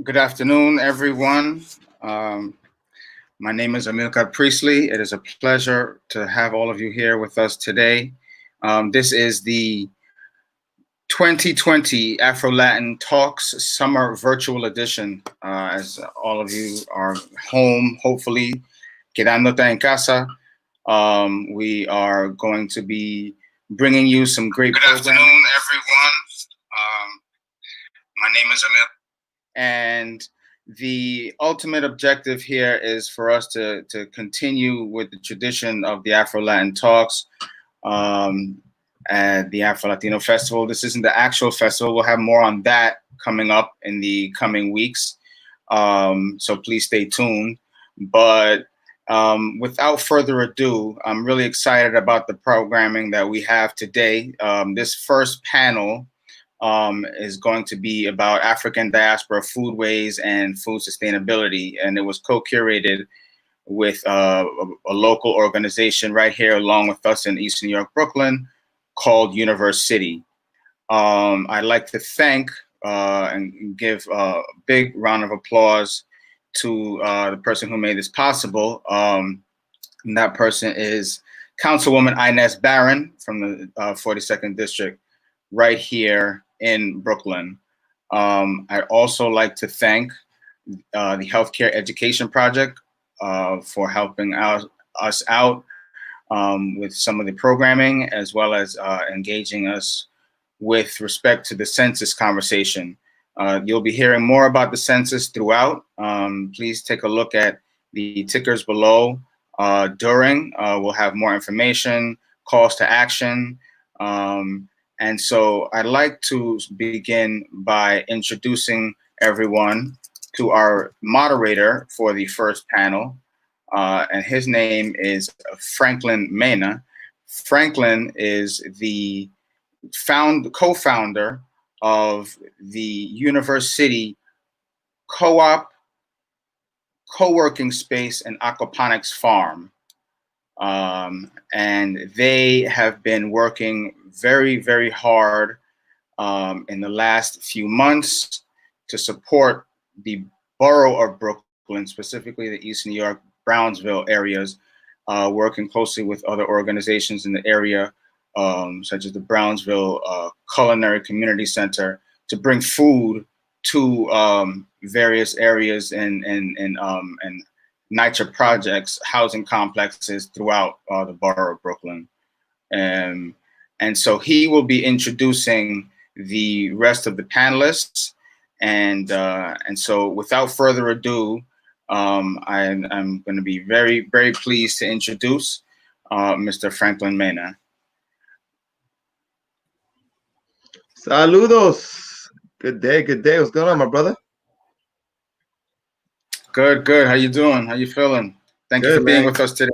Good afternoon, everyone. Um, my name is Amilcar Priestley. It is a pleasure to have all of you here with us today. This is the 2020 Afrolatin Talks Summer Virtual Edition. As all of you are home, hopefully, quedándote en casa, we are going to be bringing you some great Good programming. afternoon, everyone. My name is Amil. And the ultimate objective here is for us to continue with the tradition of the Afro-Latin Talks at the Afro-Latino Festival. This isn't the actual festival. We'll have more on that coming up in the coming weeks. So please stay tuned. But without further ado, I'm really excited about the programming that we have today. This first panel is going to be about African diaspora foodways and food sustainability. And it was co-curated with a local organization right here along with us in East New York, Brooklyn, called Universe City. I'd like to thank and give a big round of applause to the person who made this possible. And that person is Councilwoman INEZ BARRON from the 42nd District right here in Brooklyn. I'd also like to thank the Healthcare Education Project for helping us out with some of the programming, as well as engaging us with respect to the census conversation. You'll be hearing more about the census throughout. Please take a look at the tickers below. We'll have more information, calls to action. And so I'd like to begin by introducing everyone to our moderator for the first panel. And his name is Franklin Mena. Franklin is the co-founder of the Universe City Co-op, Co-working Space, and Aquaponics Farm. And they have been working very, very hard in the last few months to support the borough of Brooklyn, specifically the East New York, Brownsville areas, working closely with other organizations in the area, such as the Brownsville Culinary Community Center, to bring food to various areas and NYCHA projects, housing complexes throughout the borough of Brooklyn. And so he will be introducing the rest of the panelists. And so without further ado, I'm going to be very, very pleased to introduce Mr. Franklin Mena. Saludos. Good day, good day. What's going on, my brother? Good, good. How you doing? How you feeling? Thank you for being with us today.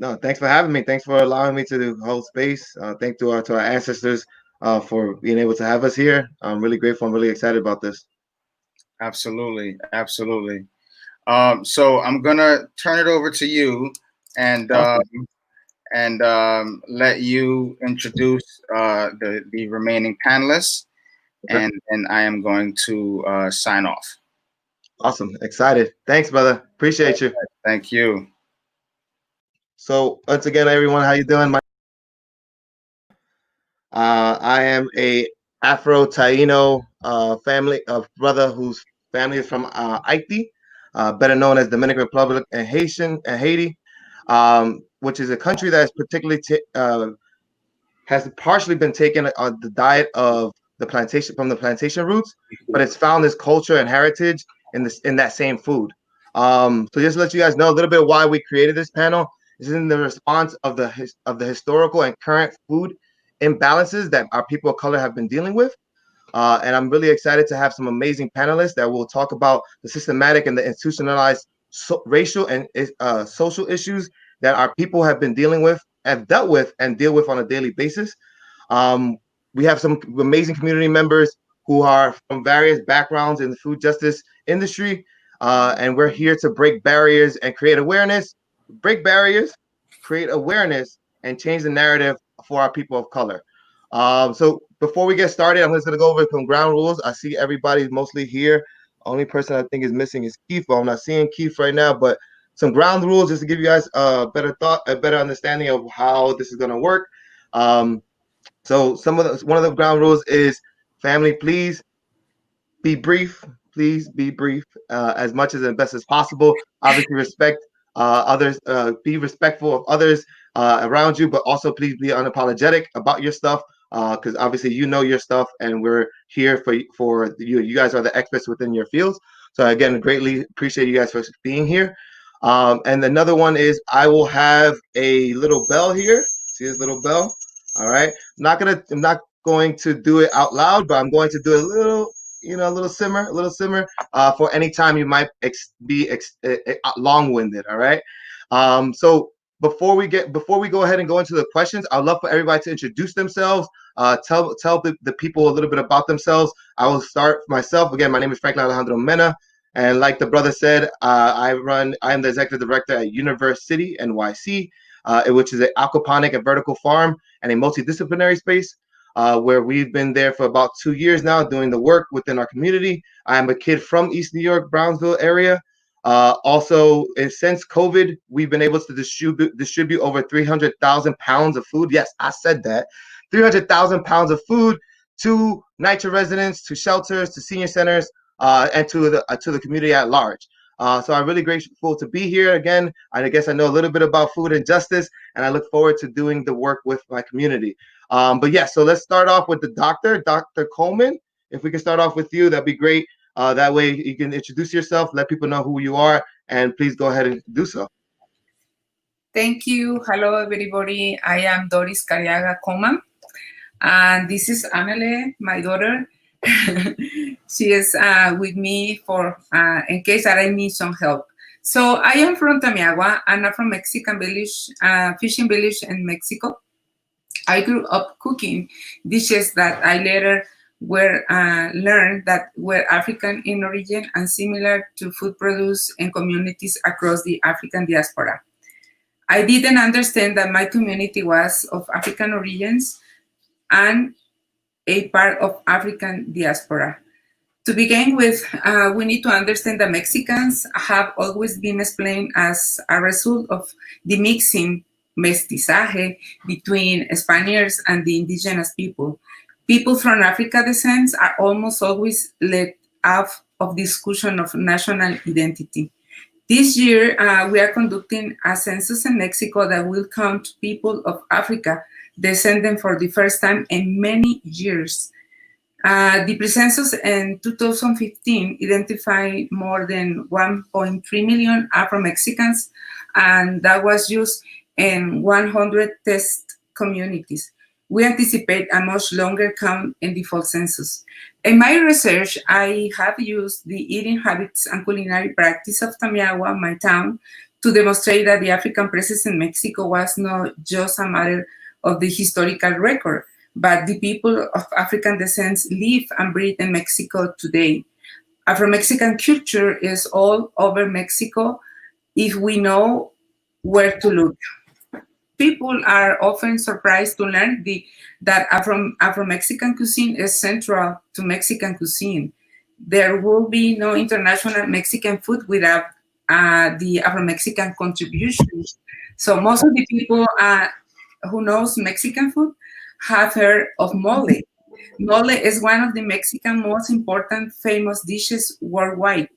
No, thanks for having me. Thanks for allowing me to hold space. Thank to our ancestors for being able to have us here. I'm really grateful. I'm really excited about this. Absolutely, absolutely. So I'm gonna turn it over to you and let you introduce the remaining panelists, okay. and I am going to sign off. Awesome, excited. Thanks, brother. Appreciate you. Thank you. So once again, everyone, how you doing? I am a Afro-Taino family of brother whose family is from Haiti, better known as Dominican Republic and Haiti, which is a country that is particularly has partially been taken on the diet of the plantation from the plantation roots, but it's found this culture and heritage in that same food. So just to let you guys know a little bit why we created this panel. This is in the response of the historical and current food imbalances that our people of color have been dealing with. And I'm really excited to have some amazing panelists that will talk about the systematic and the institutionalized racial and social issues that our people have been dealing with, have dealt with, and deal with on a daily basis. We have some amazing community members who are from various backgrounds in the food justice industry. And we're here to break barriers and create awareness, and change the narrative for our people of color. So before we get started, I'm just going to go over some ground rules. I see everybody's mostly here Only person I think is missing is Keith. Well, I'm not seeing Keith right now, but some ground rules just to give you guys a better understanding of how this is going to work. So one of the ground rules is, family, please be brief. Please be brief, as much as best as possible. Obviously, respect others. Be respectful of others around you, but also please be unapologetic about your stuff, because obviously you know your stuff, and we're here for you. You guys are the experts within your fields. So again, greatly appreciate you guys for being here. And another one is, I will have a little bell here. See this little bell? All right. I'm not going to do it out loud, but I'm going to do a little, a little simmer, for any time you might be long-winded. All right. So before we go ahead and go into the questions, I'd love for everybody to introduce themselves. Tell the people a little bit about themselves. I will start myself. Again, my name is Franklin Alejandro Mena, and like the brother said, I am the executive director at University NYC, which is an aquaponic and vertical farm and a multidisciplinary space, where we've been there for about 2 years now doing the work within our community. I am a kid from East New York, Brownsville area. Also, since COVID, we've been able to distribute over 300,000 pounds of food. Yes, I said that. 300,000 pounds of food to NYCHA residents, to shelters, to senior centers, and to the community at large. So I'm really grateful to be here again. I guess I know a little bit about food and justice, and I look forward to doing the work with my community. But yeah, so let's start off with the doctor, Dr. Coleman. If we can start off with you, that'd be great. That way you can introduce yourself, let people know who you are, and please go ahead and do so. Thank you. Hello, everybody. I am Doris Cariaga Coman, and this is Anele, my daughter. She is with me for in case that I need some help. So I am from Tamiagua, and I'm from Mexican village, fishing village in Mexico. I grew up cooking dishes that I later learned that were African in origin and similar to food produced in communities across the African diaspora. I didn't understand that my community was of African origins and a part of African diaspora. To begin with, we need to understand that Mexicans have always been explained as a result of the mixing, mestizaje, between Spaniards and the indigenous people. People from Africa descent are almost always let off of discussion of national identity. This year, we are conducting a census in Mexico that will count people of Africa descending for the first time in many years. The pre-census in 2015 identified more than 1.3 million Afro-Mexicans, and that was used in 100 test communities. We anticipate a much longer count in the fall census. In my research, I have used the eating habits and culinary practice of Tamiagua, my town, to demonstrate that the African presence in Mexico was not just a matter of the historical record, but the people of African descent live and breathe in Mexico today. Afro-Mexican culture is all over Mexico if we know where to look. People are often surprised to learn that Afro-Mexican cuisine is central to Mexican cuisine. There will be no international Mexican food without the Afro-Mexican contributions. So most of the people who knows Mexican food have heard of mole. Mole is one of the Mexican most important famous dishes worldwide.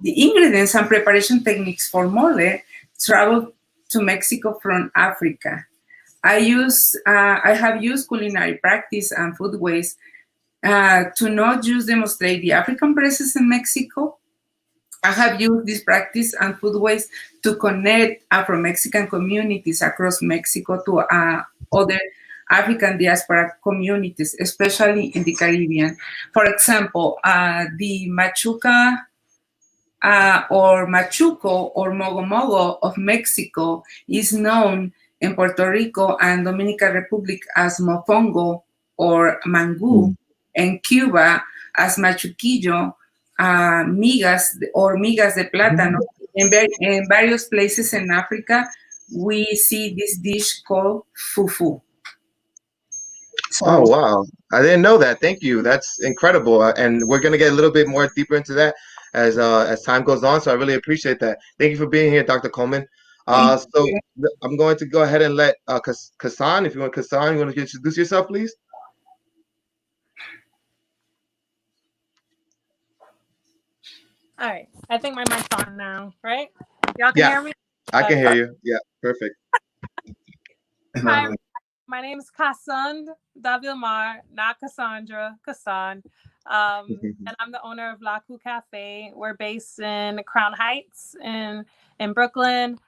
The ingredients and preparation techniques for mole travel to Mexico from Africa. I have used culinary practice and Foodways to not just demonstrate the African presence in Mexico. I have used this practice and Foodways to connect Afro-Mexican communities across Mexico to other African diaspora communities, especially in the Caribbean. For example, the machuca or machuco or mogo mogo of Mexico is known in Puerto Rico and Dominican Republic as mofongo or mangú, in Cuba as machuquillo, migas or migas de plátano. In various places in Africa, we see this dish called fufu. So, oh, wow. I didn't know that. Thank you. That's incredible. And we're going to get a little bit more deeper into that as time goes on. So I really appreciate that. Thank you for being here, Dr. Coleman. So I'm going to go ahead and let Kassan, if you want, Kassan, you want to introduce yourself, please? All right. I think my mic's on now, right? Y'all can hear me? I can hear you. Yeah, perfect. Hi, my name is Kassan Davilmar, not Cassandra, Kassan. And I'm the owner of La Coup Cafe. We're based in Crown Heights in Brooklyn.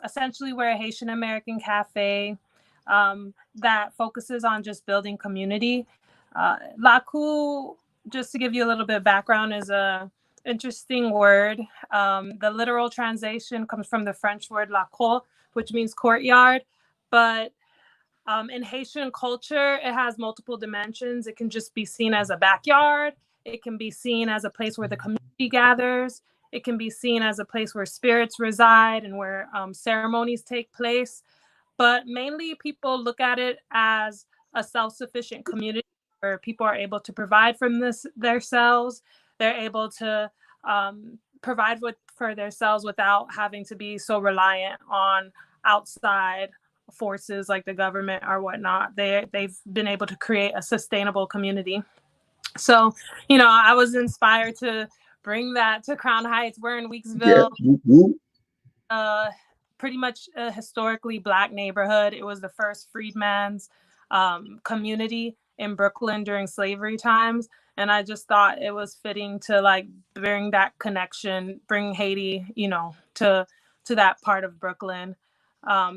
Essentially, we're a Haitian American cafe that focuses on just building community. La Coup, just to give you a little bit of background, is a interesting word. The literal translation comes from the French word la cour, which means courtyard. But in Haitian culture, it has multiple dimensions. It can just be seen as a backyard. It can be seen as a place where the community gathers. It can be seen as a place where spirits reside and where ceremonies take place. But mainly people look at it as a self-sufficient community where people are able to provide from themselves. They're able to provide for themselves without having to be so reliant on outside forces like the government or whatnot. They've been able to create a sustainable community. So, I was inspired to bring that to Crown Heights. We're in Weeksville. Pretty much a historically Black neighborhood. It was the first freedman's community in Brooklyn during slavery times. And I just thought it was fitting to bring that connection, bring Haiti, to that part of Brooklyn.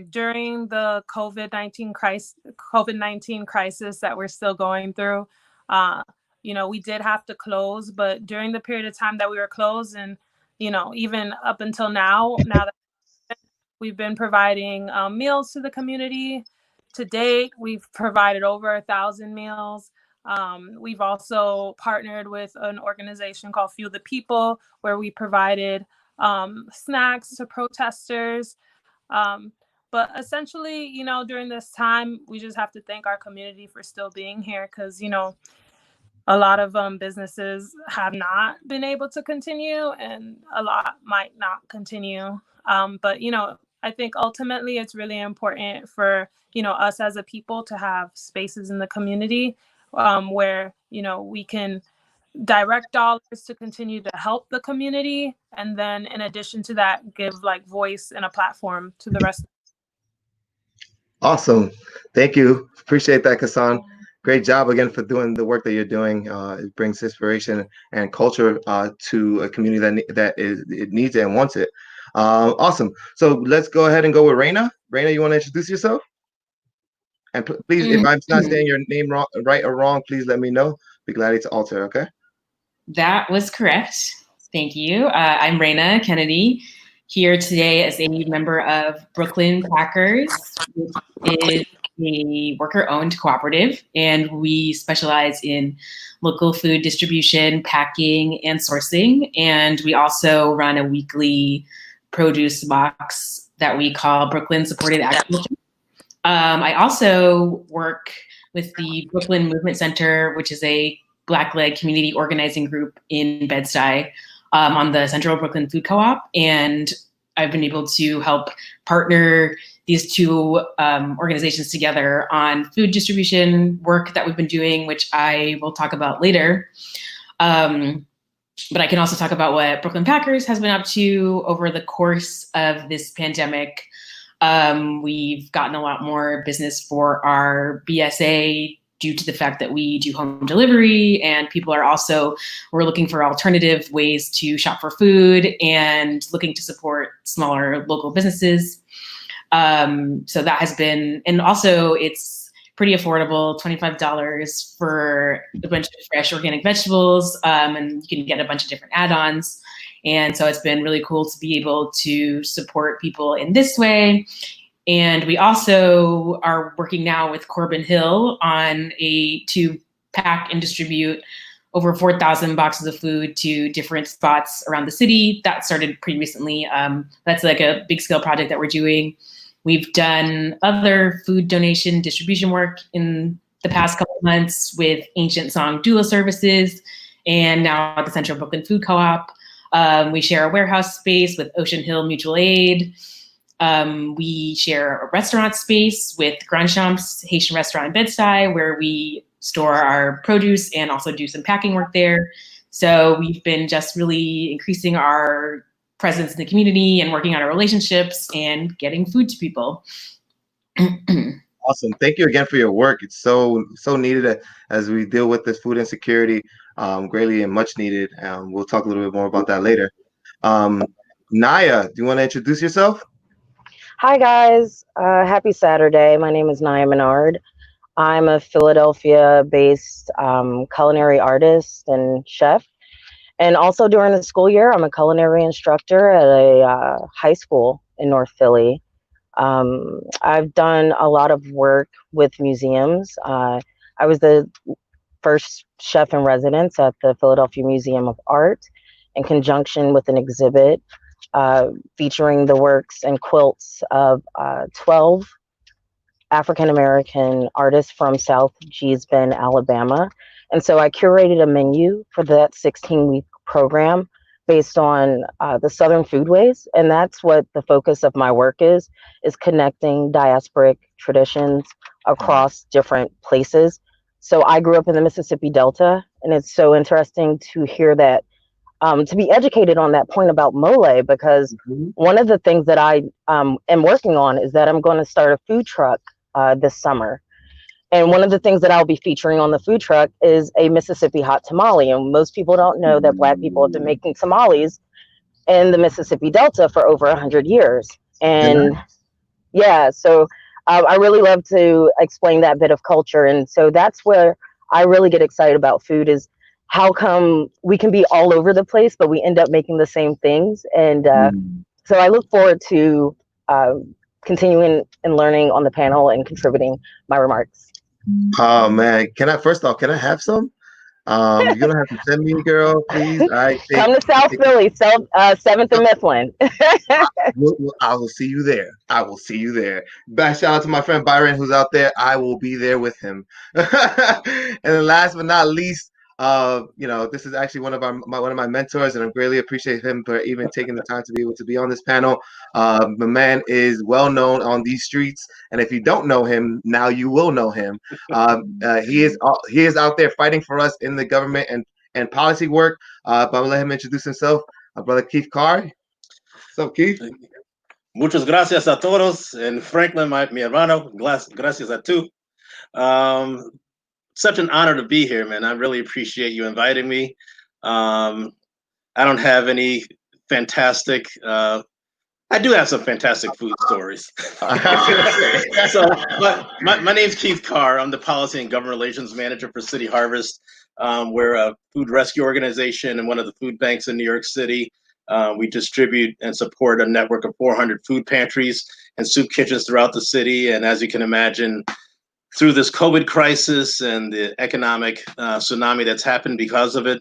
During the COVID-19 crisis that we're still going through, we did have to close, but during the period of time that we were closed and, even up until now that we've been providing meals to the community. To date, we've provided over 1,000 meals. We've also partnered with an organization called Fuel the People, where we provided snacks to protesters. But essentially, during this time, we just have to thank our community for still being here because, a lot of businesses have not been able to continue and a lot might not continue. But, I think ultimately it's really important for, us as a people to have spaces in the community where, we can direct dollars to continue to help the community. And then in addition to that, give voice and a platform to the rest. Awesome. Thank you. Appreciate that, Kassan. Great job again for doing the work that you're doing. It brings inspiration and culture to a community it needs it and wants it. Awesome. So let's go ahead and go with Raina. Raina, you want to introduce yourself? And please, if I'm not saying your name wrong, right or wrong, please let me know. Be glad to alter, okay? That was correct. Thank you. I'm Raina Kennedy, here today as a member of Brooklyn Packers, which is a worker-owned cooperative, and we specialize in local food distribution, packing, and sourcing. And we also run a weekly produce box that we call Brooklyn Supported Agriculture. I also work with the Brooklyn Movement Center, which is a Black-led community organizing group in Bed-Stuy on the Central Brooklyn Food Co-op. And I've been able to help partner these two organizations together on food distribution work that we've been doing, which I will talk about later. But I can also talk about what Brooklyn Packers has been up to over the course of this pandemic. We've gotten a lot more business for our BSA due to the fact that we do home delivery, and people are also, we're looking for alternative ways to shop for food and looking to support smaller local businesses. So that has been, and also it's pretty affordable, $25 for a bunch of fresh organic vegetables, and you can get a bunch of different add-ons. And so it's been really cool to be able to support people in this way. And we also are working now with Corbin Hill to pack and distribute over 4,000 boxes of food to different spots around the city. That started pretty recently. That's like a big scale project that we're doing. We've done other food donation distribution work in the past couple of months with Ancient Song Doula Services and now at the Central Brooklyn Food Co-op. We share a warehouse space with Ocean Hill Mutual Aid. We share a restaurant space with Grand Champs Haitian Restaurant in Bed-Stuy, where we store our produce and also do some packing work there. So we've been just really increasing our presence in the community and working on our relationships and getting food to people. Awesome. Thank you again for your work. It's so needed as we deal with this food insecurity, greatly and much needed. We'll talk a little bit more about that later. Naya, do you want to introduce yourself? Hi, guys. Happy Saturday. My name is Naya Menard. I'm a Philadelphia-based culinary artist and chef. And also during the school year, I'm a culinary instructor at a high school in North Philly. I've done a lot of work with museums. I was the first chef in residence at the Philadelphia Museum of Art in conjunction with an exhibit featuring the works and quilts of 12 African-American artists from South Gee's Bend, Alabama. And so I curated a menu for that 16-week program based on the Southern Foodways. And that's what the focus of my work is connecting diasporic traditions across different places. So I grew up in the Mississippi Delta, and it's so interesting to hear that, to be educated on that point about mole, because one of the things that I am working on is that I'm going to start a food truck this summer. And one of the things that I'll be featuring on the food truck is a Mississippi hot tamale. And most people don't know that Black people have been making tamales in the Mississippi Delta for over 100 years. And yeah, so I really love to explain that bit of culture. And so that's where I really get excited about food, is how come we can be all over the place, but we end up making the same things. And so I look forward to continuing and learning on the panel and contributing my remarks. Oh man, can I have some? You don't have to send me, girl, please. Come to South Philly, 7th and Mifflin. I will see you there. I will see you there. Back shout out to my friend Byron, who's out there. I will be there with him. And then last but not least, this is actually one of my mentors, and I greatly appreciate him for even taking the time to be able to be on this panel. The man is well known on these streets, and if you don't know him, now you will know him. He is out there fighting for us in the government and policy work. But I'll let him introduce himself. Brother Keith Carr. What's up, Keith? Muchas gracias a todos. And Franklin, mi hermano, gracias a tú. Such an honor to be here, man. I really appreciate you inviting me. I don't have any fantastic, I do have some fantastic food stories. So, but my name's Keith Carr. I'm the Policy and Government Relations Manager for City Harvest. We're a food rescue organization and one of the food banks in New York City. We distribute and support a network of 400 food pantries and soup kitchens throughout the city. And as you can imagine, through this COVID crisis and the economic tsunami that's happened because of it,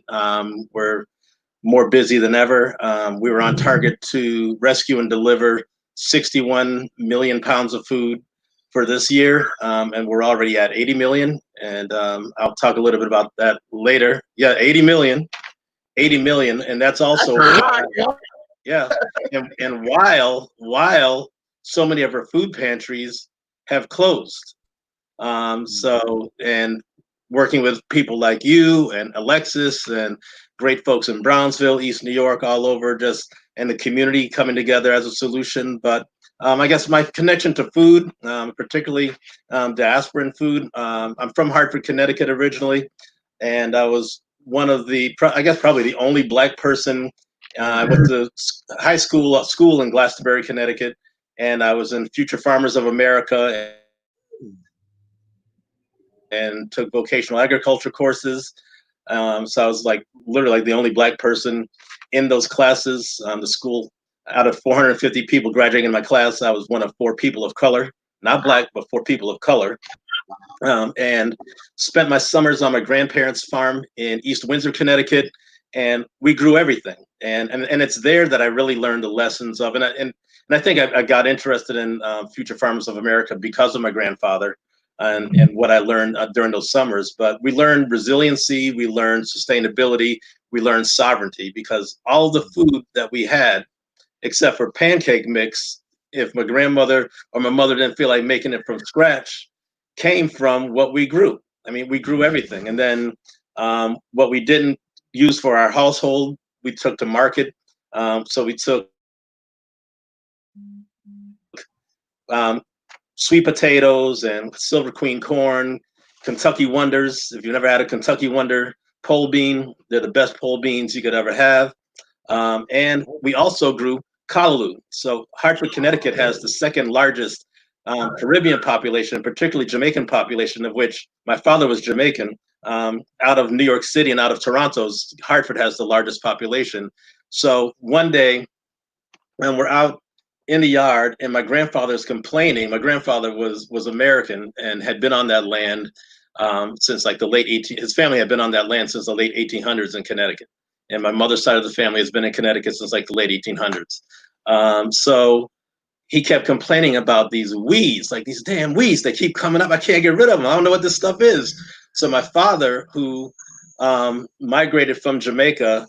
we're more busy than ever. We were on target to rescue and deliver 61 million pounds of food for this year, and we're already at 80 million. And I'll talk a little bit about that later. Yeah, 80 million, and that's also yeah. And while so many of our food pantries have closed. So, and working with people like you and Alexis and great folks in Brownsville, East New York, all over, just and the community coming together as a solution. But I guess my connection to food, particularly diasporan food, I'm from Hartford, Connecticut originally, and I was one of the, I guess probably the only Black person. I went to high school in Glastonbury, Connecticut, and I was in Future Farmers of America and took vocational agriculture courses. So I was like literally like the only Black person in those classes. The school, out of 450 people graduating in my class, I was one of 4 people of color, not Black, but 4 people of color. And spent my summers on my grandparents' farm in East Windsor, Connecticut, and we grew everything. And it's there that I really learned the lessons of, and I think I got interested in Future Farmers of America because of my grandfather. and what I learned during those summers. But we learned resiliency, we learned sustainability, we learned sovereignty, because all the food that we had, except for pancake mix, if my grandmother or my mother didn't feel like making it from scratch, came from what we grew. I mean, we grew everything. And then what we didn't use for our household, we took to market. So we took sweet potatoes and Silver Queen corn, Kentucky Wonders. If you've never had a Kentucky Wonder pole bean, they're the best pole beans you could ever have. And we also grew callaloo. So Hartford, Connecticut has the second largest Caribbean population, particularly Jamaican population, of which my father was Jamaican. Out of New York City and out of Toronto, Hartford has the largest population. So one day when we're out in the yard and my grandfather's complaining, my grandfather was American and had been on that land since like the late 1800s. His family had been on that land since the late 1800s in Connecticut. And my mother's side of the family has been in Connecticut since like the late 1800s. So he kept complaining about these weeds, like these damn weeds, they keep coming up. I can't get rid of them. I don't know what this stuff is. So my father, who migrated from Jamaica,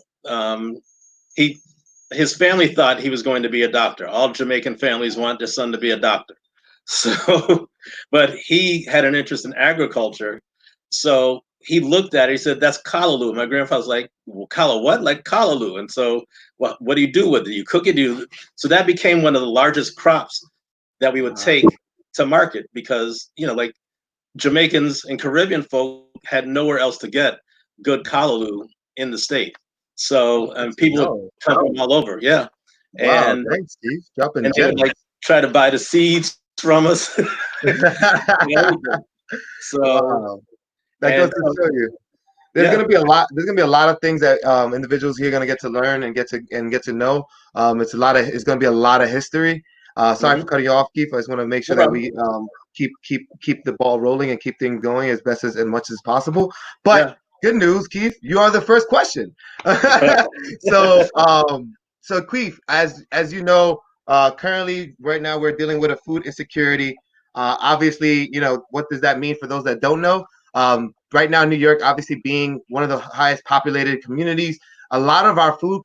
his family thought he was going to be a doctor. All Jamaican families want their son to be a doctor. So, but he had an interest in agriculture. So he looked at it, he said, that's callaloo. My grandfather's like, well, what? Like callaloo. And so what do you do with it? You cook it? So that became one of the largest crops that we would take to market, because, you know, like Jamaicans and Caribbean folk had nowhere else to get good callaloo in the state. So people would come from all over. Yeah. Wow, and thanks, Steve. Dropping and they would, like, try to buy the seeds from us. So wow. That goes to show you. There's gonna be a lot. There's gonna be a lot of things that individuals here are gonna get to learn and get to know. It's gonna be a lot of history. Sorry for cutting you off, Keith. I just want to make sure that we keep the ball rolling and keep things going as much as possible. But good news, Keith, you are the first question. So Keith, as you know, currently right now we're dealing with a food insecurity. Obviously, you know, what does that mean for those that don't know? Right now, New York, obviously being one of the highest populated communities, a lot of our food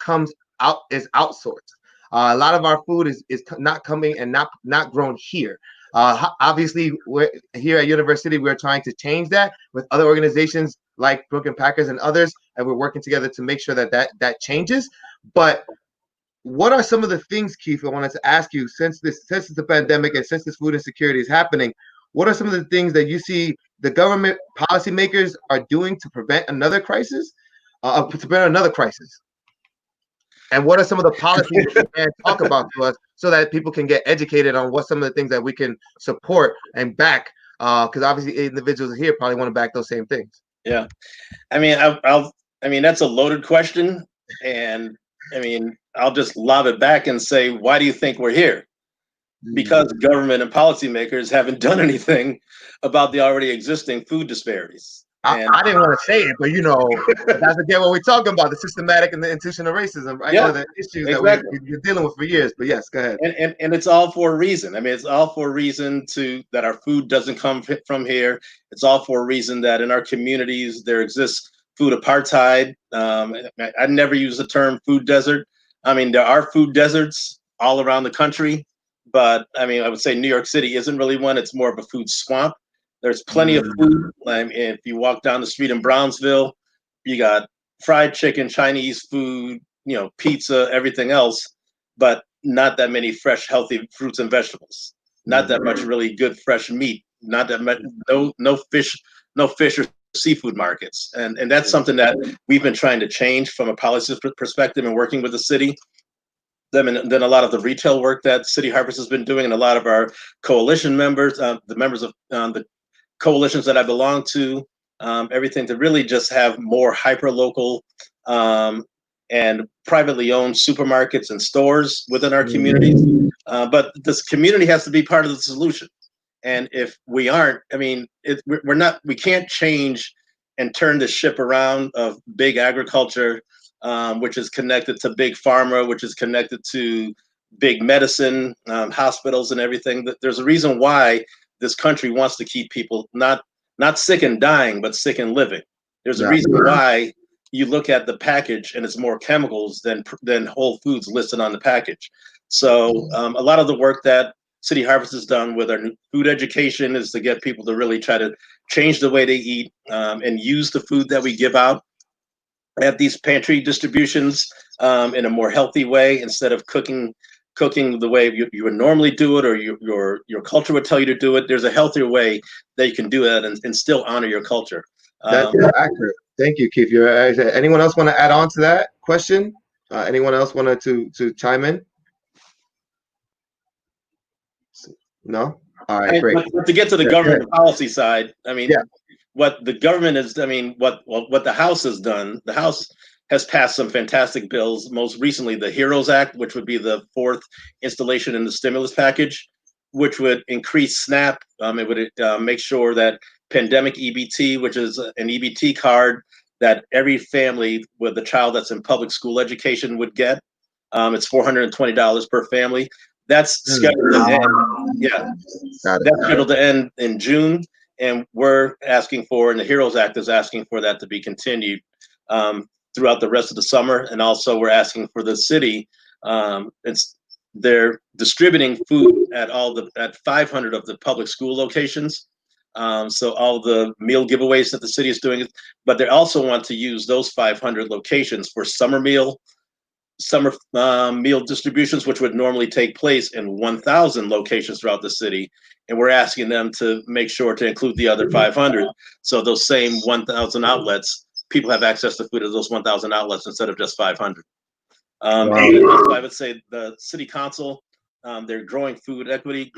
is outsourced. A lot of our food is not coming and not grown here. Obviously, we're here at University, we're trying to change that with other organizations like Brooklyn Packers and others, and we're working together to make sure that changes. But what are some of the things, Keith, I wanted to ask you, since the pandemic and since this food insecurity is happening, what are some of the things that you see the government policymakers are doing to prevent another crisis? And what are some of the policies that you can talk about to us so that people can get educated on what some of the things that we can support and back? Because obviously individuals here probably want to back those same things. Yeah, I mean, that's a loaded question, and I mean, I'll just lob it back and say, why do you think we're here? Because government and policymakers haven't done anything about the already existing food disparities. I didn't want to say it, but you know, that's again what we're talking about, the systematic and the institutional racism, right? Yeah, the issues that we're dealing with for years. But yes, go ahead. And it's all for a reason. I mean, it's all for a reason that our food doesn't come from here. It's all for a reason that in our communities there exists food apartheid. I never use the term food desert. I mean, there are food deserts all around the country, but I mean, I would say New York City isn't really one. It's more of a food swamp. There's plenty of food. I mean, if you walk down the street in Brownsville, you got fried chicken, Chinese food, you know, pizza, everything else, but not that many fresh, healthy fruits and vegetables. Not that much really good fresh meat. Not that much, no fish or seafood markets. And that's something that we've been trying to change from a policy perspective and working with the city. Then a lot of the retail work that City Harvest has been doing, and a lot of our coalition members, the members of the coalitions that I belong to, everything to really just have more hyper-local and privately owned supermarkets and stores within our communities. But this community has to be part of the solution. And if we aren't, I mean, we can't change and turn the ship around of big agriculture, which is connected to big pharma, which is connected to big medicine, hospitals and everything. There's a reason why this country wants to keep people not sick and dying, but sick and living. There's a reason why you look at the package and it's more chemicals than whole foods listed on the package. So a lot of the work that City Harvest has done with our food education is to get people to really try to change the way they eat and use the food that we give out at these pantry distributions in a more healthy way, instead of cooking the way you would normally do it, or your culture would tell you to do it. There's a healthier way that you can do it and still honor your culture. That's accurate. Thank you, Keith. Anyone else want to add on to that question? Anyone else wanted to chime in? No? All right, great. But to get to the government policy side, I mean, what the government is, I mean, what the House has done, the House has passed some fantastic bills, most recently the HEROES Act, which would be the 4th installation in the stimulus package, which would increase SNAP. It would make sure that pandemic EBT, which is an EBT card that every family with a child that's in public school education would get. It's $420 per family. That's scheduled to end. That's scheduled to end in June, and we're asking for, and the HEROES Act is asking for that to be continued throughout the rest of the summer. And also we're asking for the city, they're distributing food at 500 of the public school locations. So all the meal giveaways that the city is doing, but they also want to use those 500 locations for summer meal distributions, which would normally take place in 1,000 locations throughout the city. And we're asking them to make sure to include the other 500. So those same 1,000 outlets, people have access to food at those 1,000 outlets instead of just 500. And also I would say the city council, their growing food equity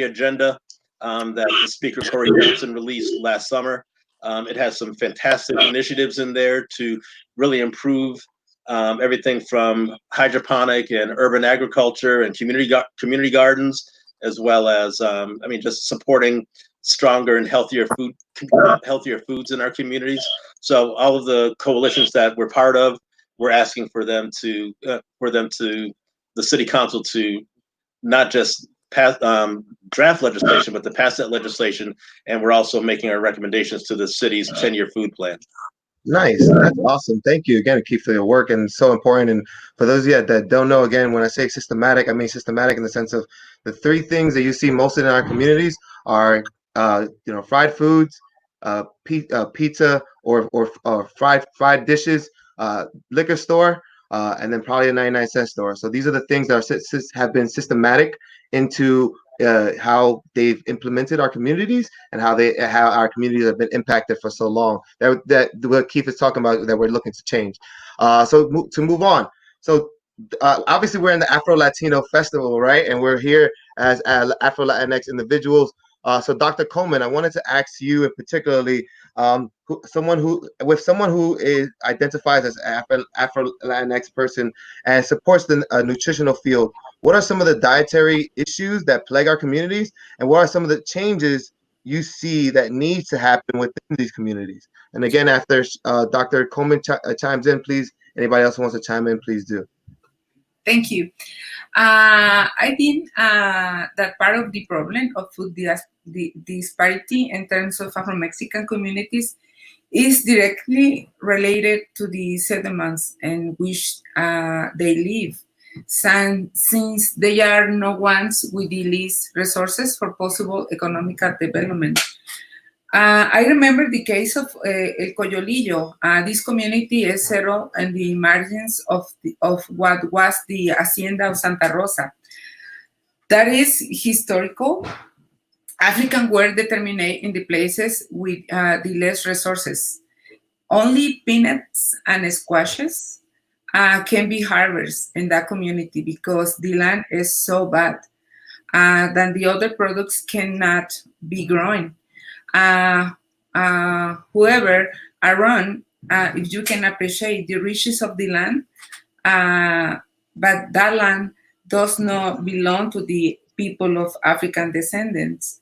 agenda that the Speaker Corey Johnson released last summer. It has some fantastic initiatives in there to really improve everything from hydroponic and urban agriculture and community gardens, as well as just supporting stronger and healthier foods in our communities. So all of the coalitions that we're part of, we're asking for them to the city council to not just pass draft legislation, but to pass that legislation. And we're also making our recommendations to the city's 10-year food plan. Nice. That's awesome. Thank you again, Keith, for your work, and so important. And for those of you that don't know, again, when I say systematic, I mean systematic in the sense of the 3 things that you see most in our communities are, fried foods, pizza or fried dishes, liquor store, and then probably a 99-cent store. So these are the things that have been systematic into how they've implemented our communities and how our communities have been impacted for so long. That what Keith is talking about, that we're looking to change. So to move on. So obviously we're in the Afro-Latino Festival, right? And we're here as Afro-Latinx individuals. So Dr. Coleman, I wanted to ask you, and particularly someone who identifies as Afro-Latinx person and supports the nutritional field. What are some of the dietary issues that plague our communities, and what are some of the changes you see that need to happen within these communities? And again, after Dr. Coleman chimes in, please, anybody else who wants to chime in, please do. Thank you. I think that part of the problem of food disparity in terms of Afro-Mexican communities is directly related to the settlements in which they live, since they are no ones with the least resources for possible economical development. I remember the case of El Coyolillo. This community is settled in the margins of what was the Hacienda of Santa Rosa. That is historical. Africans were determined in the places with the less resources. Only peanuts and squashes can be harvested in that community because the land is so bad that the other products cannot be grown. However, Aaron, if you can appreciate the riches of the land, but that land does not belong to the people of African descendants.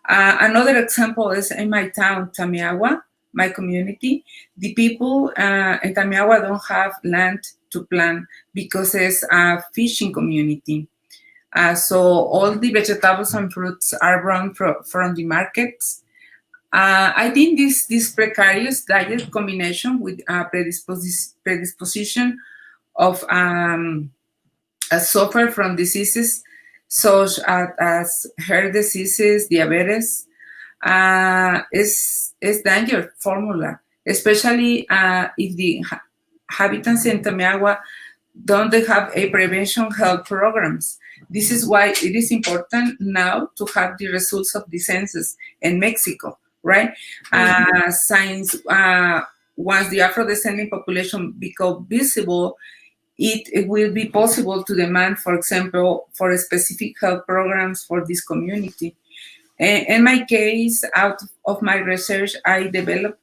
Another example is in my town, Tamiagua, my community. The people in Tamiagua don't have land to plant because it's a fishing community. So all the vegetables and fruits are brought from the markets. I think this precarious diet combination with predisposition of suffer from diseases such as heart diseases, diabetes, is danger formula, especially if the habitants in Tamiagua don't have a prevention health programs. This is why it is important now to have the results of the census in Mexico, right? Since once the Afro-descendant population become visible, it will be possible to demand, for example, for specific health programs for this community. In my case, out of my research, I developed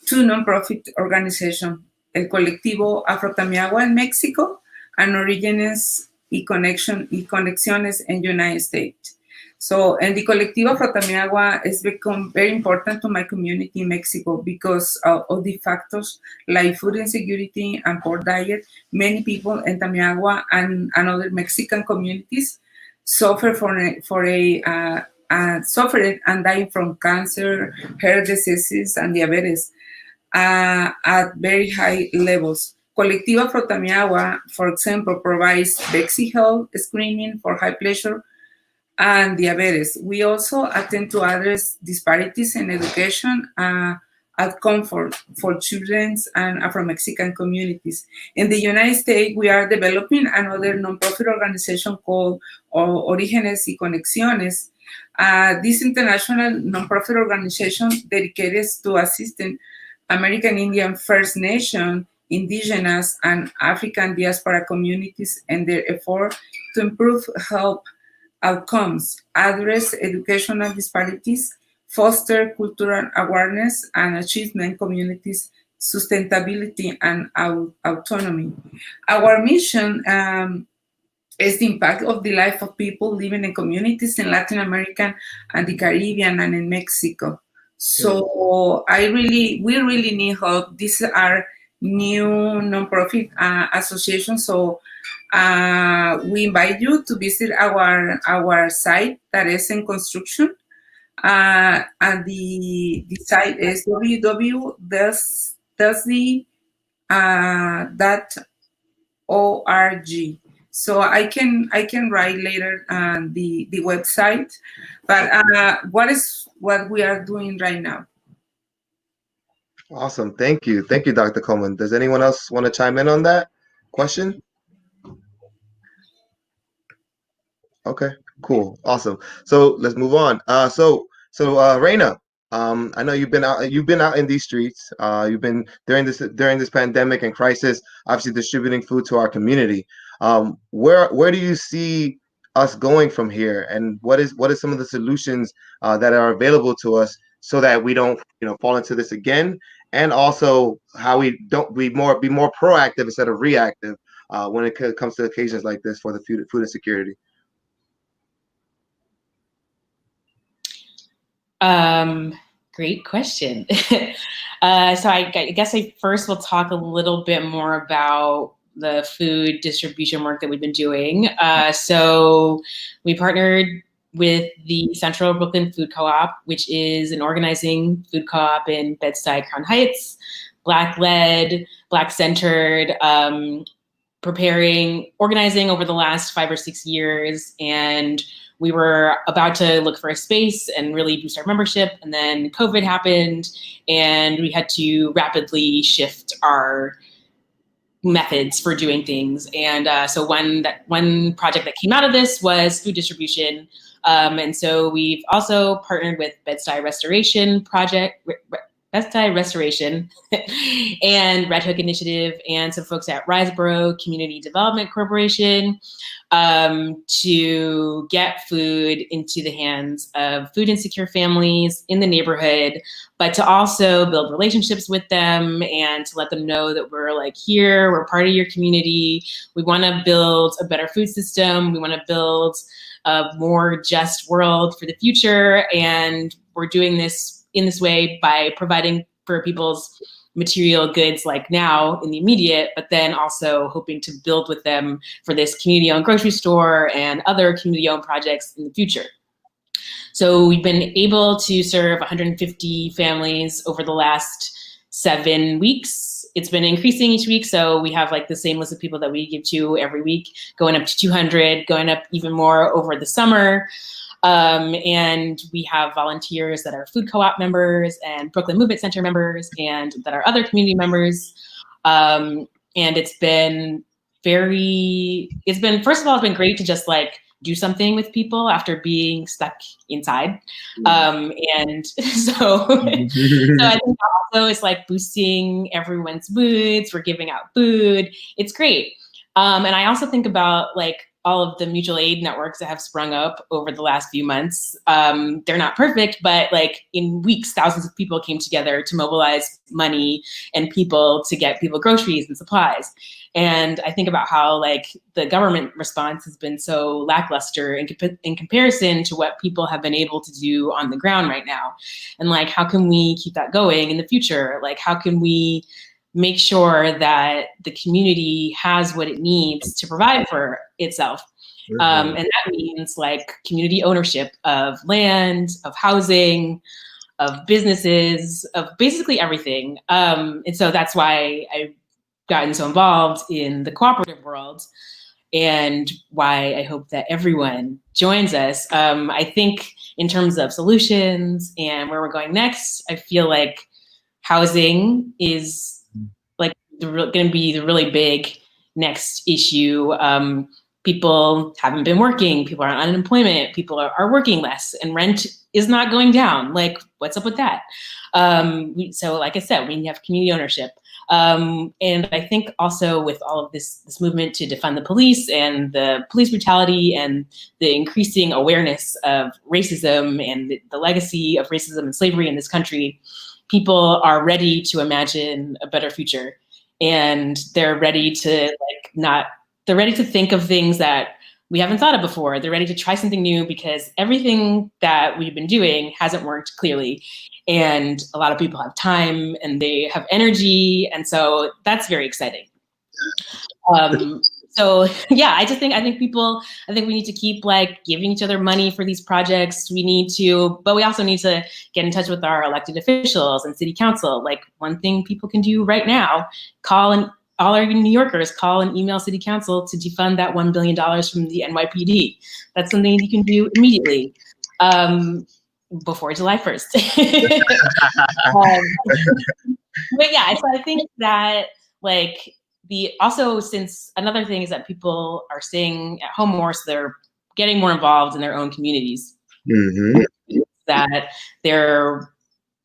two nonprofit organizations, El Colectivo Afro-Tamiagua in Mexico and Orígenes y Conexiones in the United States. So, and the Colectivo Afro-Tamiagua has become very important to my community in Mexico because of the factors like food insecurity and poor diet. Many people in Tamiagua and other Mexican communities suffer suffered and died from cancer, heart diseases, and diabetes at very high levels. Colectivo Afro-Tamiagua, for example, provides Bexy health screening for high pressure and diabetes. We also attempt to address disparities in education at comfort for children and Afro-Mexican communities. In the United States, we are developing another nonprofit organization called Orígenes y Conexiones. This international nonprofit organization dedicated to assisting American Indian First Nation, Indigenous, and African diaspora communities in their effort to improve health outcomes, address educational disparities, foster cultural awareness, and achievement communities' sustainability and autonomy. Our mission is the impact of the life of people living in communities in Latin America and the Caribbean and in Mexico. So we really need help. These are new nonprofit associations. So we invite you to visit our site that is in construction. And the site is www.desdi.org. So I can write later the website, but what we are doing right now. Awesome. Thank you, Dr. Coleman. Does anyone else want to chime in on that question? Okay, cool, awesome. So let's move on. So Reina, I know you've been out in these streets. You've been during this pandemic and crisis, obviously distributing food to our community. Where do you see us going from here, and what is some of the solutions that are available to us so that we don't fall into this again, and also how we don't be more proactive instead of reactive when it comes to occasions like this for the food insecurity? Great question. So I guess I first will talk a little bit more about the food distribution work that we've been doing. So we partnered with the Central Brooklyn Food Co-op, which is an organizing food co-op in Bed-Stuy, Crown Heights, Black-led, Black-centered, organizing over the last 5 or 6 years. And we were about to look for a space and really boost our membership. And then COVID happened and we had to rapidly shift our methods for doing things. And so one project that came out of this was food distribution. And so we've also partnered with Bed-Stuy Restoration and Red Hook Initiative and some folks at Riseboro Community Development Corporation to get food into the hands of food insecure families in the neighborhood, but to also build relationships with them and to let them know that we're here, we're part of your community. We want to build a better food system. We want to build a more just world for the future. And we're doing this in this way by providing for people's material goods like now in the immediate, but then also hoping to build with them for this community-owned grocery store and other community-owned projects in the future. So we've been able to serve 150 families over the last 7 weeks. It's been increasing each week, so we have like the same list of people that we give to every week, going up to 200, going up even more over the summer. And we have volunteers that are food co-op members and Brooklyn Movement Center members and that are other community members. And it's been first of all, it's been great to just like do something with people after being stuck inside. And so I think also it's like boosting everyone's moods. We're giving out food. It's great. And I also think about like all of the mutual aid networks that have sprung up over the last few months. They're not perfect, but like in weeks, thousands of people came together to mobilize money and people to get people groceries and supplies. And I think about how like the government response has been so lackluster in comparison to what people have been able to do on the ground right now. And like, how can we keep that going in the future? Like, how can we make sure that the community has what it needs to provide for itself? And that means like community ownership of land, of housing, of businesses, of basically everything. And so that's why I've gotten so involved in the cooperative world and why I hope that everyone joins us. I think in terms of solutions and where we're going next, I feel like housing is like going to be the really big next issue. People haven't been working, people are on unemployment, people are working less, and rent is not going down. Like, what's up with that? So like I said, we have community ownership. And I think also with all of this movement to defund the police and the police brutality and the increasing awareness of racism and the legacy of racism and slavery in this country, people are ready to imagine a better future. And they're ready to they're ready to think of things that we haven't thought of before. They're ready to try something new because everything that we've been doing hasn't worked clearly. And a lot of people have time and they have energy. And so that's very exciting. So yeah, I think we need to keep like giving each other money for these projects. But we also need to get in touch with our elected officials and city council. Like one thing people can do right now, all our New Yorkers call and email city council to defund that $1 billion from the NYPD. That's something you can do immediately before July 1st. But yeah, so I think that like since another thing is that people are staying at home more, so they're getting more involved in their own communities. That they're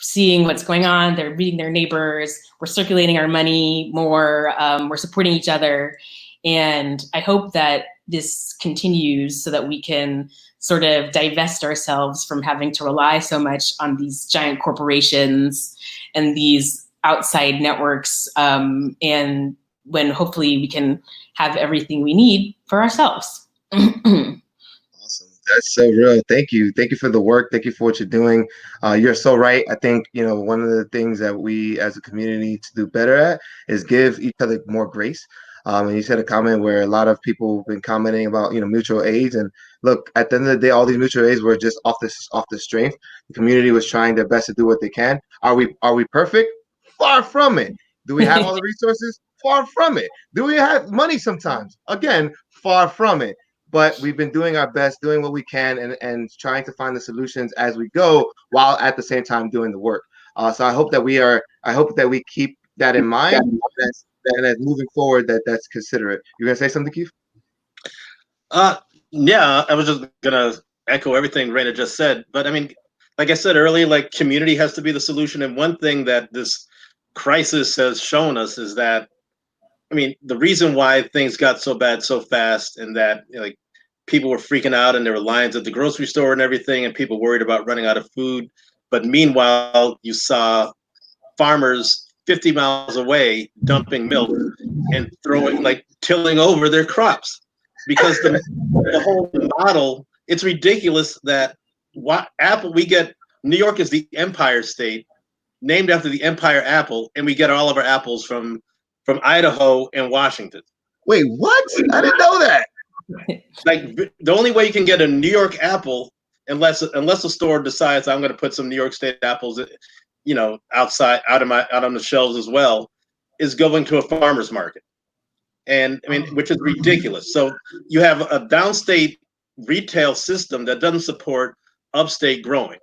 seeing what's going on, they're meeting their neighbors, we're circulating our money more, we're supporting each other. And I hope that this continues so that we can sort of divest ourselves from having to rely so much on these giant corporations and these outside networks. And when hopefully we can have everything we need for ourselves. Awesome. That's so real. Thank you. Thank you for the work. Thank you for what you're doing. You're so right. I think, one of the things that we as a community need to do better at is give each other more grace. And you said a comment where a lot of people have been commenting about, mutual aids. And look, at the end of the day, all these mutual aids were just off the strength. The community was trying their best to do what they can. Are we perfect? Far from it. Do we have all the resources? Far from it. Do we have money sometimes? Again, far from it. But we've been doing our best, doing what we can, and trying to find the solutions as we go, while at the same time doing the work. So I hope that we keep that in mind, and as moving forward, that's considerate. You're gonna say something, Keith? Yeah, I was just gonna echo everything Raina just said. But I mean, like I said earlier, like community has to be the solution. And one thing that this crisis has shown us is that, I mean, the reason why things got so bad so fast, and that like people were freaking out and there were lines at the grocery store and everything, and people worried about running out of food. But meanwhile, you saw farmers 50 miles away dumping milk and tilling over their crops, because the whole model, it's ridiculous that New York is the empire state, named after the Empire apple, and we get all of our apples from Idaho and Washington. Wait, what? I didn't know that. Like the only way you can get a New York apple, unless the store decides I'm going to put some New York State apples, you know, out on the shelves as well, is going to a farmer's market. And I mean, which is ridiculous. So you have a downstate retail system that doesn't support upstate growing.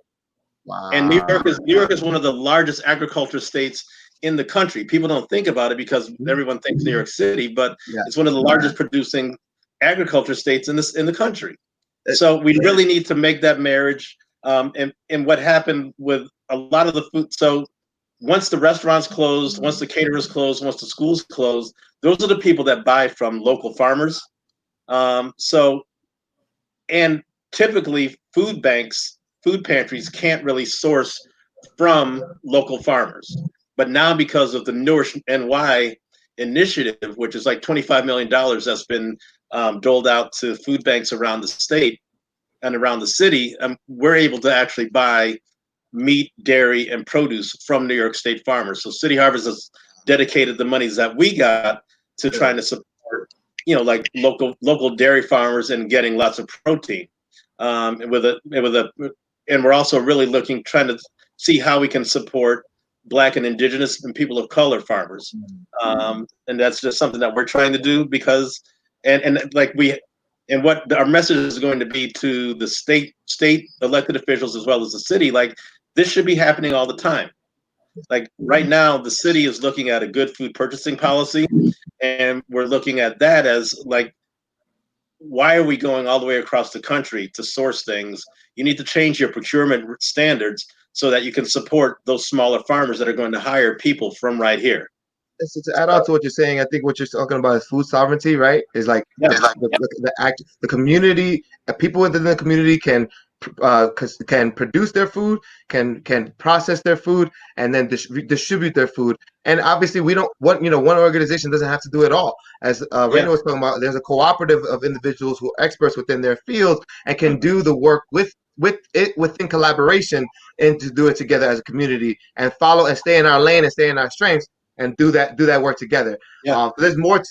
Wow. And New York is one of the largest agriculture states in the country. People don't think about it because everyone thinks New York City, but it's one of the largest producing agriculture states in the country. So we really need to make that marriage. And what happened with a lot of the food. So once the restaurants closed, once the caterers closed, once the schools closed, those are the people that buy from local farmers. And typically food banks, food pantries can't really source from local farmers. But now because of the Nourish NY initiative, which is like $25 million that's been doled out to food banks around the state and around the city, we're able to actually buy meat, dairy, and produce from New York State farmers. So City Harvest has dedicated the monies that we got to trying to support, you know, like local dairy farmers and getting lots of protein. And we're also really trying to see how we can support Black and Indigenous and people of color farmers. And that's just something that we're trying to do because, what our message is going to be to the state elected officials as well as the city, like this should be happening all the time. Like right now, the city is looking at a good food purchasing policy, and we're looking at that as like, why are we going all the way across the country to source things? You need to change your procurement standards so that you can support those smaller farmers that are going to hire people from right here. So to add on to what you're saying, I think what you're talking about is food sovereignty, right? Is like the community, people within the community can produce their food, can process their food, and then distribute their food. And obviously, one organization doesn't have to do it all. As Raina was talking about, there's a cooperative of individuals who are experts within their fields and can do the work within collaboration and to do it together as a community and follow and stay in our lane and stay in our strengths and do that work together. There's more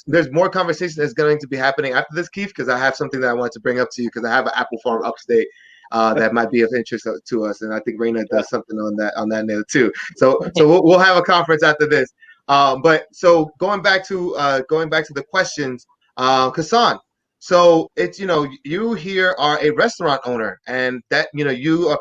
conversation that's going to be happening after this, Keith, because I have something that I wanted to bring up to you because I have an apple farm upstate that might be of interest to us, and I think Raina does something on that note too. So we'll have a conference after this. But so going back to the questions, Kassan. So it's you here are a restaurant owner, and that you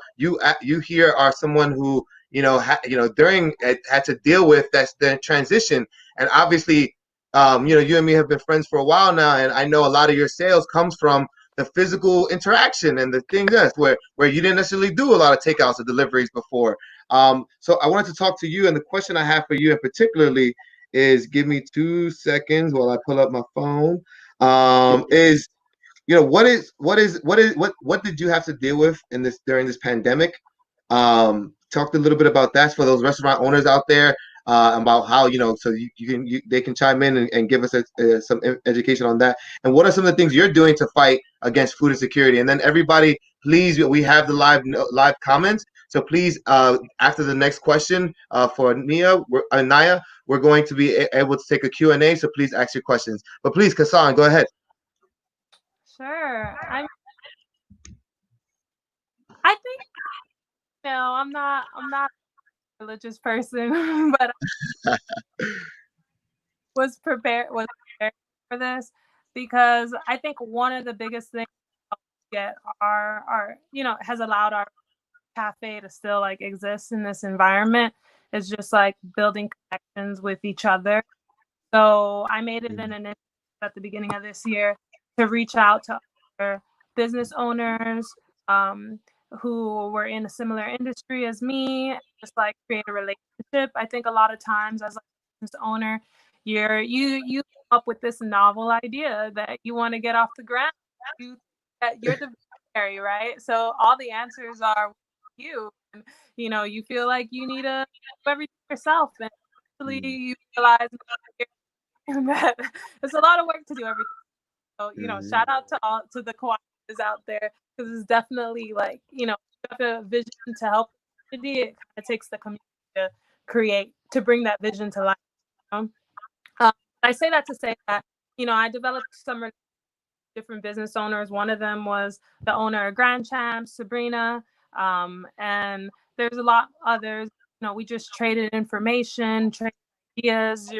here are someone who had to deal with the transition, and obviously you and me have been friends for a while now, and I know a lot of your sales comes from the physical interaction and the things where you didn't necessarily do a lot of takeouts or deliveries before. So I wanted to talk to you, and the question I have for you in particularly is, give me 2 seconds while I pull up my phone. What did you have to deal with during this pandemic? Talked a little bit about that for those restaurant owners out there, about how so they can chime in and give us some education on that. And what are some of the things you're doing to fight against food insecurity? And then everybody, please, we have the live comments. So please, after the next question for Naya, we're going to be able to take a Q&A. So please ask your questions. But please, Kassan, go ahead. Sure. I think I'm not a religious person, but was prepared for this because I think one of the biggest things get our has allowed our cafe to still like exist in this environment is just like building connections with each other. So I made it an initiative at the beginning of this year to reach out to other business owners who were in a similar industry as me, just like create a relationship. I think a lot of times as a business owner, you come up with this novel idea that you want to get off the ground. You're the visionary, right? So all the answers are you. And, you feel like you need to do everything yourself, and actually you realize that it's a lot of work to do everything. So shout out to the cooperatives out there, because it's definitely like you have a vision to help the community. It kind of takes the community to bring that vision to life. I say that to say that, I developed some different business owners. One of them was the owner of Grand Champs, Sabrina, and there's a lot others. We just traded information, traded ideas,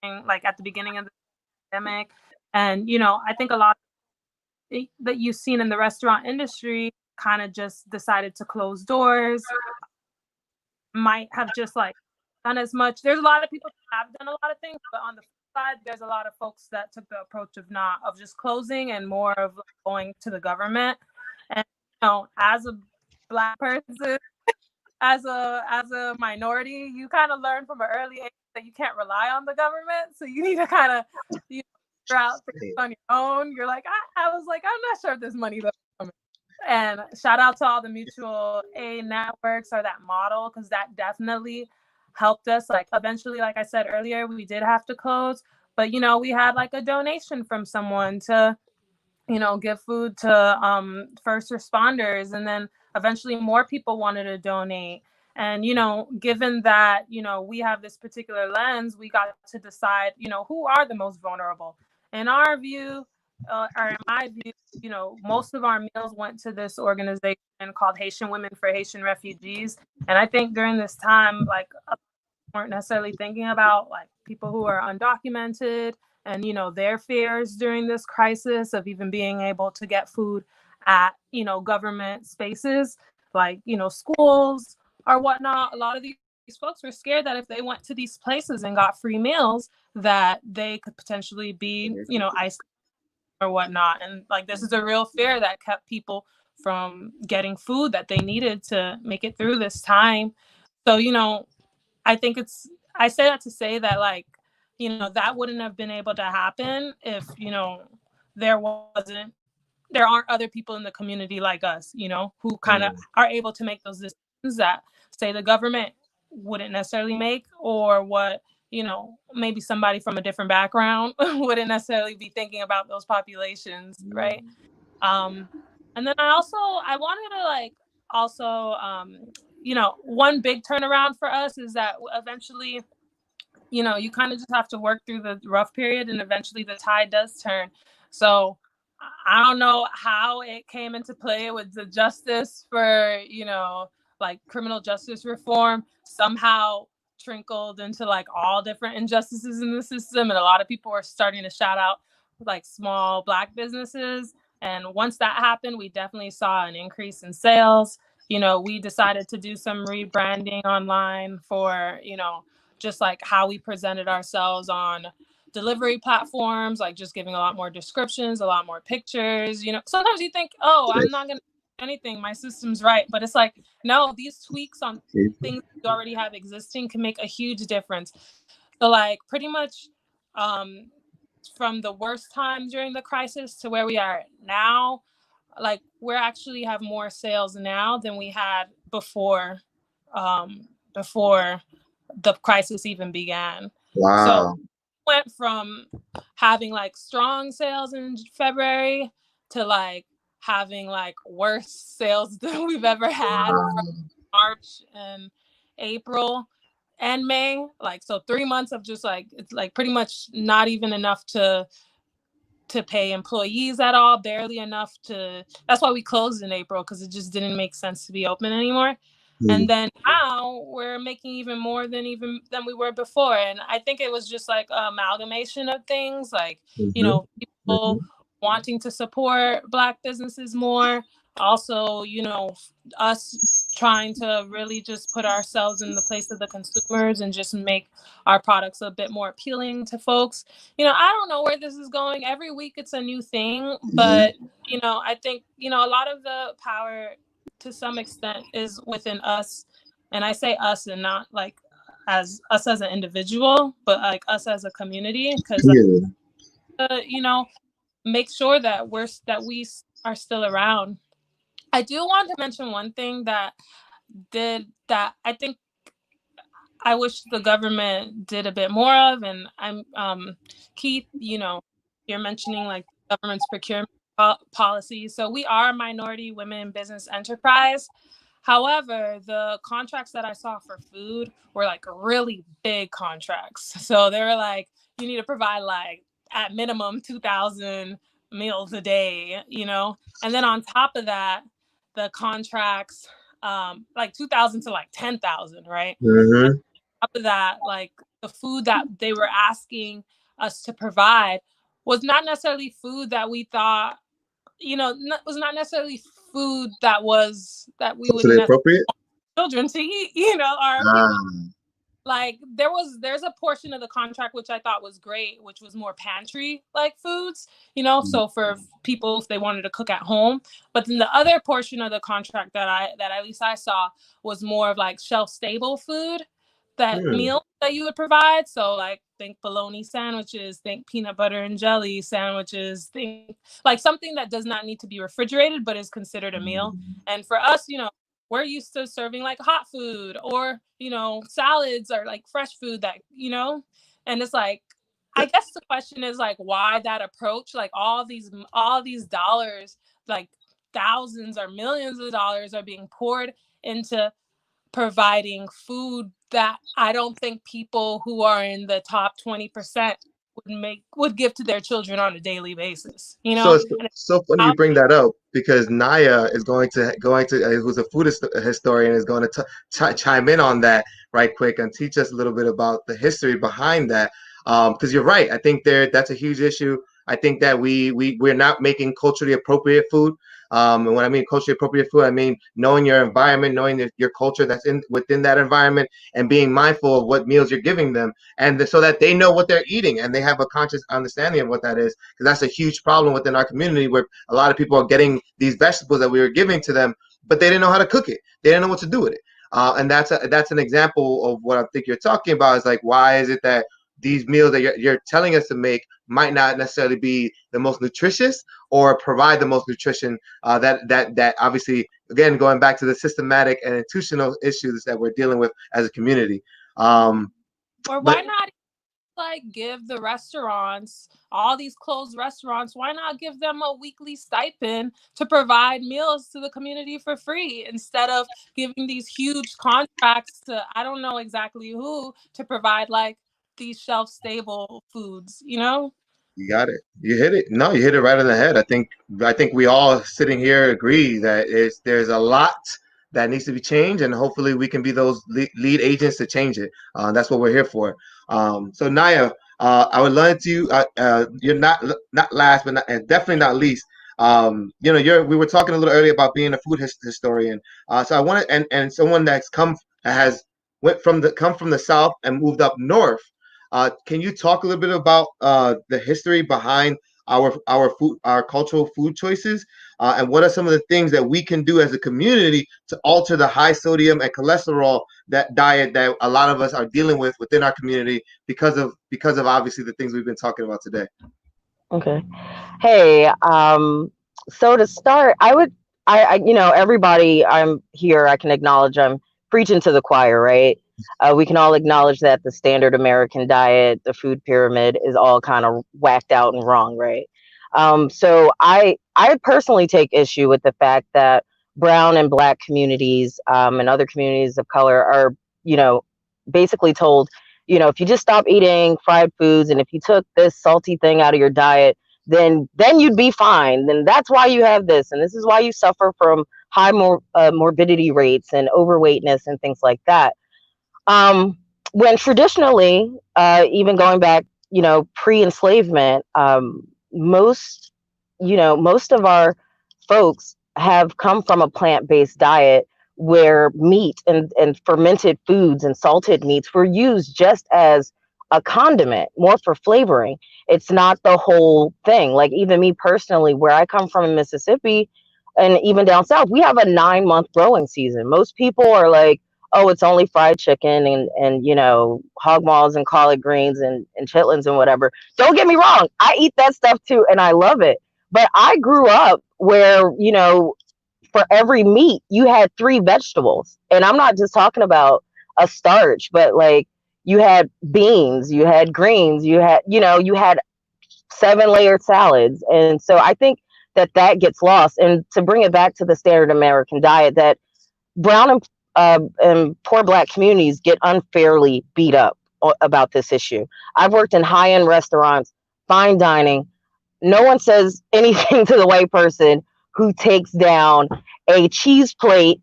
like at the beginning of the pandemic. And, I think a lot that you've seen in the restaurant industry kind of just decided to close doors, might have just like done as much. There's a lot of people that have done a lot of things, but on the flip side, there's a lot of folks that took the approach of just closing and more of going to the government. And, as a Black person, as a minority, you kind of learn from an early age that you can't rely on the government. So you need to kind of figure out things on your own. You're like, I was like, I'm not sure if this money is coming. And shout out to all the mutual aid networks or that model, because that definitely helped us. Like eventually, like I said earlier, we did have to close, but we had like a donation from someone to give food to first responders, and then eventually more people wanted to donate. And given that we have this particular lens, we got to decide who are the most vulnerable. In our view, or in my view, most of our meals went to this organization called Haitian Women for Haitian Refugees. And I think during this time, like, weren't necessarily thinking about like people who are undocumented and their fears during this crisis of even being able to get food at government spaces like schools or whatnot. A lot of these folks were scared that if they went to these places and got free meals, that they could potentially be isolated or whatnot. And like, this is a real fear that kept people from getting food that they needed to make it through this time. So I think I say that to say that, like, that wouldn't have been able to happen if, there aren't other people in the community like us, who kind of are able to make those decisions that, say, the government wouldn't necessarily make, or what, maybe somebody from a different background wouldn't necessarily be thinking about those populations, right? And then I wanted to like also, one big turnaround for us is that eventually, you kind of just have to work through the rough period, and eventually the tide does turn. So I don't know how it came into play with the justice for, like criminal justice reform somehow trickled into like all different injustices in the system. And a lot of people are starting to shout out like small Black businesses. And once that happened, we definitely saw an increase in sales. We decided to do some rebranding online for, just like how we presented ourselves on delivery platforms, like just giving a lot more descriptions, a lot more pictures. Sometimes you think, oh, I'm not going to do anything, my system's right. But it's like, no, these tweaks on things you already have existing can make a huge difference. So like pretty much from the worst time during the crisis to where we are now, like we're actually have more sales now than we had before the crisis even began. Wow. So went from having like strong sales in February to like having like worse sales than we've ever had from March and April and May. Like, so 3 months of just like, it's like pretty much not even enough to pay employees at all, barely enough to, that's why we closed in April, because it just didn't make sense to be open anymore. And then now we're making even more than we were before. And I think it was just like an amalgamation of things, like, people wanting to support Black businesses more. Also, us trying to really just put ourselves in the place of the consumers and just make our products a bit more appealing to folks. I don't know where this is going. Every week it's a new thing, but, I think, a lot of the power to some extent is within us. And I say us and not like as us as an individual, but like us as a community, because make sure that we are still around. I do want to mention one thing that I think I wish the government did a bit more of, and I'm Keith, you're mentioning like government's procurement policy. So we are a minority women business enterprise. However, the contracts that I saw for food were like really big contracts. So they were like, you need to provide like at minimum 2,000 meals a day, you know? And then on top of that, the contracts, like 2,000 to like 10,000, right? Mm-hmm. And on top of that, like the food that they were asking us to provide was not necessarily food that we thought, you know, was not necessarily food that we would Culturally appropriate. children to eat, you know, or people. Like there's a portion of the contract which I thought was great, which was more pantry like foods, you know, so for people if they wanted to cook at home. But then the other portion of the contract that at least I saw was more of like shelf stable food, that meal that you would provide. So like think bologna sandwiches, think peanut butter and jelly sandwiches, think like something that does not need to be refrigerated but is considered a meal. And for us, you know, we're used to serving like hot food or, you know, salads or like fresh food that, you know, and it's like, I guess the question is like, why that approach? Like all these dollars, like thousands or millions of dollars are being poured into providing food that I don't think people who are in the top 20% would give to their children on a daily basis, you know? So it's so funny you bring that up, because Naya is going to who's a food historian, is going to chime in on that right quick and teach us a little bit about the history behind that. Because you're right, I think that's a huge issue. I think that we're not making culturally appropriate food. And when I mean culturally appropriate food, I mean knowing your environment, knowing your culture that's within that environment, and being mindful of what meals you're giving them, and so that they know what they're eating and they have a conscious understanding of what that is. Because that's a huge problem within our community, where a lot of people are getting these vegetables that we were giving to them, but they didn't know how to cook it. They didn't know what to do with it. And that's an example of what I think you're talking about. Is like, why is it that these meals that you're telling us to make might not necessarily be the most nutritious or provide the most nutrition, that obviously, again, going back to the systematic and institutional issues that we're dealing with as a community. Or why not like give the restaurants, all these closed restaurants, why not give them a weekly stipend to provide meals to the community for free, instead of giving these huge contracts to I don't know exactly who to provide like these shelf stable foods, you know? You got it. You hit it. No, you hit it right on the head. I think we all sitting here agree that there's a lot that needs to be changed, and hopefully we can be those lead agents to change it. That's what we're here for. So Naya, I would love to. You're not last, but definitely not least. You know, we were talking a little earlier about being a food historian. So I want to, and someone that's come from the South and moved up north. Can you talk a little bit about the history behind our cultural food choices, and what are some of the things that we can do as a community to alter the high sodium and cholesterol diet that a lot of us are dealing with within our community because of obviously the things we've been talking about today? Okay. Hey, so to start, I you know, everybody I'm here, I can acknowledge I'm preaching to the choir, right? We can all acknowledge that the standard American diet, the food pyramid, is all kind of whacked out and wrong, right? So I personally take issue with the fact that brown and black communities, and other communities of color are, you know, basically told, you know, if you just stop eating fried foods and if you took this salty thing out of your diet, then you'd be fine. Then that's why you have this, and this is why you suffer from high morbidity rates and overweightness and things like that. When traditionally, even going back, you know, pre-enslavement, most of our folks have come from a plant-based diet where meat and fermented foods and salted meats were used just as a condiment, more for flavoring. It's not the whole thing. Like even me personally, where I come from in Mississippi and even down south, we have a 9-month growing season. Most people are like, oh, it's only fried chicken and you know, hog maws and collard greens and chitlins and whatever. Don't get me wrong, I eat that stuff too and I love it. But I grew up where, you know, for every meat you had 3 vegetables. And I'm not just talking about a starch, but like you had beans, you had greens, you had 7-layered salads. And so I think that gets lost. And to bring it back to the standard American diet, that brown and poor Black communities get unfairly beat up about this issue. I've worked in high-end restaurants, fine dining. No one says anything to the white person who takes down a cheese plate,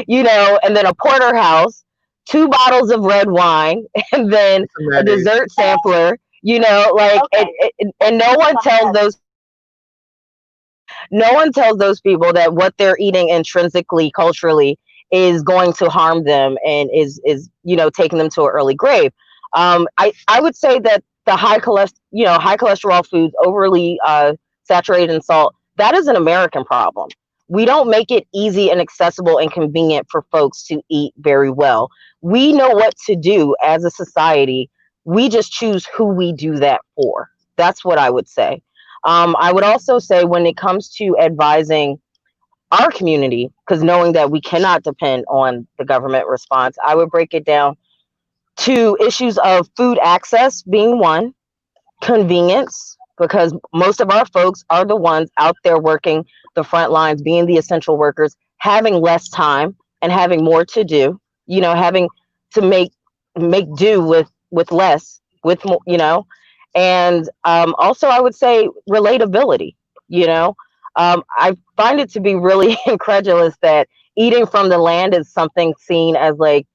you know, and then a porterhouse, 2 bottles of red wine, and then a dessert sampler, you know, like, and no one tells those people that what they're eating intrinsically, culturally, is going to harm them and is you know, taking them to an early grave. I would say that the high cholesterol foods, overly saturated in salt, that is an American problem. We don't make it easy and accessible and convenient for folks to eat very well. We know what to do as a society. We just choose who we do that for. That's what I would say. I would also say, when it comes to advising our community, because knowing that we cannot depend on the government response, I would break it down to issues of food access being one, convenience, because most of our folks are the ones out there working the front lines, being the essential workers, having less time and having more to do, you know, having to make do with less, with more, you know. And also I would say relatability, you know. I find it to be really incredulous that eating from the land is something seen as like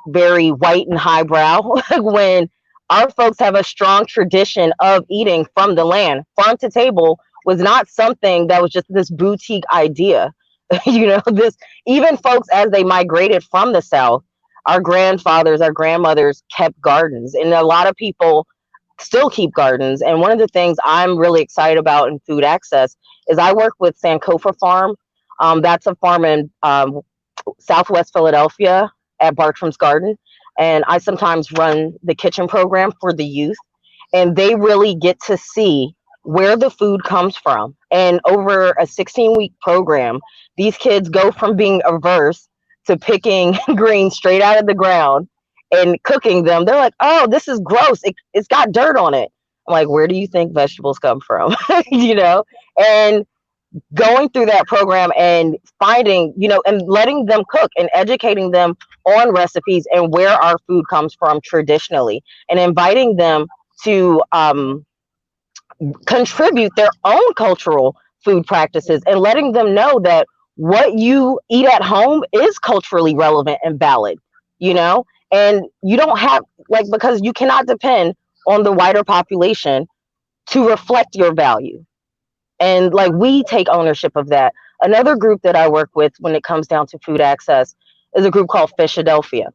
very white and highbrow when our folks have a strong tradition of eating from the land. Farm to table was not something that was just this boutique idea. You know, this, even folks as they migrated from the South, our grandfathers, our grandmothers kept gardens, and a lot of people still keep gardens. And one of the things I'm really excited about in food access is I work with Sankofa Farm. That's a farm in Southwest Philadelphia at Bartram's Garden. And I sometimes run the kitchen program for the youth. And they really get to see where the food comes from. And over a 16-week program, these kids go from being averse to picking greens straight out of the ground and cooking them. They're like, oh, this is gross. It's got dirt on it. I'm like, where do you think vegetables come from? You know, and going through that program and finding, you know, and letting them cook and educating them on recipes and where our food comes from traditionally, and inviting them to contribute their own cultural food practices, and letting them know that what you eat at home is culturally relevant and valid, you know. And you don't have, like, because you cannot depend on the wider population to reflect your value. And like, we take ownership of that. Another group that I work with when it comes down to food access is a group called Fishadelphia.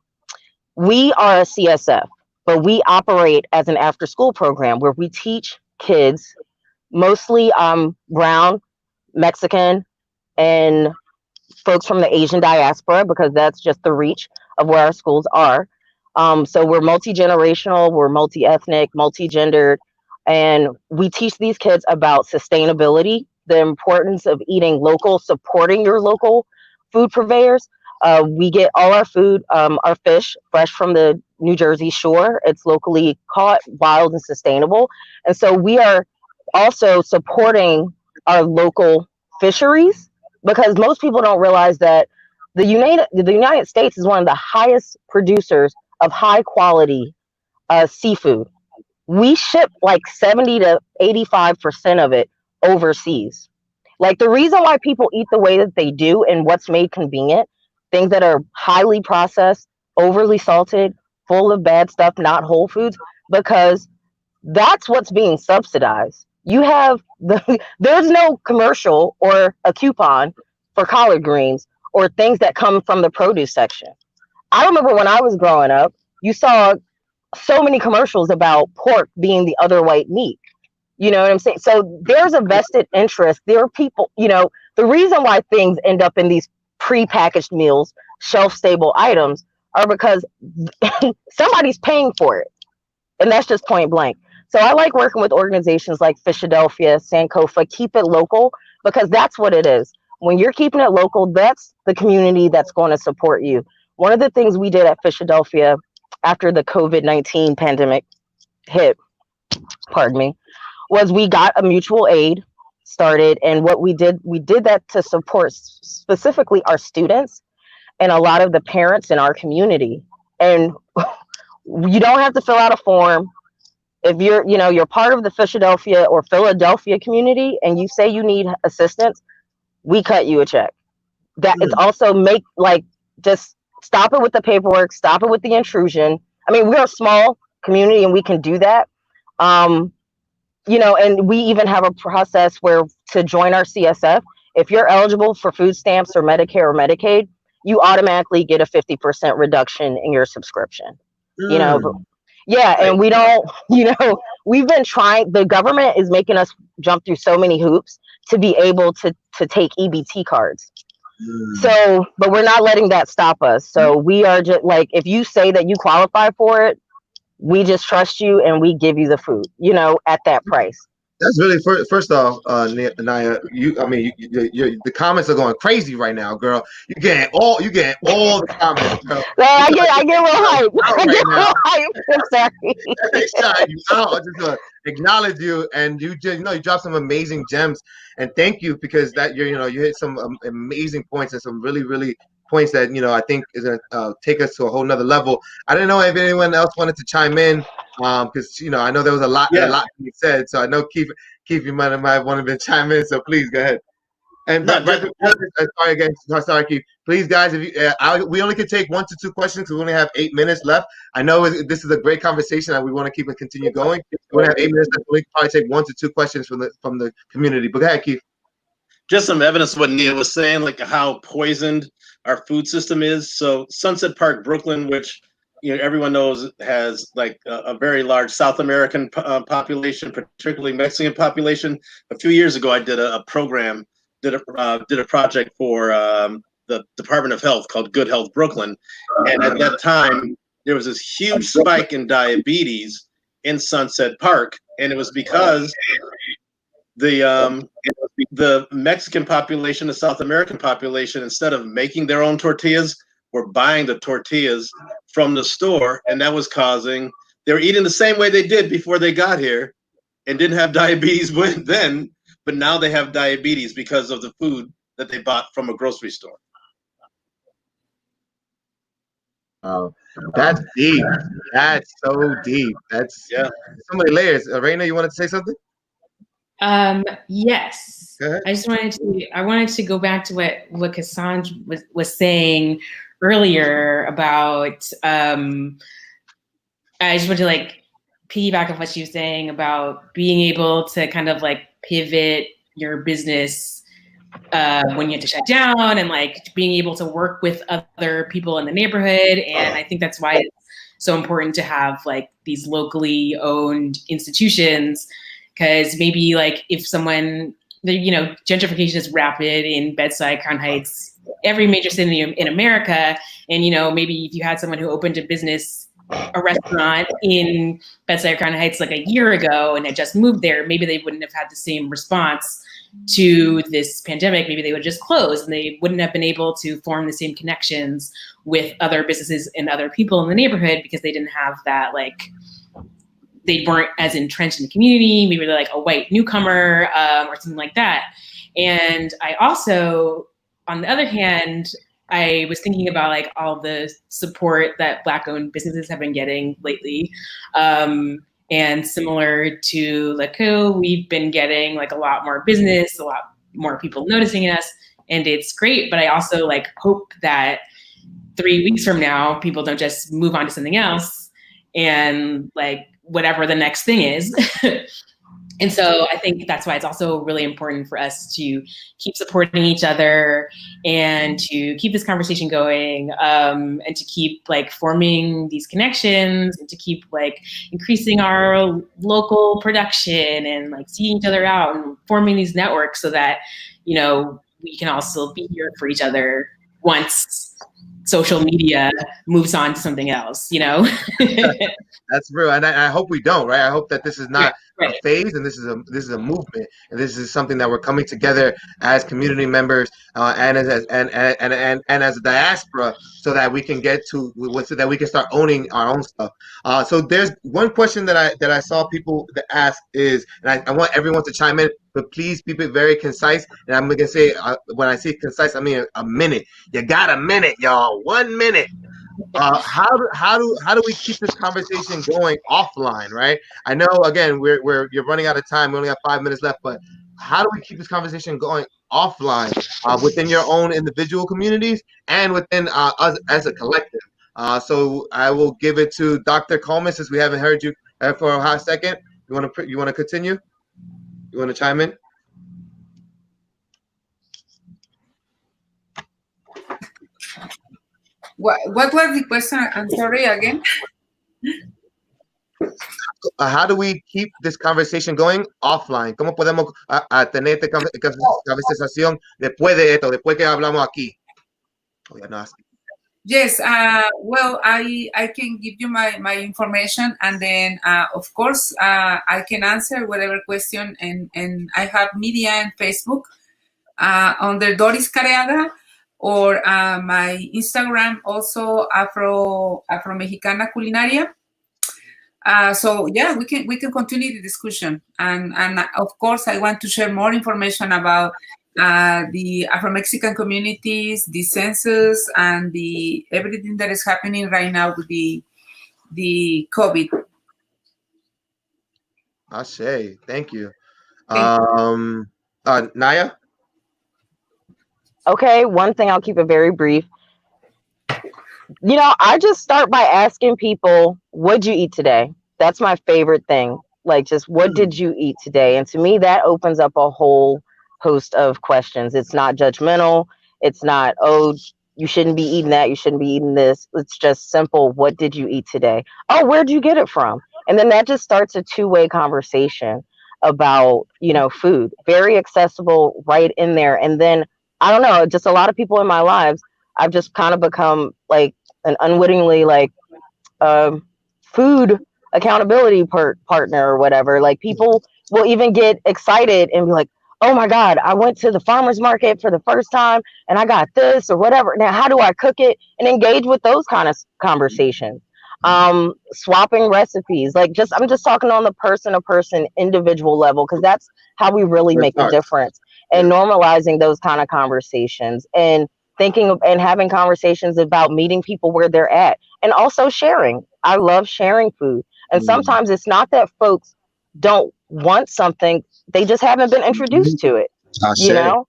We are a CSF, but we operate as an after school program where we teach kids, mostly brown, Mexican, and folks from the Asian diaspora, because that's just the reach of where our schools are. So we're multi-generational, we're multi-ethnic, multi-gendered, and we teach these kids about sustainability, the importance of eating local, supporting your local food purveyors. We get all our food, our fish, fresh from the New Jersey shore. It's locally caught, wild, and sustainable. And so we are also supporting our local fisheries, because most people don't realize that the United States is one of the highest producers of high quality seafood. We ship like 70 to 85% of it overseas. Like, the reason why people eat the way that they do and what's made convenient, things that are highly processed, overly salted, full of bad stuff, not whole foods, because that's what's being subsidized. You have there's no commercial or a coupon for collard greens or things that come from the produce section. I remember when I was growing up, you saw so many commercials about pork being the other white meat. You know what I'm saying? So there's a vested interest. There are people, you know, the reason why things end up in these pre-packaged meals, shelf-stable items, are because somebody's paying for it. And that's just point blank. So I like working with organizations like Fishadelphia, Sankofa, keep it local, because that's what it is. When you're keeping it local, that's the community that's going to support you. One of the things we did at Fishadelphia after the COVID-19 pandemic hit, was we got a mutual aid started. And what we did that to support specifically our students and a lot of the parents in our community. And you don't have to fill out a form. If you're part of the Philadelphia community and you say you need assistance, we cut you a check. That it's also just stop it with the paperwork, stop it with the intrusion. I mean, we're a small community and we can do that. And we even have a process where to join our CSF, if you're eligible for food stamps or Medicare or Medicaid, you automatically get a 50% reduction in your subscription. And we don't, we've been trying, the government is making us jump through so many hoops to be able to take EBT cards. So, but we're not letting that stop us. So we are just if you say that you qualify for it, we just trust you and we give you the food, at that price. That's really first off, Naya. The comments are going crazy right now, girl. You getting all the comments, girl. Well, I get real hype. I'm sorry. I just acknowledge you, and you dropped some amazing gems, and thank you because that you hit some amazing points and some really points that I think is gonna take us to a whole nother level. I didn't know if anyone else wanted to chime in, because I know there was a lot to be said. So I know Keith, you might have wanted to chime in. So please go ahead. And sorry, Keith. Please, guys, if you, we only can take 1 to 2 questions because we only have 8 minutes left. I know this is a great conversation and we want to keep it continue going. We only have 8 minutes left. We can probably take 1 to 2 questions from the community. But go ahead, Keith. Just some evidence of what Nia was saying, how poisoned our food system is. So Sunset Park, Brooklyn, which everyone knows has a very large South American population, particularly Mexican population. A few years ago, I did a program, did a project for the Department of Health called Good Health Brooklyn, and at that time there was this huge spike in diabetes in Sunset Park, and it was because the Mexican population, the South American population, instead of making their own tortillas, were buying the tortillas from the store, and that was causing, they were eating the same way they did before they got here and didn't have diabetes then, but now they have diabetes because of the food that they bought from a grocery store. Oh, that's deep. That's so deep. That's so many layers. Raina, you wanted to say something? Yes. I wanted to go back to what Cassandra was saying earlier about I just want to piggyback off what she was saying about being able to kind of pivot your business when you have to shut down and being able to work with other people in the neighborhood. And I think that's why it's so important to have these locally owned institutions, because maybe if someone, gentrification is rapid in Bedside, Crown Heights, every major city in America. And, maybe if you had someone who opened a restaurant in Bedside, Crown Heights a year ago and had just moved there, maybe they wouldn't have had the same response to this pandemic. Maybe they would just close and they wouldn't have been able to form the same connections with other businesses and other people in the neighborhood because they didn't have that, they weren't as entrenched in the community. Maybe they're a white newcomer or something like that. And I also, on the other hand, I was thinking about all the support that Black-owned businesses have been getting lately. And similar to LeCou, we've been getting a lot more business, a lot more people noticing us, and it's great. But I also hope that 3 weeks from now, people don't just move on to something else and whatever the next thing is. And so I think that's why it's also really important for us to keep supporting each other and to keep this conversation going, and to keep forming these connections and to keep increasing our local production and seeing each other out and forming these networks so that, we can also be here for each other once social media moves on to something else, you know? That's real, and I hope we don't, right? I hope that this is not right. a phase, and this is a movement, and this is something that we're coming together as community members and as as a diaspora, so that we can get to so that we can start owning our own stuff. So there's one question that I saw people that ask is, and I want everyone to chime in, but please keep it very concise. And I'm gonna say when I say concise, I mean a minute. You got a minute, y'all. 1 minute. How do we keep this conversation going offline, right? I know, again, you're running out of time. We only have 5 minutes left, but how do we keep this conversation going offline within your own individual communities and within us as a collective? So I will give it to Dr. Coleman, since we haven't heard you for a hot second. You want to continue? You want to chime in? What was the question? I'm sorry, again. How do we keep this conversation going offline? ¿Cómo podemos tener esta conversación después de esto, después que hablamos aquí? Yes, well, I can give you my information, and then, of course, I can answer whatever question, and I have media and Facebook under Doris Careaga, or my Instagram also Afro Mexicana Culinaria. So yeah, we can continue the discussion, and of course I want to share more information about the Afro-Mexican communities, the census, and the everything that is happening right now with the COVID. Ashe, thank you. Thank Naya? Okay, one thing, I'll keep it very brief. You know, I just start by asking people, what'd you eat today? That's my favorite thing. Like, just what did you eat today? And to me, that opens up a whole host of questions. It's not judgmental. It's not, oh, you shouldn't be eating that. You shouldn't be eating this. It's just simple. What did you eat today? Oh, where'd you get it from? And then that just starts a two-way conversation about, you know, food. Very accessible, right in there. And then, I don't know, just a lot of people in my lives, I've just kind of become like an unwittingly like food accountability partner or whatever. Like, people will even get excited and be like, oh my God, I went to the farmer's market for the first time and I got this or whatever. Now, how do I cook it? And engage with those kind of conversations. Swapping recipes, like I'm just talking on the person-to-person individual level, because that's how we really make a difference. And normalizing those kind of conversations, and thinking of and having conversations about meeting people where they're at, and also sharing. I love sharing food. And sometimes it's not that folks don't want something, they just haven't been introduced to it, you know?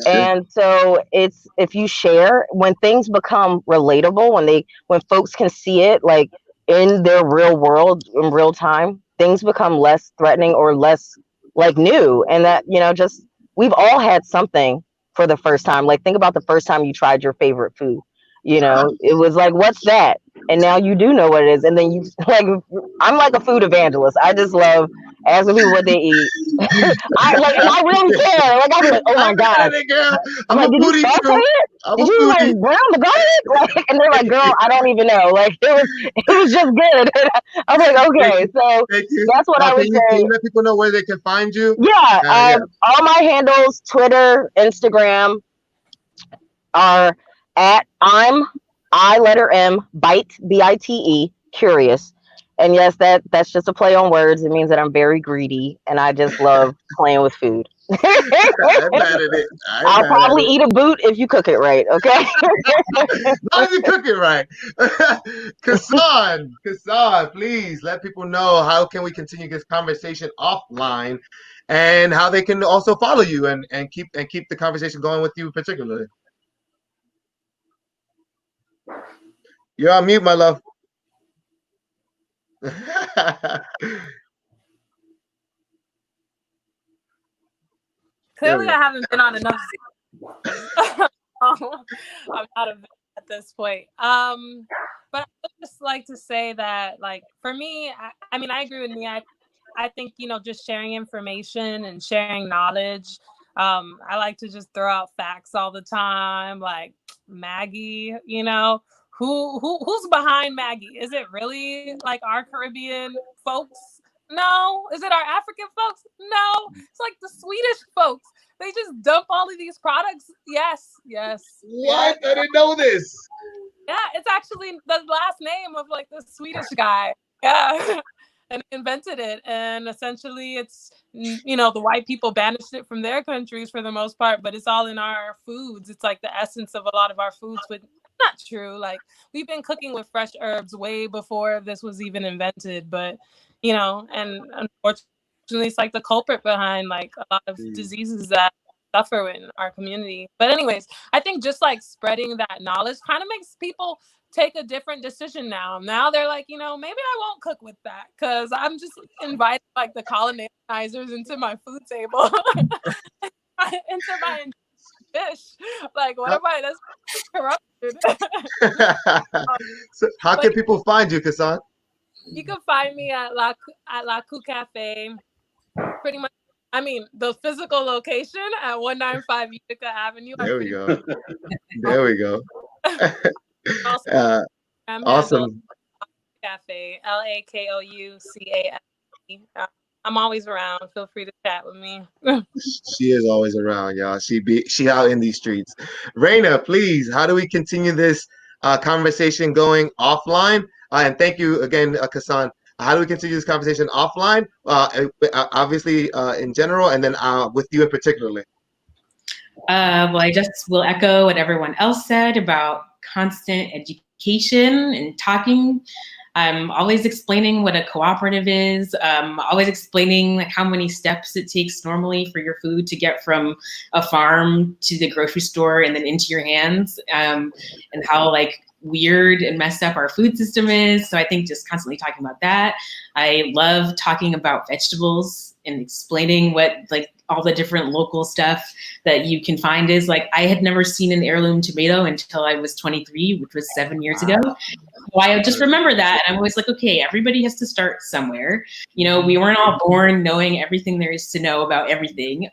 And so it's, if you share, when things become relatable, when folks can see it like in their real world in real time, things become less threatening or less like new. And that, you know, just, we've all had something for the first time. Like, think about the first time you tried your favorite food. You know, it was like, what's that? And now you do know what it is. And then you, like, I'm like a food evangelist. I just love asking people what they eat. I really care. Like, I'm like, oh my God. I'm like, did you saute it? Did you like brown the garlic? Like, and they're like, girl, I don't even know. Like, it was just good. I was like, okay, so that's what I would say. Can you let people know where they can find you? Yeah, all my handles, Twitter, Instagram, are at Bite, B-I-T-E, curious. And yes, that's just a play on words. It means that I'm very greedy and I just love playing with food. I'll probably eat a boot if you cook it right, okay? As long as you cook it right. Kassan, please let people know how can we continue this conversation offline, and how they can also follow you and keep the conversation going with you particularly. You're on mute, my love. Clearly, I haven't been on enough. I'm out of it at this point. But I would just like to say that, like, for me, I mean, I agree with me. I think, you know, just sharing information and sharing knowledge I like to just throw out facts all the time, like Maggie, you know, who's behind Maggie? Is it really like our Caribbean folks? No. Is it our African folks? No. It's like the Swedish folks. They just dump all of these products. Yes. What? I didn't know this. Yeah, it's actually the last name of like the Swedish guy. Yeah. And invented it, and essentially it's, you know, the white people banished it from their countries for the most part, but it's all in our foods. It's like the essence of a lot of our foods, but not true. Like, we've been cooking with fresh herbs way before this was even invented, but, you know, and unfortunately it's like the culprit behind like a lot of diseases that suffer in our community. But anyways, I think just like spreading that knowledge kind of makes people take a different decision now. Now they're like, you know, maybe I won't cook with that because I'm just inviting like the colonizers into my food table, into my dish. Like, what am I? That's corrupted. So how can people find you, Kassan? You can find me at La Cou Cafe. Pretty much. I mean, the physical location at 195 Utica Avenue. There we go. There we go. Awesome. Cafe, LAKOUCAFE. I'm always around. Feel free to chat with me. She is always around, y'all. She out in these streets. Raina, please, how do we continue this conversation going offline? And thank you again, Kassan. How do we continue this conversation offline? Obviously, in general, and then with you in particularly. Well, I just will echo what everyone else said about constant education and talking. I'm always explaining what a cooperative is. Always explaining like how many steps it takes normally for your food to get from a farm to the grocery store and then into your hands, and how like weird and messed up our food system is. So I think just constantly talking about that. I love talking about vegetables and explaining what like all the different local stuff that you can find is. Like, I had never seen an heirloom tomato until I was 23, which was 7 years ago. So I just remember that. And I'm always like, okay, everybody has to start somewhere. You know, we weren't all born knowing everything there is to know about everything.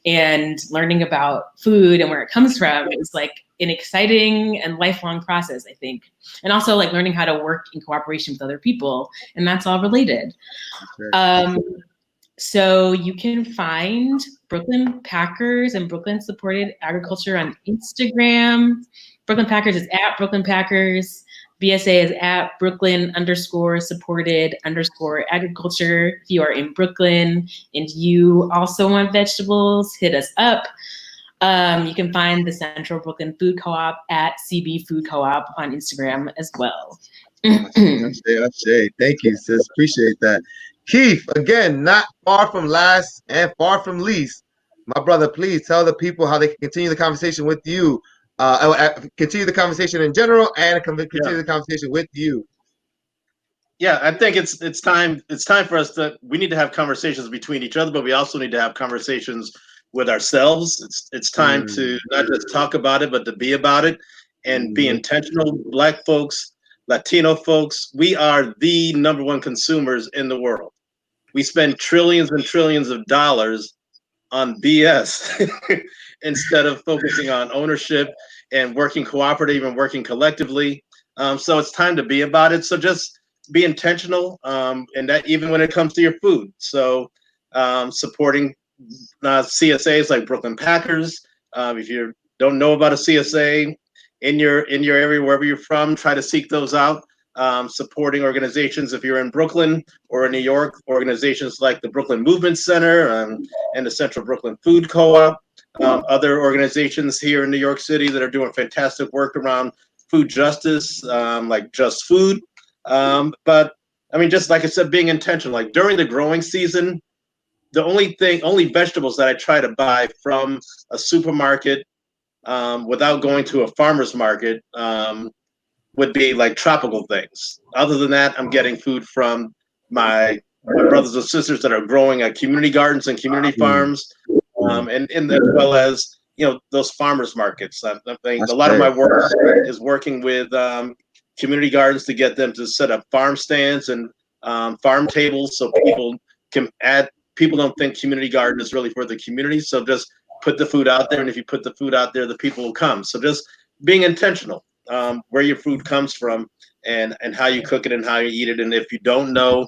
And learning about food and where it comes from, it was like an exciting and lifelong process, I think. And also like learning how to work in cooperation with other people. And that's all related. So you can find Brooklyn Packers and Brooklyn Supported Agriculture on Instagram. Brooklyn Packers is at Brooklyn Packers. BSA is at Brooklyn_supported_agriculture. If you are in Brooklyn and you also want vegetables, hit us up. You can find the Central Brooklyn Food Co-op at CB Food Co-op on Instagram as well. Thank you, sis. Appreciate that. Keith, again, not far from last and far from least, my brother, please tell the people how they can continue the conversation with you, continue the conversation in general, and continue the conversation with you. Yeah, I think it's time for us we need to have conversations between each other, but we also need to have conversations with ourselves. It's time to not just talk about it, but to be about it and be intentional. Black folks, Latino folks, we are the #1 consumers in the world. We spend trillions and trillions of dollars on BS instead of focusing on ownership and working cooperative and working collectively. So it's time to be about it. So just be intentional, and that even when it comes to your food. So supporting CSAs like Brooklyn Packers. If you don't know about a CSA in your area, wherever you're from, try to seek those out. Supporting organizations if you're in Brooklyn or in New York, organizations like the Brooklyn Movement Center and the Central Brooklyn Food Co-op, other organizations here in New York City that are doing fantastic work around food justice, like Just Food. But I mean, just like I said, being intentional, like during the growing season, the only vegetables that I try to buy from a supermarket without going to a farmer's market would be like tropical things. Other than that, I'm getting food from my brothers and sisters that are growing at community gardens and community farms, and as well as, you know, those farmers markets. I think a lot of my work is working with community gardens to get them to set up farm stands and farm tables so people can add people don't think community garden is really for the community. So just put the food out there, and if you put the food out there, the people will come. So just being intentional, where your food comes from, and how you cook it and how you eat it. And if you don't know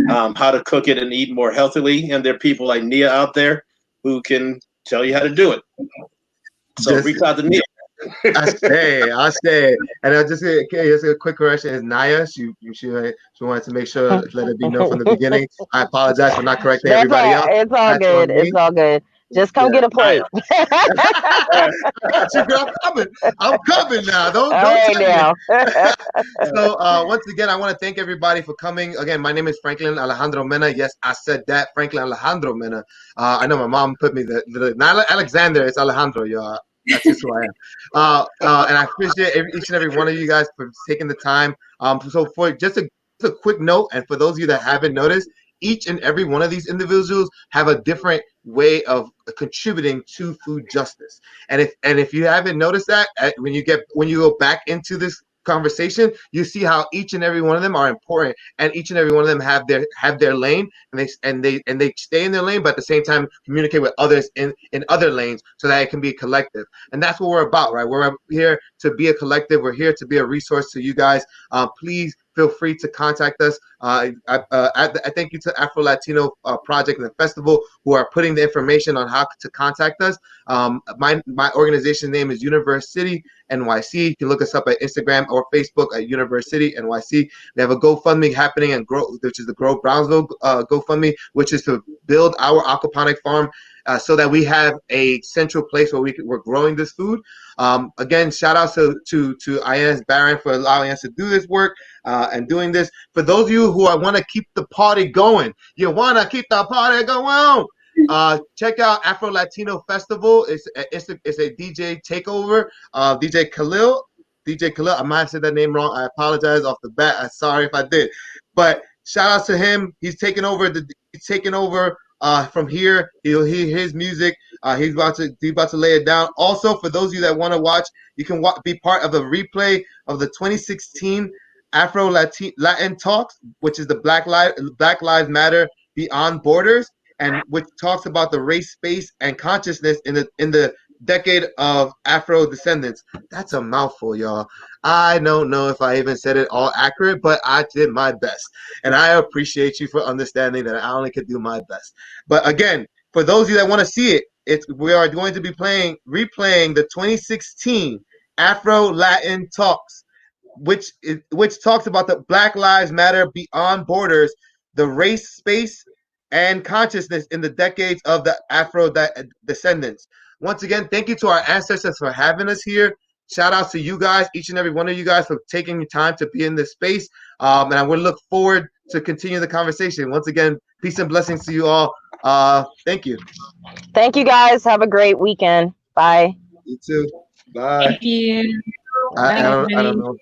how to cook it and eat more healthily, and there are people like Nia out there who can tell you how to do it. So reach out to Nia. I stay. And I'll just say, okay, just a quick correction. It's Naya. She wanted to make sure, let it be known from the beginning. I apologize for not correcting everybody else. It's all good. It's all good. Just come get a plate. I'm coming now. Don't right now. So once again, I want to thank everybody for coming. Again, my name is Franklin Alejandro Mena. Yes, I said that, Franklin Alejandro Mena. I know my mom put me not Alexander, it's Alejandro, y'all. That's just who I am. And I appreciate each and every one of you guys for taking the time. So for just a quick note, and for those of you that haven't noticed, each and every one of these individuals have a different way of contributing to food justice. And if you haven't noticed that, when you go back into this conversation, you see how each and every one of them are important, and each and every one of them have their lane, and they stay in their lane, but at the same time communicate with others in other lanes, so that it can be a collective. And that's what we're about, right? We're here to be a collective. We're here to be a resource to you guys. Please feel free to contact us. I thank you to Afro Latino Project and the festival who are putting the information on how to contact us. My organization name is Universe City NYC. You can look us up at Instagram or Facebook at Universe City NYC. We have a GoFundMe happening and which is the Grow Brownsville GoFundMe, which is to build our aquaponic farm so that we have a central place where we're growing this food. Again, shout out to INEZ BARRON for allowing us to do this work and doing this. For those of you who want to keep the party going, check out Afro Latino Festival. It's a DJ takeover. DJ Khalil, I might have said that name wrong. I apologize off the bat. I'm sorry if I did. But shout out to him. He's taking over from here. He'll hear his music. He's about to lay it down. Also, for those of you that want to watch, you can be part of a replay of the 2016 Afro Latin Talks, which is the Black Lives Matter Beyond Borders, and which talks about the race, space, and consciousness in the decade of Afrodescendants. That's a mouthful, y'all. I don't know if I even said it all accurate, but I did my best. And I appreciate you for understanding that I only could do my best. But again, for those of you that want to see it, we are going to be replaying the 2016 Afro Latin Talks, which talks about the Black Lives Matter Beyond Borders, the race, space, and consciousness in the decades of the Afro-descendants. Once again, thank you to our ancestors for having us here. Shout out to you guys, each and every one of you guys, for taking the time to be in this space. And I will look forward to continue the conversation. Once again, peace and blessings to you all. Thank you. Thank you, guys. Have a great weekend. Bye. You too. Bye. Thank you. I don't know.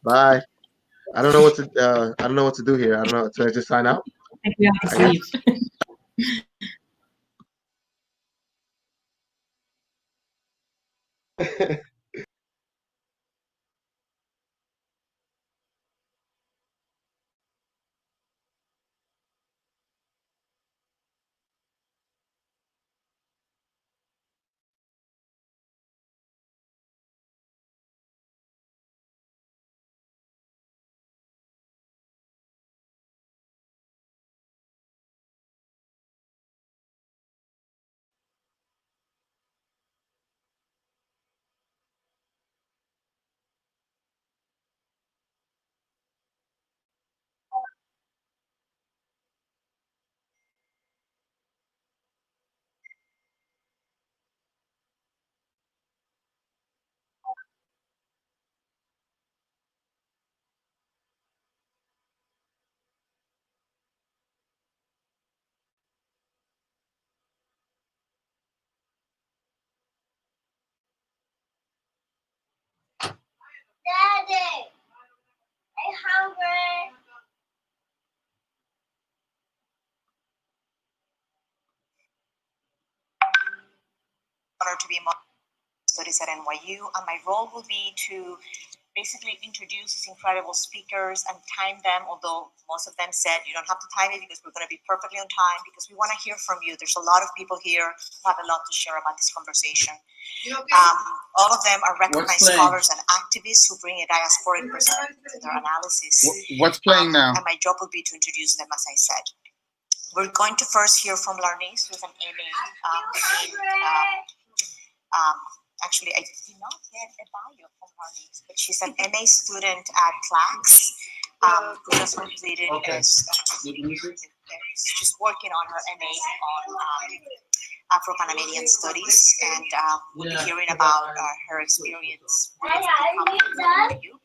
Bye. I don't know what to do here. I don't know. Should I just sign out? I think we have to leave. Daddy, I'm hungry. In order to be more studies at NYU, and my role will be to basically introduce these incredible speakers and time them, although most of them said you don't have to time it because we're going to be perfectly on time because we want to hear from you. There's a lot of people here who have a lot to share about this conversation. All of them are recognized scholars and activists who bring a diasporic perspective to their analysis. What's playing now? And my job will be to introduce them, as I said. We're going to first hear from Larnice, who's an MA actually, I did not get a bio from Larnice, but she's an MA student at CLACS who just completed she's working on her MA on Afro-Panamanian studies, and we'll be hearing about her experience with you.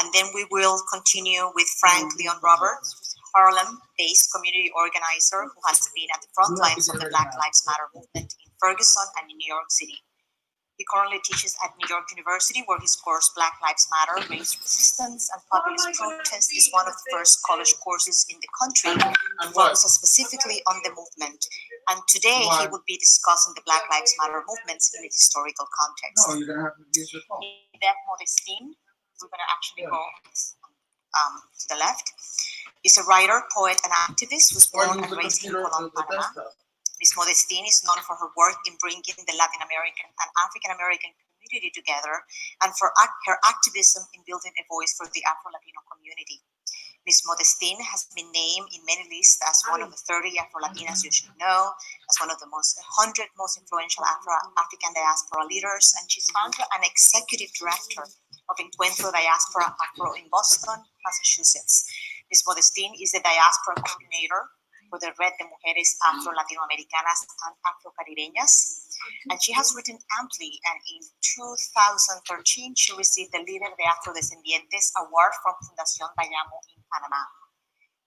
And then we will continue with Frank Leon Roberts, who's a Harlem-based community organizer who has been at the front lines of the Black Lives Matter movement in Ferguson and in New York City. He currently teaches at New York University, where his course Black Lives Matter, Race Resistance and Populist Protest is one of the first college courses in the country and focuses specifically on the movement. And today he will be discussing the Black Lives Matter movements in a historical context. Yvette Modestine, we're going to actually go to the left, is a writer, poet, and activist who was born and raised in Colón, Panama. Ms. Modestine is known for her work in bringing the Latin American and African American community together and for her activism in building a voice for the Afro-Latino community. Ms. Modestine has been named in many lists as one of the 30 Afro-Latinas you should know, as one of the 100 most influential African diaspora leaders, and she's founder and executive director of Encuentro Diaspora Afro in Boston, Massachusetts. Ms. Modestine is the diaspora coordinator for the Red de Mujeres Afro-Latinoamericanas and Afro-Caribeñas. And she has written amply, and in 2013, she received the Líder de Afrodescendientes Award from Fundación Bayamo in Panama.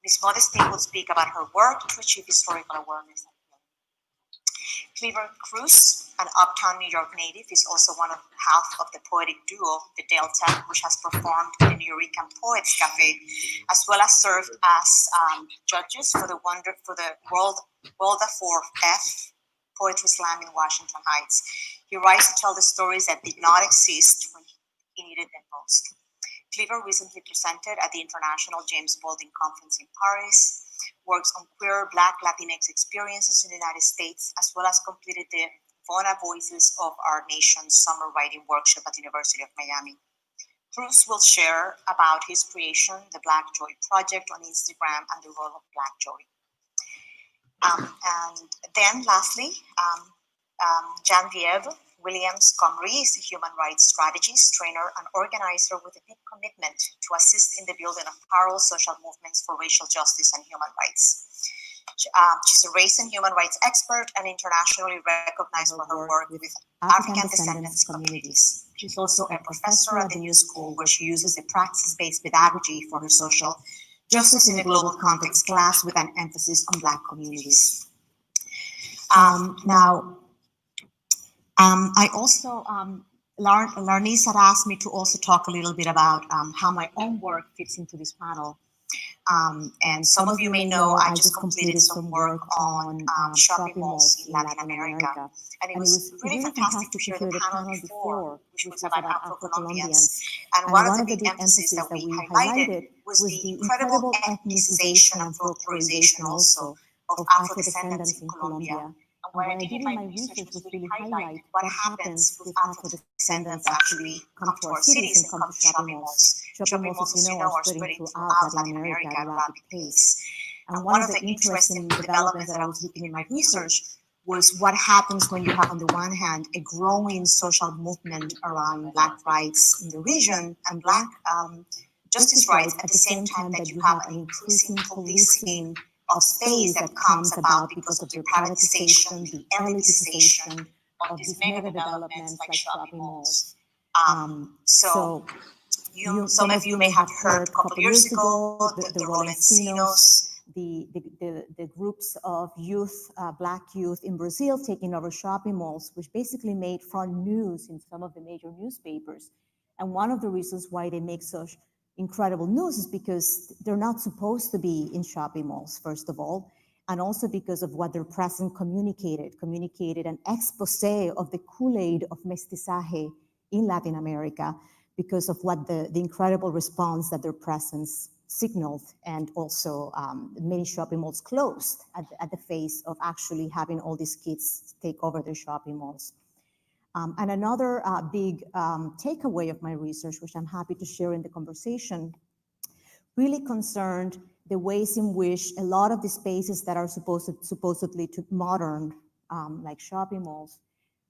Ms. Modestine will speak about her work to achieve historical awareness. Cleaver Cruz, an uptown New York native, is also one of half of the poetic duo, The Delta, which has performed in the New Yorican Poets Cafe, as well as served as judges for the World 4F Poetry Slam in Washington Heights. He writes to tell the stories that did not exist when he needed them most. Cleaver recently presented at the International James Baldwin Conference in Paris, works on queer Black Latinx experiences in the United States, as well as completed the Vona Voices of Our Nation's summer writing workshop at the University of Miami. Cruz will share about his creation, the Black Joy Project on Instagram, and the role of Black Joy. And then lastly, Genevieve Williams-Comrie is a human rights strategist, trainer, and organizer with a deep commitment to assist in the building of parallel social movements for racial justice and human rights. She's a race and human rights expert and internationally recognized for her work with African descendants communities. She's also a professor at the New School, where she uses a praxis-based pedagogy for her social justice in a global context class with an emphasis on Black communities. I also, Larnice had asked me to also talk a little bit about how my own work fits into this panel. And some of you may know I just completed some work on shopping malls in Latin America. And it was really fantastic to hear the panel before, which was about Afro-Colombians. And one of the big emphasis that we highlighted was the incredible ethnicization and folklorization also of Afrodescendants in Colombia. And what I did in my research was really highlight what happens with Afrodescendants actually come to our cities and come to shopping malls. Shopping malls, as you know, are spreading throughout Latin America at a rapid pace. And one of the interesting developments that I was looking in my research was what happens when you have, on the one hand, a growing social movement around Black rights in the region and Black justice rights, at the same time that you have an increasing policing of space that comes about because of the privatization, the elitization of these mega developments like shopping malls. Some of you may have heard a couple of years ago the Rolencinos, the groups of youth, Black youth in Brazil taking over shopping malls, which basically made front news in some of the major newspapers. And one of the reasons why they make such incredible news is because they're not supposed to be in shopping malls, first of all, and also because of what their president communicated an expose of the Kool-Aid of mestizaje in Latin America, because of what the incredible response that their presence signaled, and also many shopping malls closed at the face of actually having all these kids take over their shopping malls. And another big takeaway of my research, which I'm happy to share in the conversation, really concerned the ways in which a lot of the spaces that are supposedly to modern, like shopping malls,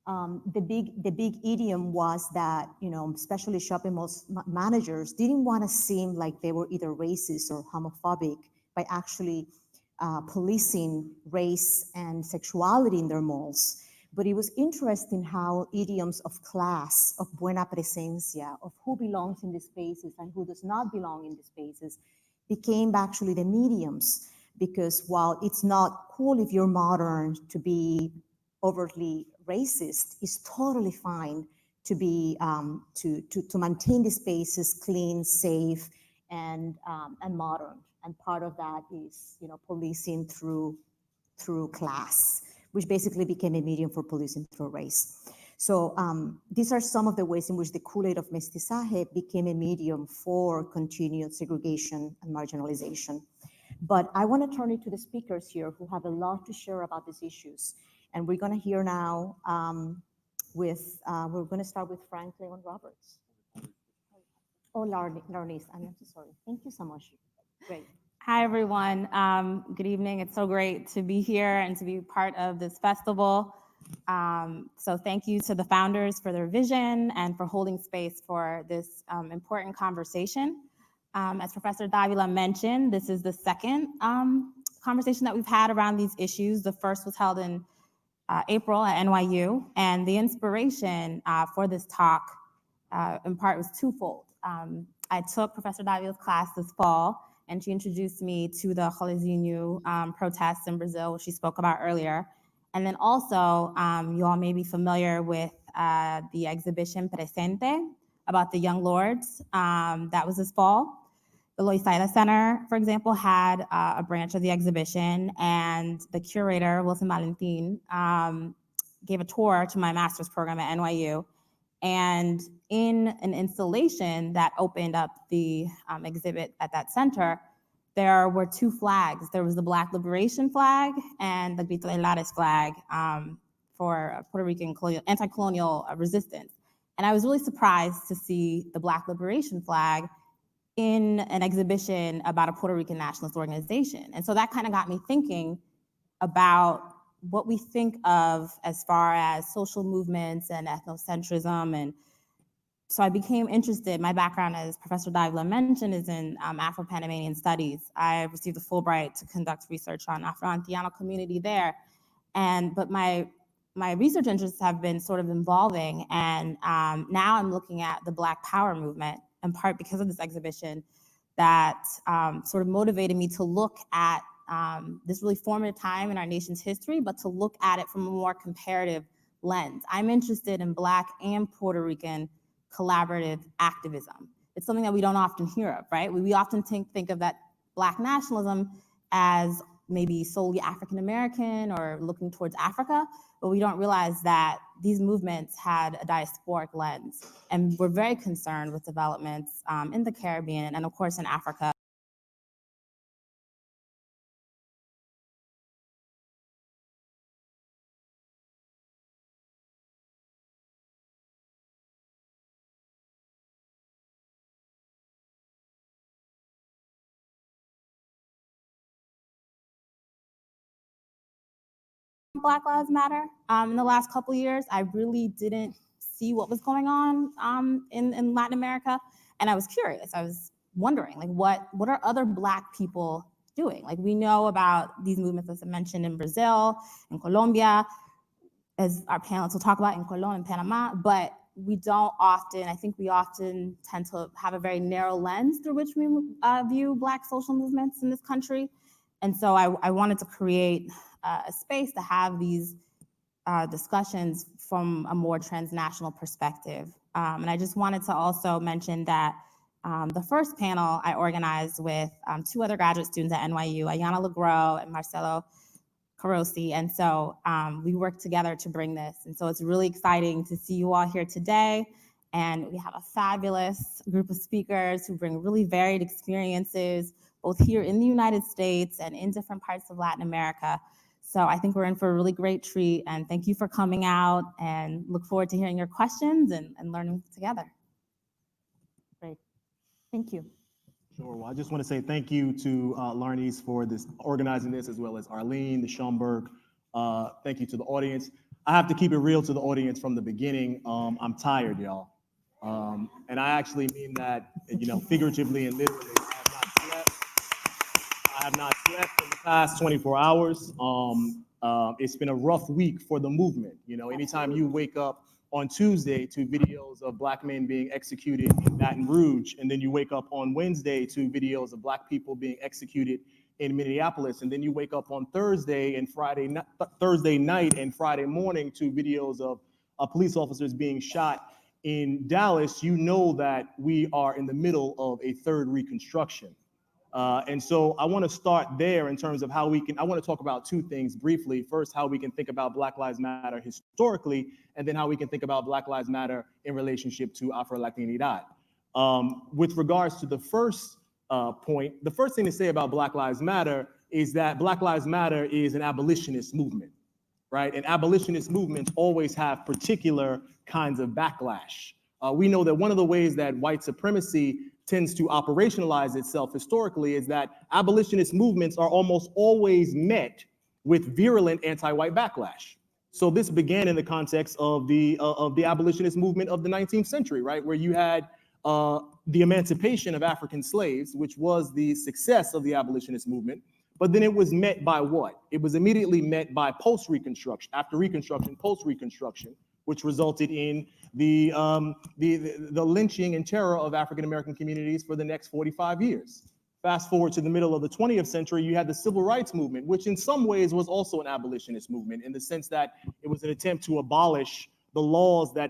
the big idiom was that, you know, especially shopping malls managers didn't want to seem like they were either racist or homophobic by actually policing race and sexuality in their malls. But it was interesting how idioms of class, of buena presencia, of who belongs in the spaces and who does not belong in the spaces, became actually the mediums. Because while it's not cool if you're modern to be overtly racist, it's totally fine to be to maintain the spaces clean, safe, and modern. And part of that is, you know, policing through class, which basically became a medium for policing through race. So these are some of the ways in which the Kool-Aid of mestizaje became a medium for continued segregation and marginalization. But I want to turn it to the speakers here who have a lot to share about these issues. And we're going to hear now we're going to start with Franklin Roberts. Oh, Larnice, I'm so sorry. Thank you so much. Great. Hi, everyone. Good evening. It's so great to be here and to be part of this festival. So thank you to the founders for their vision and for holding space for this important conversation. As Professor Davila mentioned, this is the second conversation that we've had around these issues. The first was held in April at NYU, and the inspiration for this talk in part was twofold. I took Professor Davila's class this fall, and she introduced me to the Rolezinho protests in Brazil, which she spoke about earlier. And then also, you all may be familiar with the exhibition Presente about the Young Lords. That was this fall. The Loisaida Center, for example, had a branch of the exhibition, and the curator, Wilson Valentin, gave a tour to my master's program at NYU. And in an installation that opened up the exhibit at that center, there were two flags. There was the Black Liberation flag and the Grito de Lares flag for Puerto Rican anti-colonial resistance. And I was really surprised to see the Black Liberation flag in an exhibition about a Puerto Rican nationalist organization. And so that kind of got me thinking about what we think of as far as social movements and ethnocentrism. And so I became interested. My background, as Professor Davila mentioned, is in Afro-Panamanian studies. I received a Fulbright to conduct research on Afro-Antillano community there. But my research interests have been sort of evolving, and now I'm looking at the Black Power movement, in part because of this exhibition that sort of motivated me to look at this really formative time in our nation's history, but to look at it from a more comparative lens. I'm interested in Black and Puerto Rican collaborative activism. It's something that we don't often hear of, right? We often think of that Black nationalism as maybe solely African-American or looking towards Africa, but we don't realize that these movements had a diasporic lens, and we're very concerned with developments in the Caribbean and of course in Africa. Black Lives Matter. In the last couple of years, I really didn't see what was going on in Latin America, and I was curious. I was wondering, like, what are other Black people doing? Like, we know about these movements, as I mentioned, in Brazil, in Colombia, as our panelists will talk about, in Cologne and Panama, but we don't often, I think we often tend to have a very narrow lens through which we view Black social movements in this country. And so I wanted to create a space to have these discussions from a more transnational perspective. And I just wanted to also mention that the first panel I organized with two other graduate students at NYU, Ayana Legros and Marcelo Carosi. And so we worked together to bring this. And so it's really exciting to see you all here today. And we have a fabulous group of speakers who bring really varied experiences, both here in the United States and in different parts of Latin America. So I think we're in for a really great treat, and thank you for coming out, and look forward to hearing your questions and learning together. Great, thank you. Sure, well, I just want to say thank you to Larnice for organizing this, as well as Arlene, the Schomburg. Thank you to the audience. I have to keep it real to the audience from the beginning. I'm tired, y'all. And I actually mean that, figuratively and literally. I have not slept in the past 24 hours. It's been a rough week for the movement. Anytime you wake up on Tuesday to videos of Black men being executed in Baton Rouge, and then you wake up on Wednesday to videos of Black people being executed in Minneapolis, and then you wake up on Thursday night and Friday morning to videos of police officers being shot in Dallas, you know that we are in the middle of a third Reconstruction. And so I want to start there in terms of how I want to talk about two things briefly. First, how we can think about Black Lives Matter historically, and then how we can think about Black Lives Matter in relationship to Afro-Latinidad. With regards to the first point, the first thing to say about Black Lives Matter is that Black Lives Matter is an abolitionist movement, right? And abolitionist movements always have particular kinds of backlash. We know that one of the ways that white supremacy tends to operationalize itself historically is that abolitionist movements are almost always met with virulent anti-white backlash. So this began in the context of the abolitionist movement of the 19th century, right? Where you had the emancipation of African slaves, which was the success of the abolitionist movement. But then it was met by what? It was immediately met by post-Reconstruction, after Reconstruction, post-Reconstruction, which resulted in the lynching and terror of African-American communities for the next 45 years. Fast forward to the middle of the 20th century, you had the Civil Rights Movement, which in some ways was also an abolitionist movement in the sense that it was an attempt to abolish the laws that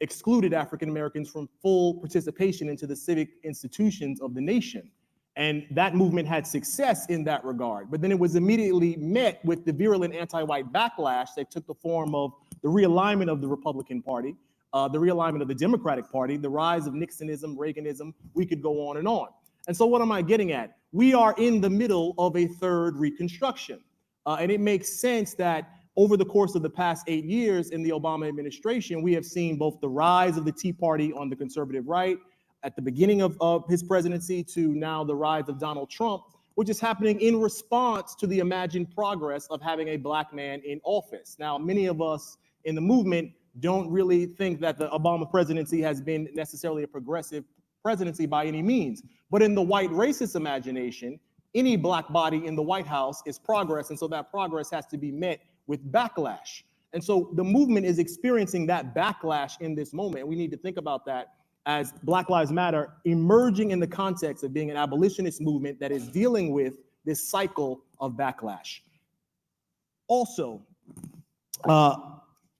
excluded African-Americans from full participation into the civic institutions of the nation. And that movement had success in that regard. But then it was immediately met with the virulent anti-white backlash that took the form of the realignment of the Republican Party, the realignment of the Democratic Party, the rise of Nixonism, Reaganism, we could go on and on. And so what am I getting at? We are in the middle of a third Reconstruction. And it makes sense that over the course of the past 8 years in the Obama administration, we have seen both the rise of the Tea Party on the conservative right, at the beginning of his presidency, to now the rise of Donald Trump, which is happening in response to the imagined progress of having a Black man in office. Now, many of us in the movement don't really think that the Obama presidency has been necessarily a progressive presidency by any means. But in the white racist imagination, any Black body in the White House is progress, and so that progress has to be met with backlash. And so the movement is experiencing that backlash in this moment. We need to think about that as Black Lives Matter emerging in the context of being an abolitionist movement that is dealing with this cycle of backlash. Also,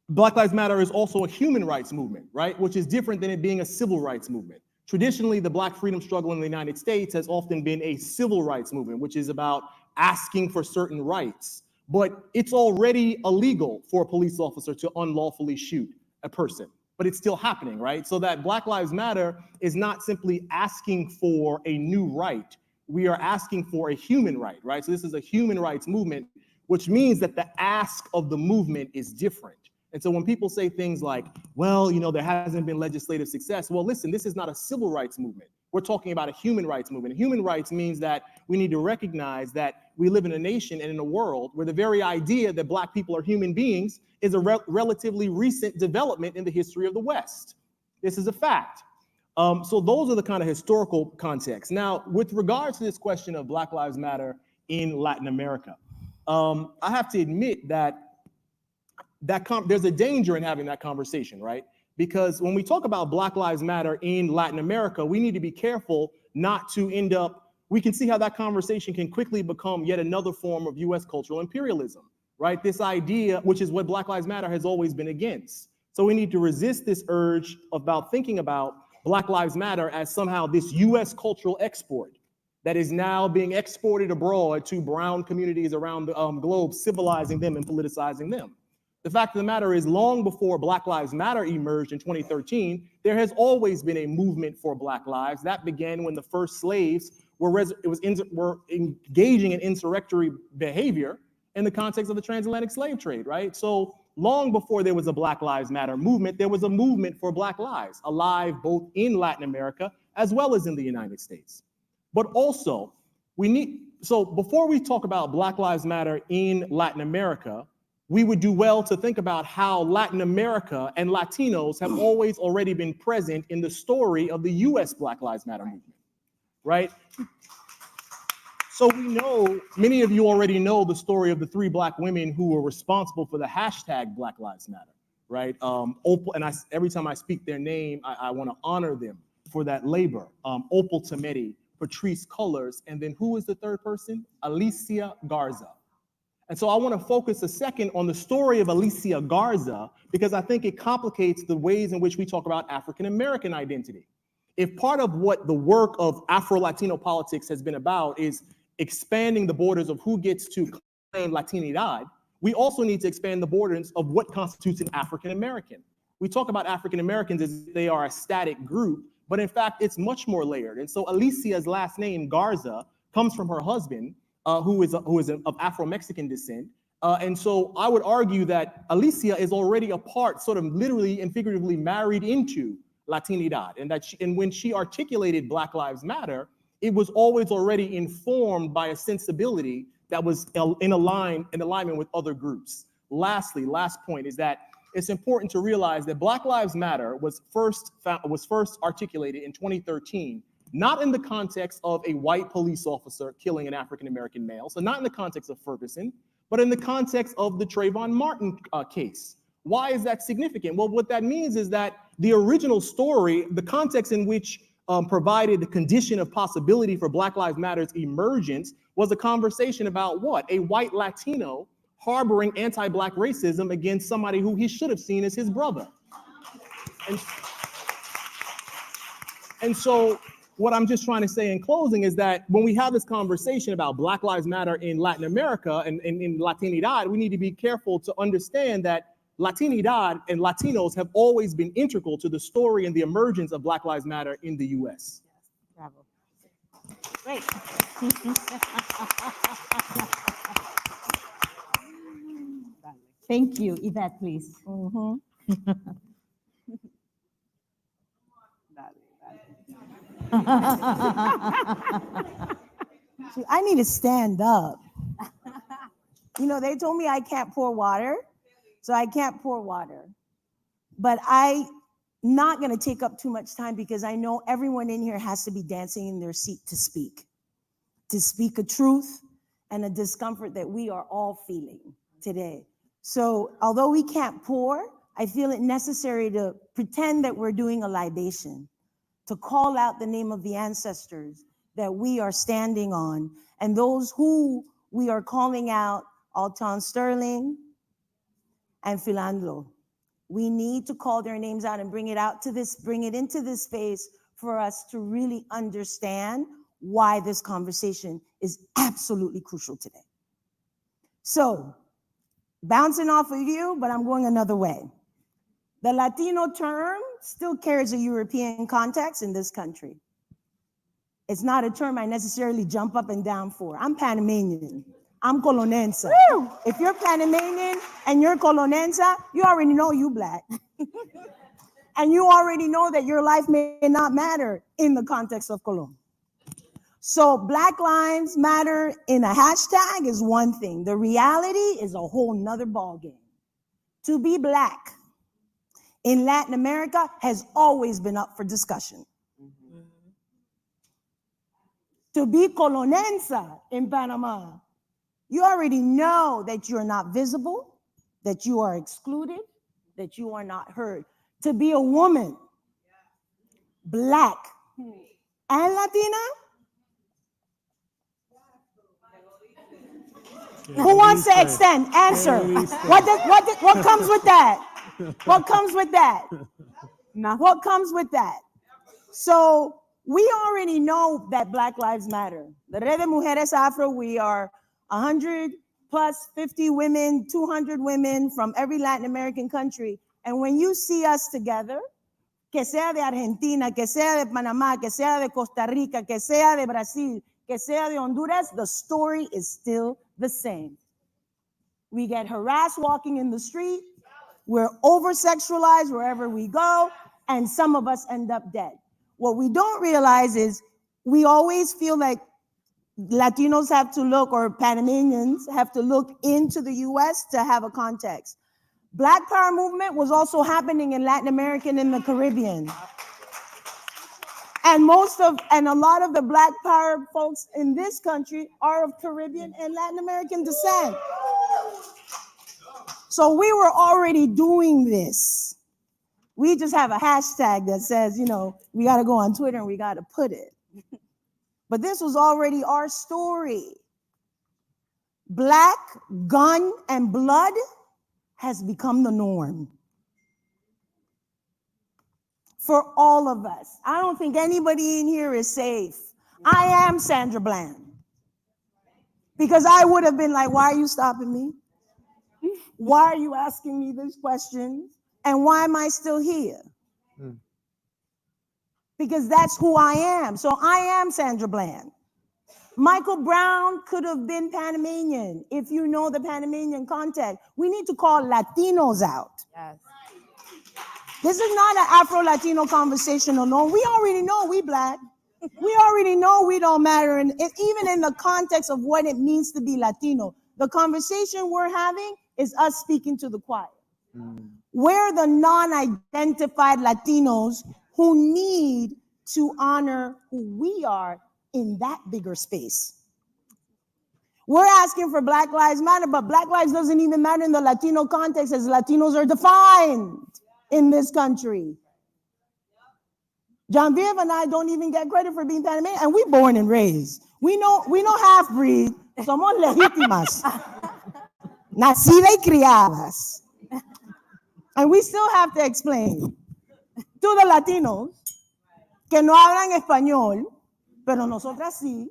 Black Lives Matter is also a human rights movement, right? Which is different than it being a civil rights movement. Traditionally, the Black freedom struggle in the United States has often been a civil rights movement, which is about asking for certain rights. But it's already illegal for a police officer to unlawfully shoot a person, but it's still happening, right? So that Black Lives Matter is not simply asking for a new right. We are asking for a human right, right? So this is a human rights movement, which means that the ask of the movement is different. And so when people say things like, well, there hasn't been legislative success. Well, listen, this is not a civil rights movement. We're talking about a human rights movement. Human rights means that we need to recognize that we live in a nation and in a world where the very idea that Black people are human beings is a relatively recent development in the history of the West. This is a fact. So those are the kind of historical contexts. Now, with regards to this question of Black Lives Matter in Latin America, I have to admit that there's a danger in having that conversation, right? Because when we talk about Black Lives Matter in Latin America, we need to be careful not to end up, we can see how that conversation can quickly become yet another form of US cultural imperialism, right? This idea, which is what Black Lives Matter has always been against. So we need to resist this urge about thinking about Black Lives Matter as somehow this US cultural export that is now being exported abroad to brown communities around the globe, civilizing them and politicizing them. The fact of the matter is, long before Black Lives Matter emerged in 2013, there has always been a movement for Black lives. That began when the first slaves were engaging in insurrectory behavior in the context of the transatlantic slave trade, right? So long before there was a Black Lives Matter movement, there was a movement for Black lives, alive both in Latin America as well as in the United States. But also, so before we talk about Black Lives Matter in Latin America, we would do well to think about how Latin America and Latinos have always already been present in the story of the US Black Lives Matter movement, right? So we know, many of you already know the story of the 3 Black women who were responsible for the hashtag Black Lives Matter, right? Opal, and every time I speak their name, I want to honor them for that labor. Opal Tometi, Patrice Cullors, and then who is the third person? Alicia Garza. And so I want to focus a second on the story of Alicia Garza, because I think it complicates the ways in which we talk about African-American identity. If part of what the work of Afro-Latino politics has been about is expanding the borders of who gets to claim Latinidad, we also need to expand the borders of what constitutes an African-American. We talk about African-Americans as if they are a static group, but in fact, it's much more layered. And so Alicia's last name, Garza, comes from her husband, who is of Afro-Mexican descent. And so I would argue that Alicia is already a part, sort of literally and figuratively married into Latinidad, and when she articulated Black Lives Matter, it was always already informed by a sensibility that was in alignment with other groups. Lastly, last point is that it's important to realize that Black Lives Matter was first articulated in 2013, not in the context of a white police officer killing an African-American male, so not in the context of Ferguson, but in the context of the Trayvon Martin case. Why is that significant? Well, what that means is that the original story, the context in which provided the condition of possibility for Black Lives Matter's emergence, was a conversation about what? A white Latino harboring anti-Black racism against somebody who he should have seen as his brother. And so what I'm just trying to say in closing is that when we have this conversation about Black Lives Matter in Latin America and in Latinidad, we need to be careful to understand that Latinidad and Latinos have always been integral to the story and the emergence of Black Lives Matter in the US. Bravo. Great. Thank you. Yvette, please. I need to stand up. You know, they told me I can't pour water, so I can't pour water. But I'm not going to take up too much time because I know everyone in here has to be dancing in their seat to speak a truth and a discomfort that we are all feeling today. So although we can't pour, I feel it necessary to pretend that we're doing a libation, to call out the name of the ancestors that we are standing on, and those who we are calling out, Alton Sterling and Philandro. We need to call their names out and bring it into this space for us to really understand why this conversation is absolutely crucial today. So, bouncing off of you, but I'm going another way. The Latino term still carries a European context in this country. It's not a term I necessarily jump up and down for. I'm Panamanian. I'm Colonense. If you're Panamanian and you're Colonense, you already know you Black. And you already know that your life may not matter in the context of Colon. So Black Lives Matter in a hashtag is one thing. The reality is a whole nother ballgame. To be Black in Latin America has always been up for discussion. To be Colonense in Panama, you already know that you're not visible, that you are excluded, that you are not heard. To be a woman, Black and Latina, who wants to extend? Answer. What comes with that? What comes with that? What comes with that? So we already know that Black Lives Matter. The Red de Mujeres Afro, we are 100 plus 50 women, 200 women from every Latin American country. And when you see us together, que sea de Argentina, que sea de Panamá, que sea de Costa Rica, que sea de Brazil, que sea de Honduras, the story is still the same. We get harassed walking in the street. We're over-sexualized wherever we go, and some of us end up dead. What we don't realize is we always feel like Latinos have to look, or Panamanians have to look into the US to have a context. Black Power movement was also happening in Latin America and in the Caribbean. And a lot of the Black Power folks in this country are of Caribbean and Latin American descent. So we were already doing this. We just have a hashtag that says, we got to go on Twitter and we got to put it. But this was already our story. Black, gun, and blood has become the norm for all of us. I don't think anybody in here is safe. I am Sandra Bland. Because I would have been like, why are you stopping me? Why are you asking me this question? And why am I still here? Because that's who I am. So I am Sandra Bland. Michael Brown could have been Panamanian. If you know the Panamanian context, we need to call Latinos out. Yes. This is not an Afro-Latino conversation alone. We already know we Black. We already know we don't matter. And even in the context of what it means to be Latino, the conversation we're having is us speaking to the choir. We're the non-identified Latinos who need to honor who we are in that bigger space. We're asking for Black Lives Matter, but Black lives doesn't even matter in the Latino context as Latinos are defined in this country. John Viv and I don't even get credit for being Panamanian, and we born and raised. We know half-breed, somos legítimas. Nacida y criadas. And we still have to explain to the Latinos que no hablan español, pero nosotras sí.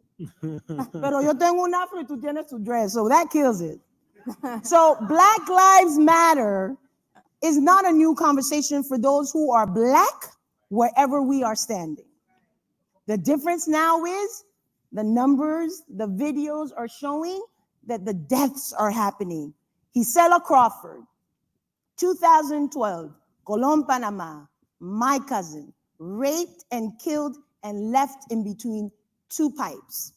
Pero yo tengo un afro y tú tienes tu dress, so that kills it. So Black Lives Matter is not a new conversation for those who are Black wherever we are standing. The difference now is the numbers, the videos are showing that the deaths are happening. Gisela Crawford, 2012, Colón, Panama, my cousin, raped and killed and left in between two pipes.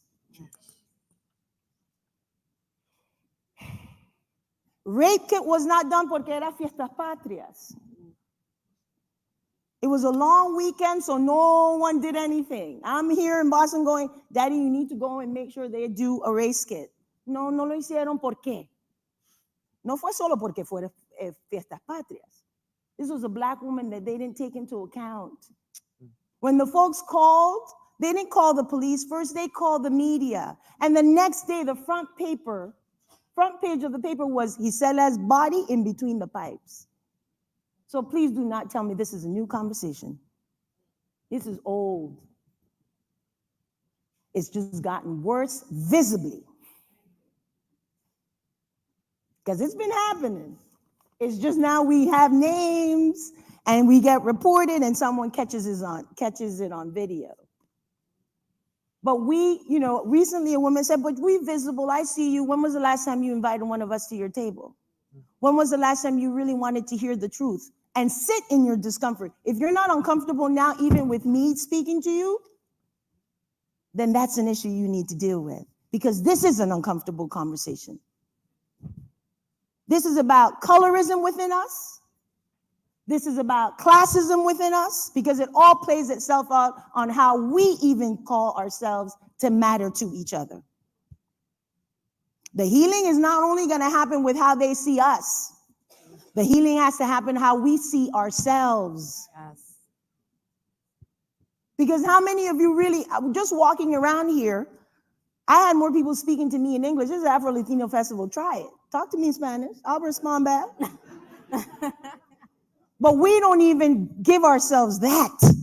Rape kit was not done porque era fiestas patrias. It was a long weekend, so no one did anything. I'm here in Boston going, Daddy, you need to go and make sure they do a race kit. No lo hicieron, ¿por qué? No fue solo porque fuera fiestas patrias. This was a Black woman that they didn't take into account. When the folks called, they didn't call the police. First, they called the media. And the next day, the front page of the paper was Gisela's body in between the pipes. So please do not tell me this is a new conversation. This is old. It's just gotten worse visibly. Because it's been happening. It's just now we have names and we get reported and someone catches it on video. But we, recently a woman said, but we visible, I see you. When was the last time you invited one of us to your table? When was the last time you really wanted to hear the truth and sit in your discomfort? If you're not uncomfortable now, even with me speaking to you, then that's an issue you need to deal with, because this is an uncomfortable conversation. This is about colorism within us. This is about classism within us, because it all plays itself out on how we even call ourselves to matter to each other. The healing is not only going to happen with how they see us. The healing has to happen how we see ourselves. Yes. Because how many of you really, just walking around here, I had more people speaking to me in English. This is Afro-Latino Festival. Try it. Talk to me in Spanish. I'll respond back. But we don't even give ourselves that.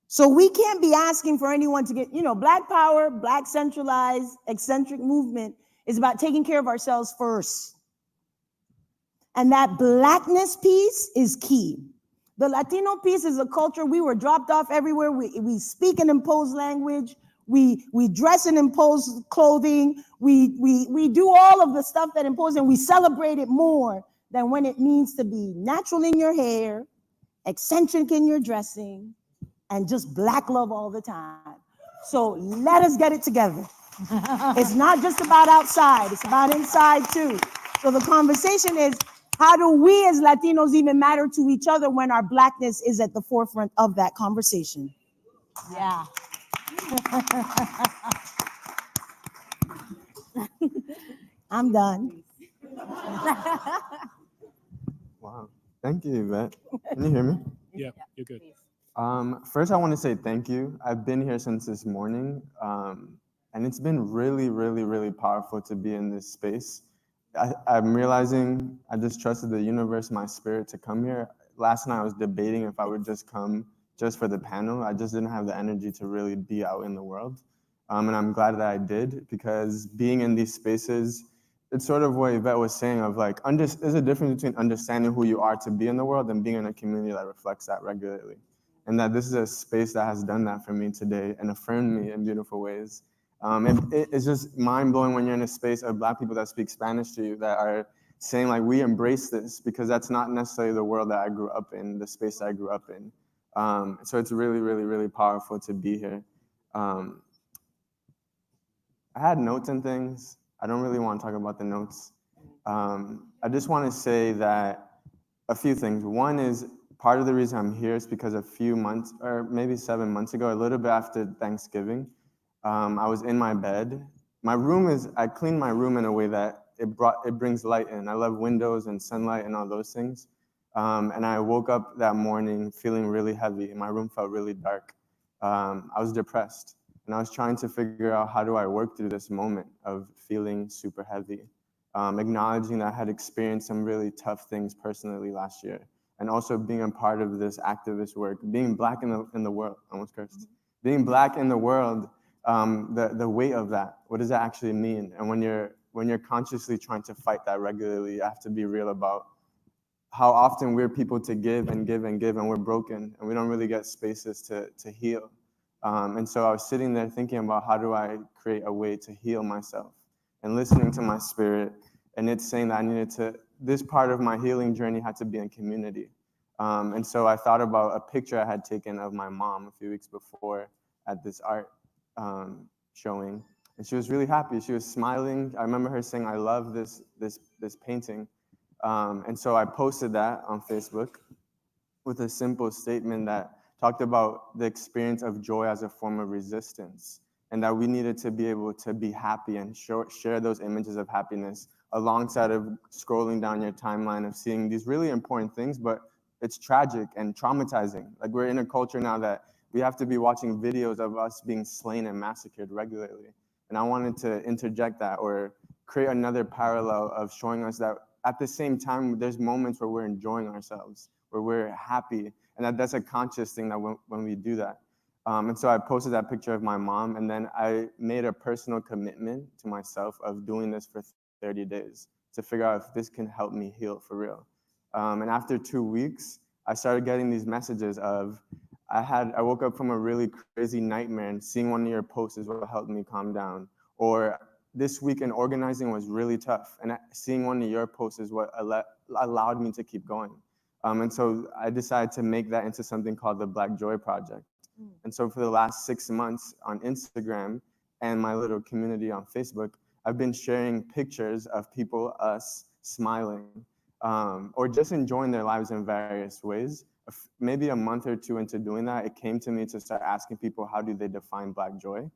So we can't be asking for anyone to get, Black power, Black centralized, eccentric movement It's about taking care of ourselves first. And that Blackness piece is key. The Latino piece is a culture. We were dropped off everywhere. We speak an imposed language. We dress in imposed clothing. We do all of the stuff that imposed, and we celebrate it more than when it means to be natural in your hair, eccentric in your dressing, and just Black love all the time. So let us get it together. It's not just about outside, it's about inside too. So the conversation is, how do we as Latinos even matter to each other when our Blackness is at the forefront of that conversation? Yeah. I'm done. Wow. Thank you, Yvette. Can you hear me? Yeah, you're good. First, I want to say thank you. I've been here since this morning, and it's been really, really, really powerful to be in this space. I'm realizing I just trusted the universe, my spirit, to come here. Last night I was debating if I would just come just for the panel. I just didn't have the energy to really be out in the world. And I'm glad that I did, because being in these spaces, it's sort of what Yvette was saying of like, there's a difference between understanding who you are to be in the world and being in a community that reflects that regularly. And that this is a space that has done that for me today and affirmed me in beautiful ways. It's just mind-blowing when you're in a space of Black people that speak Spanish to you that are saying like, we embrace this, because that's not necessarily the world that I grew up in, the space that I grew up in. So it's really, really, really powerful to be here. I had notes and things. I don't really want to talk about the notes. I just want to say that a few things. One is, part of the reason I'm here is because a few months, or maybe 7 months ago, a little bit after Thanksgiving, I was in my bed. I cleaned my room in a way that it brings light in. I love windows and sunlight and all those things. And I woke up that morning feeling really heavy, and my room felt really dark. I was depressed, and I was trying to figure out, how do I work through this moment of feeling super heavy? Acknowledging that I had experienced some really tough things personally last year, and also being a part of this activist work, being Black in the world, almost cursed. Being Black in the world, the weight of that, what does that actually mean? And when you're consciously trying to fight that regularly, you have to be real about how often we're people to give and give and give, and we're broken, and we don't really get spaces to heal. And so I was sitting there thinking about, how do I create a way to heal myself, and listening to my spirit, and it's saying that I needed to, this part of my healing journey had to be in community. And so I thought about a picture I had taken of my mom a few weeks before at this art showing, and she was really happy. She was smiling. I remember her saying, "I love this painting." And so I posted that on Facebook with a simple statement that talked about the experience of joy as a form of resistance, and that we needed to be able to be happy and share those images of happiness alongside of scrolling down your timeline of seeing these really important things, but it's tragic and traumatizing. Like, we're in a culture now that we have to be watching videos of us being slain and massacred regularly. And I wanted to interject that, or create another parallel of showing us that at the same time, there's moments where we're enjoying ourselves, where we're happy, and that's a conscious thing that when we do that. And so I posted that picture of my mom, and then I made a personal commitment to myself of doing this for 30 days to figure out if this can help me heal for real. And after 2 weeks, I started getting these messages of, I woke up from a really crazy nightmare, and seeing one of your posts is what helped me calm down. Or this weekend organizing was really tough, and seeing one of your posts is what allowed me to keep going. And so I decided to make that into something called the Black Joy Project. And so for the last 6 months on Instagram and my little community on Facebook, I've been sharing pictures of people, us, smiling, or just enjoying their lives in various ways. Maybe a month or two into doing that, it came to me to start asking people, how do they define Black joy?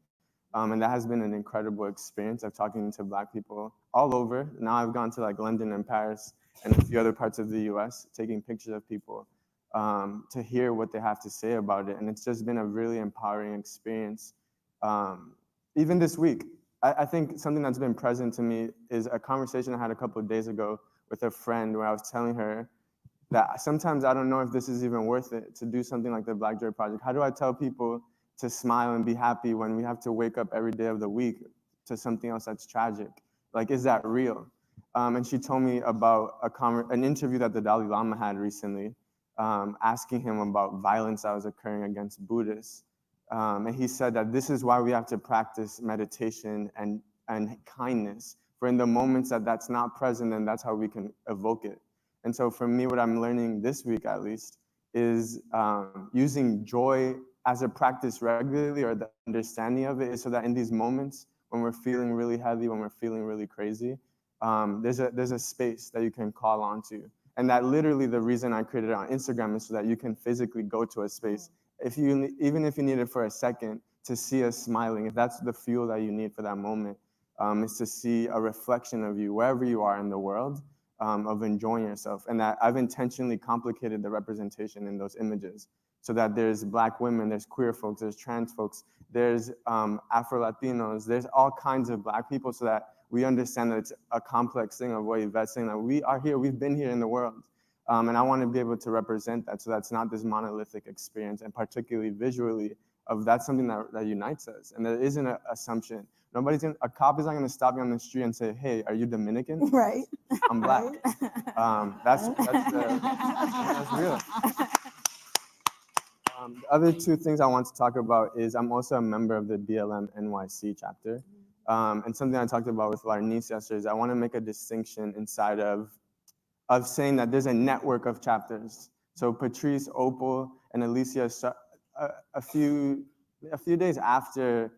And that has been an incredible experience of talking to Black people all over. Now I've gone to like London and Paris and a few other parts of the US, taking pictures of people to hear what they have to say about it. And it's just been a really empowering experience. Even this week, I think something that's been present to me is a conversation I had a couple of days ago with a friend, where I was telling her that sometimes I don't know if this is even worth it to do something like the Black Joy Project. How do I tell people to smile and be happy when we have to wake up every day of the week to something else that's tragic? Like, is that real? And she told me about an interview that the Dalai Lama had recently, asking him about violence that was occurring against Buddhists. And he said that this is why we have to practice meditation and kindness. For in the moments that that's not present, then that's how we can evoke it. And so for me, what I'm learning this week, at least, is using joy as a practice regularly, or the understanding of it, is so that in these moments when we're feeling really heavy, when we're feeling really crazy, there's a space that you can call onto. And that literally the reason I created it on Instagram is so that you can physically go to a space. Even if you need it for a second, to see us smiling, if that's the fuel that you need for that moment, is to see a reflection of you wherever you are in the world, of enjoying yourself. And that I've intentionally complicated the representation in those images, so that there's Black women, there's queer folks, there's trans folks, there's Afro-Latinos, there's all kinds of Black people, so that we understand that it's a complex thing of what Yvette's saying, that we are here, we've been here in the world. And I want to be able to represent that, so that's not this monolithic experience, and particularly visually, of that's something that unites us. And there isn't an assumption. A cop is not going to stop you on the street and say, hey, are you Dominican? Right. I'm Black. That's real. The other two things I want to talk about is I'm also a member of the BLM NYC chapter. And something I talked about with Larnice yesterday is I want to make a distinction inside of saying that there's a network of chapters. So Patrice, Opal, and Alicia, a few days after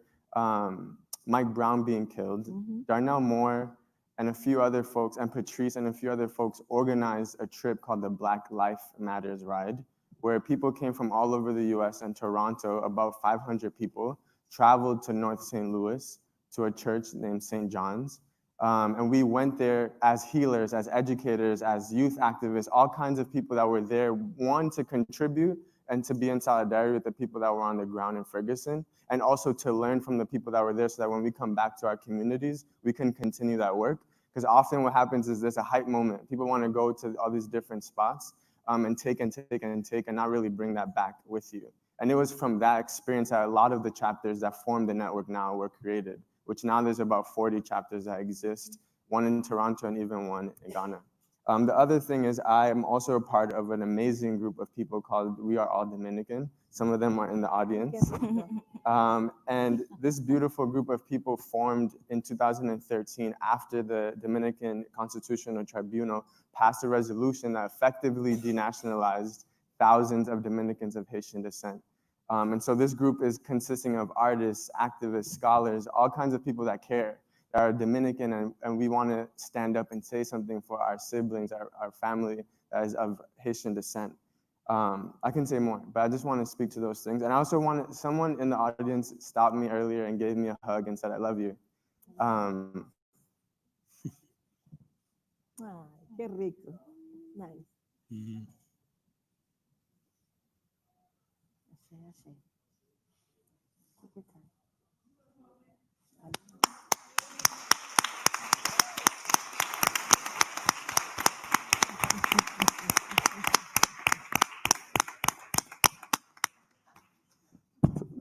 Mike Brown being killed, Darnell Moore and a few other folks, and Patrice and a few other folks, organized a trip called the Black Life Matters Ride, where people came from all over the US and Toronto, about 500 people, traveled to North St. Louis to a church named St. John's. And we went there as healers, as educators, as youth activists, all kinds of people that were there, one, to contribute and to be in solidarity with the people that were on the ground in Ferguson, and also to learn from the people that were there, so that when we come back to our communities, we can continue that work. Because often what happens is there's a hype moment. People want to go to all these different spots and take and not really bring that back with you. And it was from that experience that a lot of the chapters that form the network now were created, which now there's about 40 chapters that exist, one in Toronto and even one in Ghana. The other thing is I am also a part of an amazing group of people called We Are All Dominican. Some of them are in the audience. And this beautiful group of people formed in 2013 after the Dominican Constitutional Tribunal passed a resolution that effectively denationalized thousands of Dominicans of Haitian descent. And so this group is consisting of artists, activists, scholars, all kinds of people that care, that are Dominican, and we want to stand up and say something for our siblings, our family that is of Haitian descent. I can say more, but I just want to speak to those things. And I also wanted, someone in the audience stopped me earlier and gave me a hug and said, I love you. Qué rico. Nice. Mm-hmm. Take your time.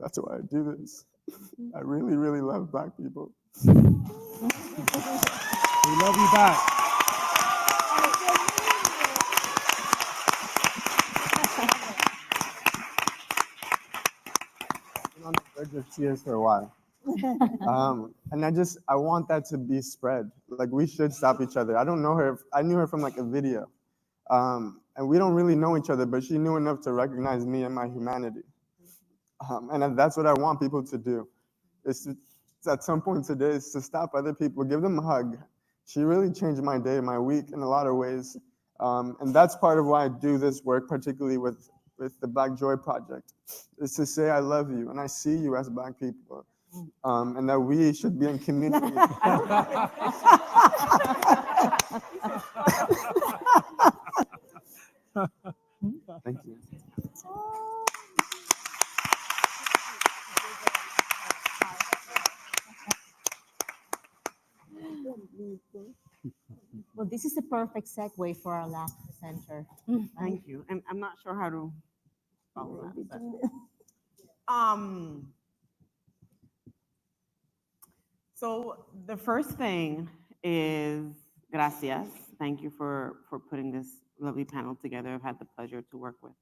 That's why I do this. I really, really love Black people. We love you back. Been on the verge of tears for a while. And I want that to be spread. Like, we should stop each other. I don't know her. I knew her from like a video. And we don't really know each other, but she knew enough to recognize me and my humanity. And that's what I want people to do. It's at some point today, is to stop other people, give them a hug. She really changed my day, my week in a lot of ways. And that's part of why I do this work, particularly with the Black Joy Project, is to say I love you and I see you as Black people, and that we should be in community. Thank you. Well, this is a perfect segue for our last presenter. Thank you. And I'm not sure how to follow that. So the first thing is gracias. Thank you for putting this lovely panel together. I've had the pleasure to work with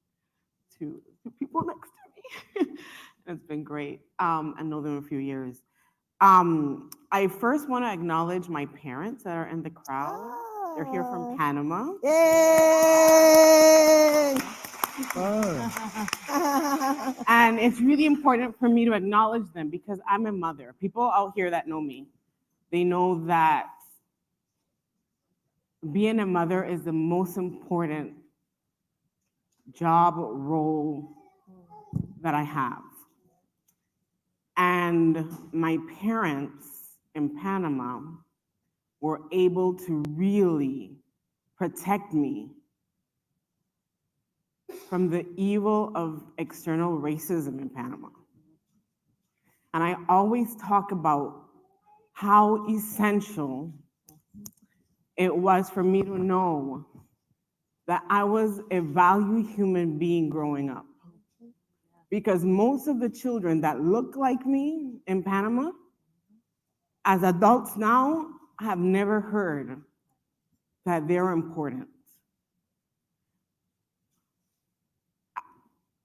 two people next to me. It's been great. I know them a few years. I first want to acknowledge my parents that are in the crowd. They're here from Panama. Yay! And it's really important for me to acknowledge them because I'm a mother. People out here that know me, they know that being a mother is the most important job role that I have. And my parents in Panama were able to really protect me from the evil of external racism in Panama. And I always talk about how essential it was for me to know that I was a valued human being growing up. Because most of the children that look like me in Panama, as adults now, have never heard that they're important.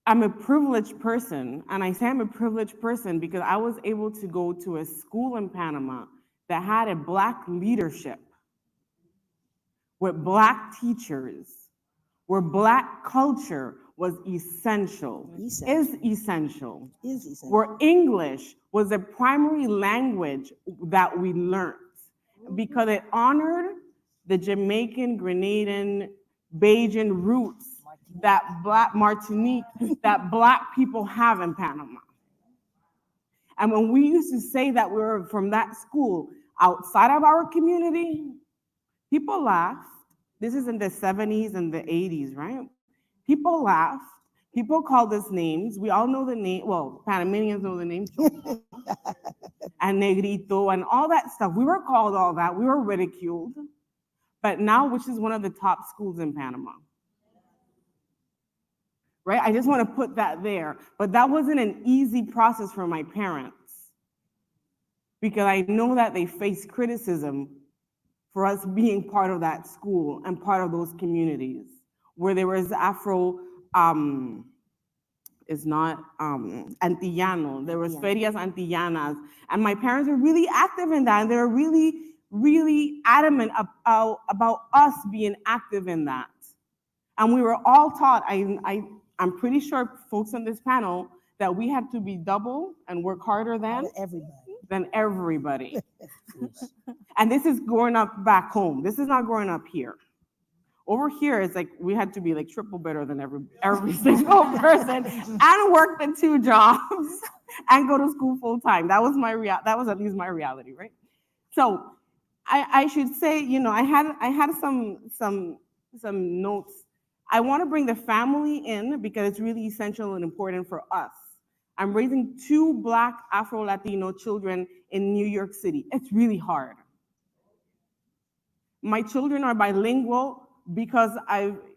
I'm a privileged person, and I say I'm a privileged person because I was able to go to a school in Panama that had a Black leadership with Black teachers, where Black culture was essential, is essential, where English was a primary language that we learned because it honored the Jamaican, Grenadian, Bajan roots that Martinique, that Black people have in Panama. And when we used to say that we were from that school outside of our community, people laughed. This is in the 70s and the 80s, right? People laughed. People called us names. We all know the name. Well, Panamanians know the name. And Negrito and all that stuff. We were called all that. We were ridiculed. But now, which is one of the top schools in Panama. Right? I just want to put that there. But that wasn't an easy process for my parents. Because I know that they faced criticism for us being part of that school and part of those communities where there was Antillano, there was Ferias Antillanas, and my parents were really active in that, and they were really, really adamant about us being active in that. And we were all taught, I'm pretty sure folks on this panel, that we had to be double and work harder than everybody. And this is growing up back home. This is not growing up here. Over here, it's like we had to be like triple better than every single person and work the 2 jobs and go to school full time. That was that was at least my reality, right? So I should say, you know, I had some notes. I want to bring the family in because it's really essential and important for us. I'm raising 2 Black Afro-Latino children in New York City. It's really hard. My children are bilingual because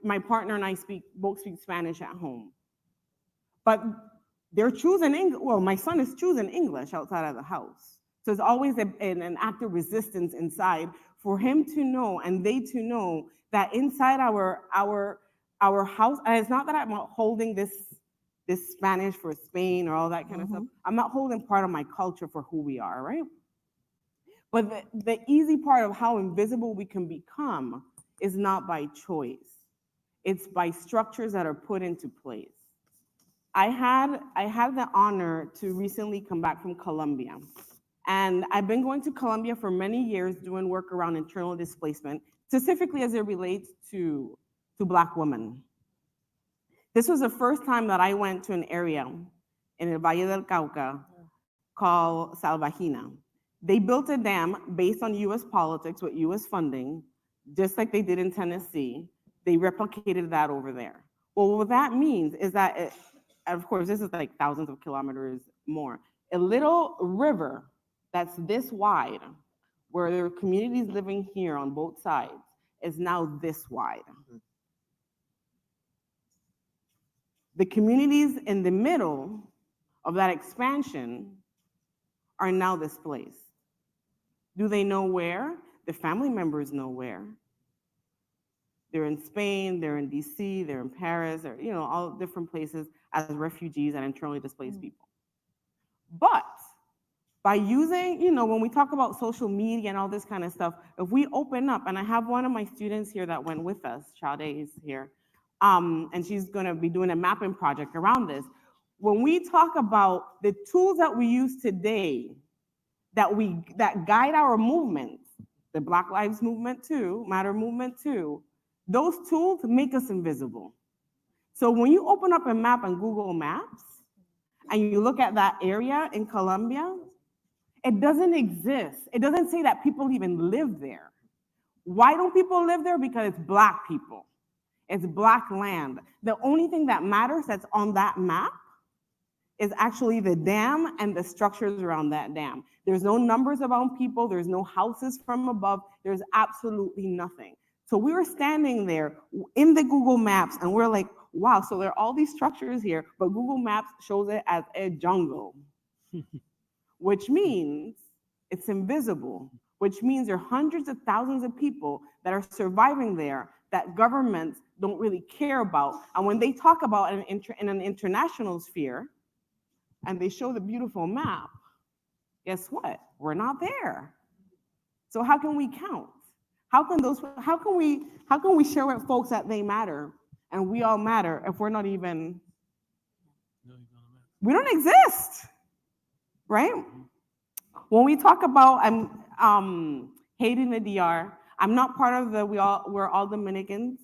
my partner and I both speak Spanish at home. But they're choosing English. Well, my son is choosing English outside of the house. So it's always an act of resistance inside for him to know and they to know that inside our house, and it's not that I'm not holding this Spanish for Spain or all that kind of stuff. I'm not holding part of my culture for who we are, right? But the easy part of how invisible we can become is not by choice. It's by structures that are put into place. I had the honor to recently come back from Colombia. And I've been going to Colombia for many years doing work around internal displacement, specifically as it relates to Black women. This was the first time that I went to an area in el Valle del Cauca called Salvajina. They built a dam based on US politics with US funding, just like they did in Tennessee. They replicated that over there. Well, what that means is that, of course, this is like thousands of kilometers more. A little river that's this wide, where there are communities living here on both sides, is now this wide. The communities in the middle of that expansion are now displaced. Do they know where? the family members know where. They're in Spain, they're in DC, they're in Paris, or all different places as refugees and internally displaced people. But by using, when we talk about social media and all this kind of stuff, if we open up, and I have one of my students here that went with us, Sade is here, and she's gonna be doing a mapping project around this. When we talk about the tools that we use today that guide our movements, the Black Lives Movement too, Matter Movement too, those tools make us invisible. So when you open up a map on Google Maps and you look at that area in Colombia, it doesn't exist. It doesn't say that people even live there. Why don't people live there? Because it's Black people. It's Black land. The only thing that matters that's on that map is actually the dam and the structures around that dam. There's no numbers about people. There's no houses from above. There's absolutely nothing. So we were standing there in the Google Maps and we're like, wow, so there are all these structures here, but Google Maps shows it as a jungle, which means it's invisible, which means there are hundreds of thousands of people that are surviving there that governments don't really care about. And when they talk about it in an international sphere, and they show the beautiful map, guess what? We're not there. So how can we count? How can we share with folks that they matter and we all matter if we're not even, we don't exist, right? When we talk about hating the DR, I'm not part of the we're all Dominicans.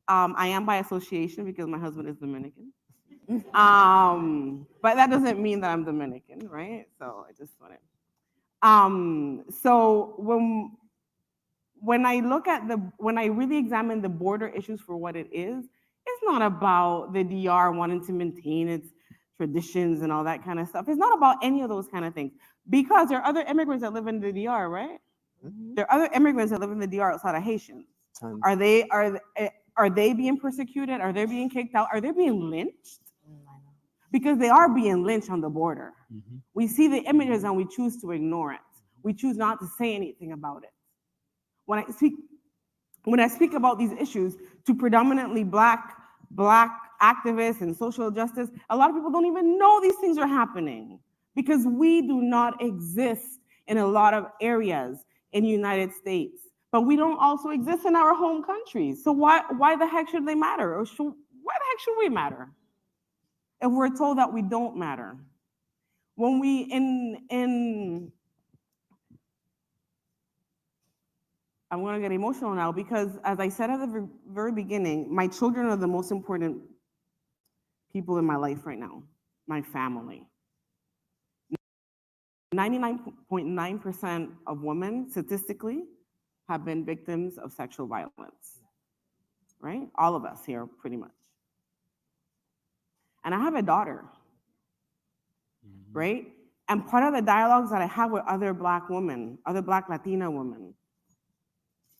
I am by association because my husband is Dominican. But that doesn't mean that I'm Dominican, right? So I just want to. So when I really examine the border issues for what it is, it's not about the DR wanting to maintain its traditions and all that kind of stuff. It's not about any of those kind of things because there are other immigrants that live in the DR, right? Mm-hmm. There are other immigrants that live in the DR outside of Haitians. Tons. Are they being persecuted? Are they being kicked out? Are they being lynched? Because they are being lynched on the border. Mm-hmm. We see the images and we choose to ignore it. We choose not to say anything about it. When I speak about these issues to predominantly black activists and social justice, a lot of people don't even know these things are happening because we do not exist in a lot of areas in the United States. But we don't also exist in our home countries. So why the heck should they matter? Or why the heck should we matter if we're told that we don't matter? When we I'm gonna get emotional now because as I said at the very beginning, my children are the most important people in my life right now, my family. 99.9% of women statistically have been victims of sexual violence, right? All of us here, pretty much. And I have a daughter, right? And part of the dialogues that I have with other Black women, other Black Latina women,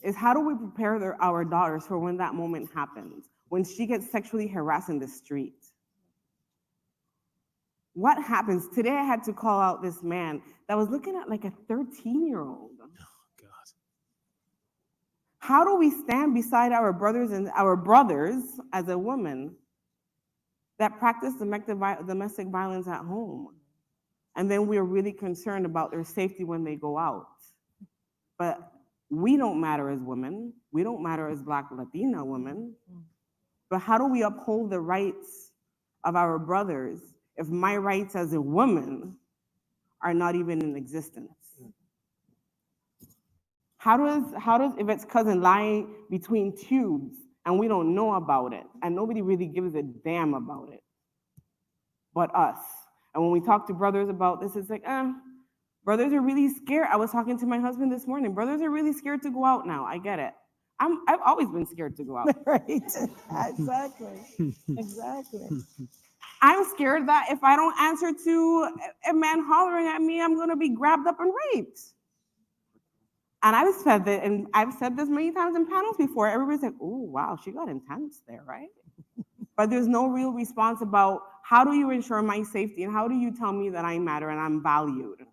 is how do we prepare our daughters for when that moment happens, when she gets sexually harassed in the street? What happens? Today I had to call out this man that was looking at like a 13-year-old. Oh, God. How do we stand beside our brothers as a woman that practice domestic violence at home? And then we're really concerned about their safety when they go out. But we don't matter as women. We don't matter as Black Latina women. But how do we uphold the rights of our brothers if my rights as a woman are not even in existence? How does if it's cousin lying between tubes and we don't know about it and nobody really gives a damn about it but us? And when we talk to brothers about this, it's like, brothers are really scared. I was talking to my husband this morning. Brothers are really scared to go out now. I get it. I've always been scared to go out. Right. Exactly. Exactly. I'm scared that if I don't answer to a man hollering at me, I'm going to be grabbed up and raped. And I've said this many times in panels before. Everybody's like, oh, wow, she got intense there, right? But there's no real response about how do you ensure my safety and how do you tell me that I matter and I'm valued?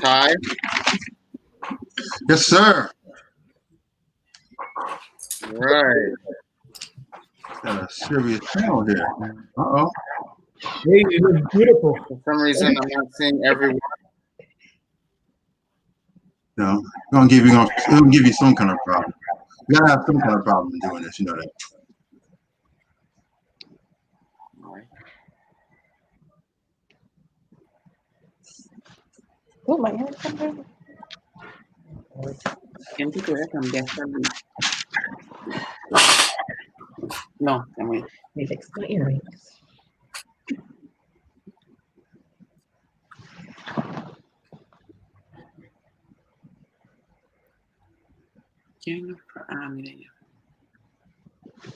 Ty? Yes, sir. Right. Got a serious panel here. Uh-oh. Hey, it looks beautiful. For some reason, I'm not seeing everyone. No, it's gonna give you some kind of problem. You gotta have some kind of problem doing this, you know that. Oh, my hair's coming. Can't you do it from yesterday? No, let me fix my earrings.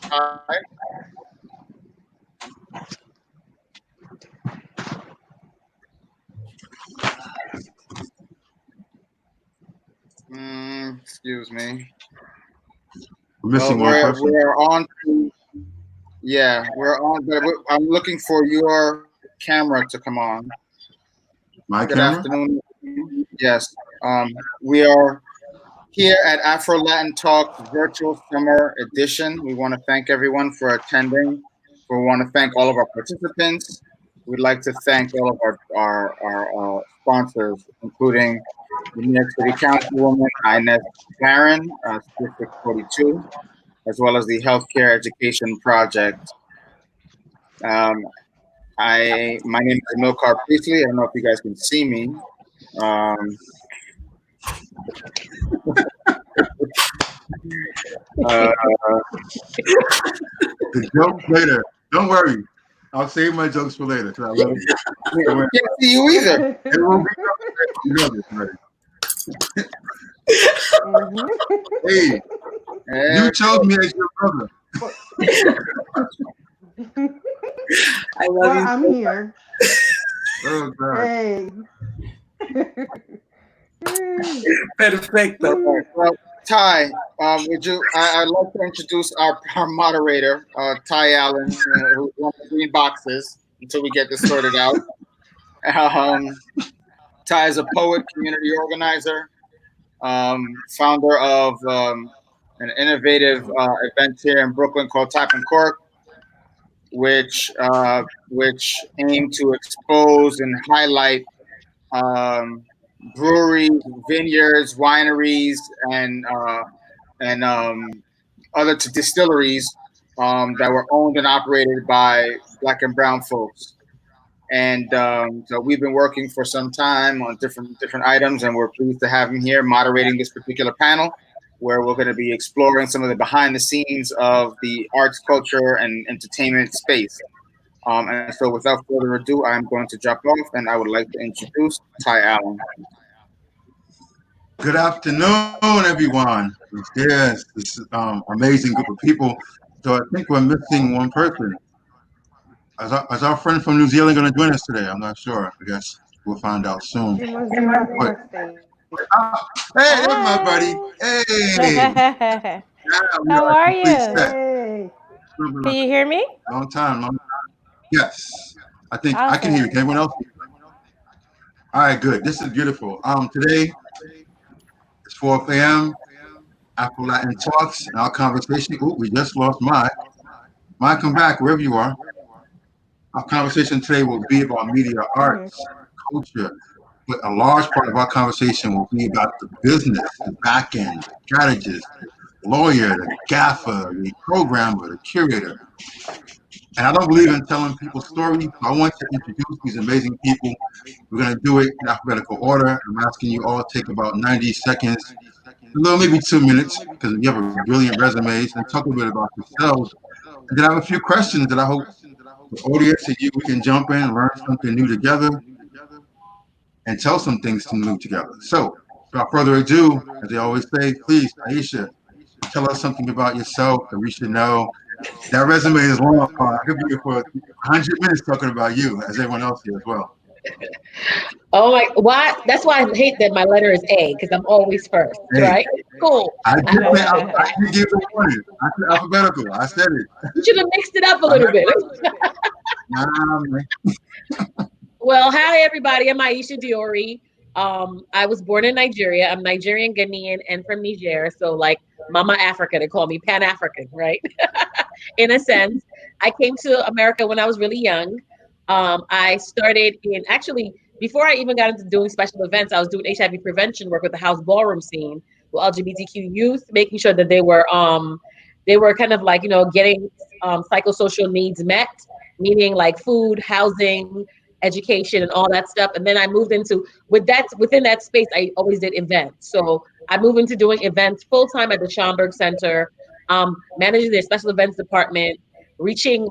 Hi. Excuse me. We're missing one person. We're on. Yeah, we're on. But I'm looking for your camera to come on. My Good camera? afternoon. Yes. We are here at Afrolatin Talk Virtual Summer Edition. We want to thank everyone for attending. We want to thank all of our participants. We'd like to thank all of our sponsors, including the New York City Councilwoman, INEZ BARRON, District 42, as well as the Healthcare Education Project. My name is Milcar Priestley. I don't know if you guys can see me. The jokes later. Don't worry. I'll save my jokes for later because I love you. I can't see you either. It won't be you know this, right? Hey, you chose me as your brother. I love you. I'm here. Oh, God. Hey. Perfecto. Well, Ty, would you? I'd like to introduce our moderator, Ty Allen, who's on the green boxes until we get this sorted out. Ty is a poet, community organizer, founder of an innovative event here in Brooklyn called Tap and Cork, which aim to expose and highlight breweries, vineyards, wineries, and other distilleries that were owned and operated by Black and brown folks. And so we've been working for some time on different items, and we're pleased to have him here moderating this particular panel, where we're going to be exploring some of the behind the scenes of the arts, culture, and entertainment space. And so without further ado, I'm going to drop off, and I would like to introduce Ty Allen. Good afternoon, everyone. Yes, this is amazing group of people. So I think we're missing one person. Is our friend from New Zealand going to join us today? I'm not sure. I guess we'll find out soon. Hey, there's my buddy. Hey. How are you? Hey. Can you hear me? Long time. Yes. I think awesome. I can hear you. Can everyone else hear you? All right, good. This is beautiful. Today it's 4 p.m. Afrolatin Talks and our conversation. Oh, we just lost Mike. Mike, come back wherever you are. Our conversation today will be about media arts, culture, but a large part of our conversation will be about the business, the back end, the strategist, the lawyer, the gaffer, the programmer, the curator. And I don't believe in telling people stories. I want to introduce these amazing people. We're going to do it in alphabetical order. I'm asking you all to take about 90 seconds, a little maybe 2 minutes, because you have a brilliant resumes, and talk a little bit about yourselves. And then I have a few questions that I hope the audience and you, we can jump in and learn something new together and tell some things new together. So without further ado, as they always say, please, Aisha, tell us something about yourself that we should know. That resume is long. I could be here for 100 minutes talking about you, as everyone else here as well. Oh my! Why? That's why I hate that my letter is A, because I'm always first, right? Cool. I did give it warning. I said alphabetical. I said it. You should have mixed it up a little bit. Well, hi everybody. I'm Aisha Diori. I was born in Nigeria. I'm Nigerian, Ghanaian, and from Niger. So like Mama Africa, they call me Pan-African, right? In a sense. I came to America when I was really young. I started in, actually, before I even got into doing special events, I was doing HIV prevention work with the house ballroom scene with LGBTQ youth, making sure that they were kind of like, you know, getting psychosocial needs met, meaning like food, housing, education, and all that stuff. And then I moved into, within that space, I always did events. So I moved into doing events full time at the Schomburg Center, managing their special events department, reaching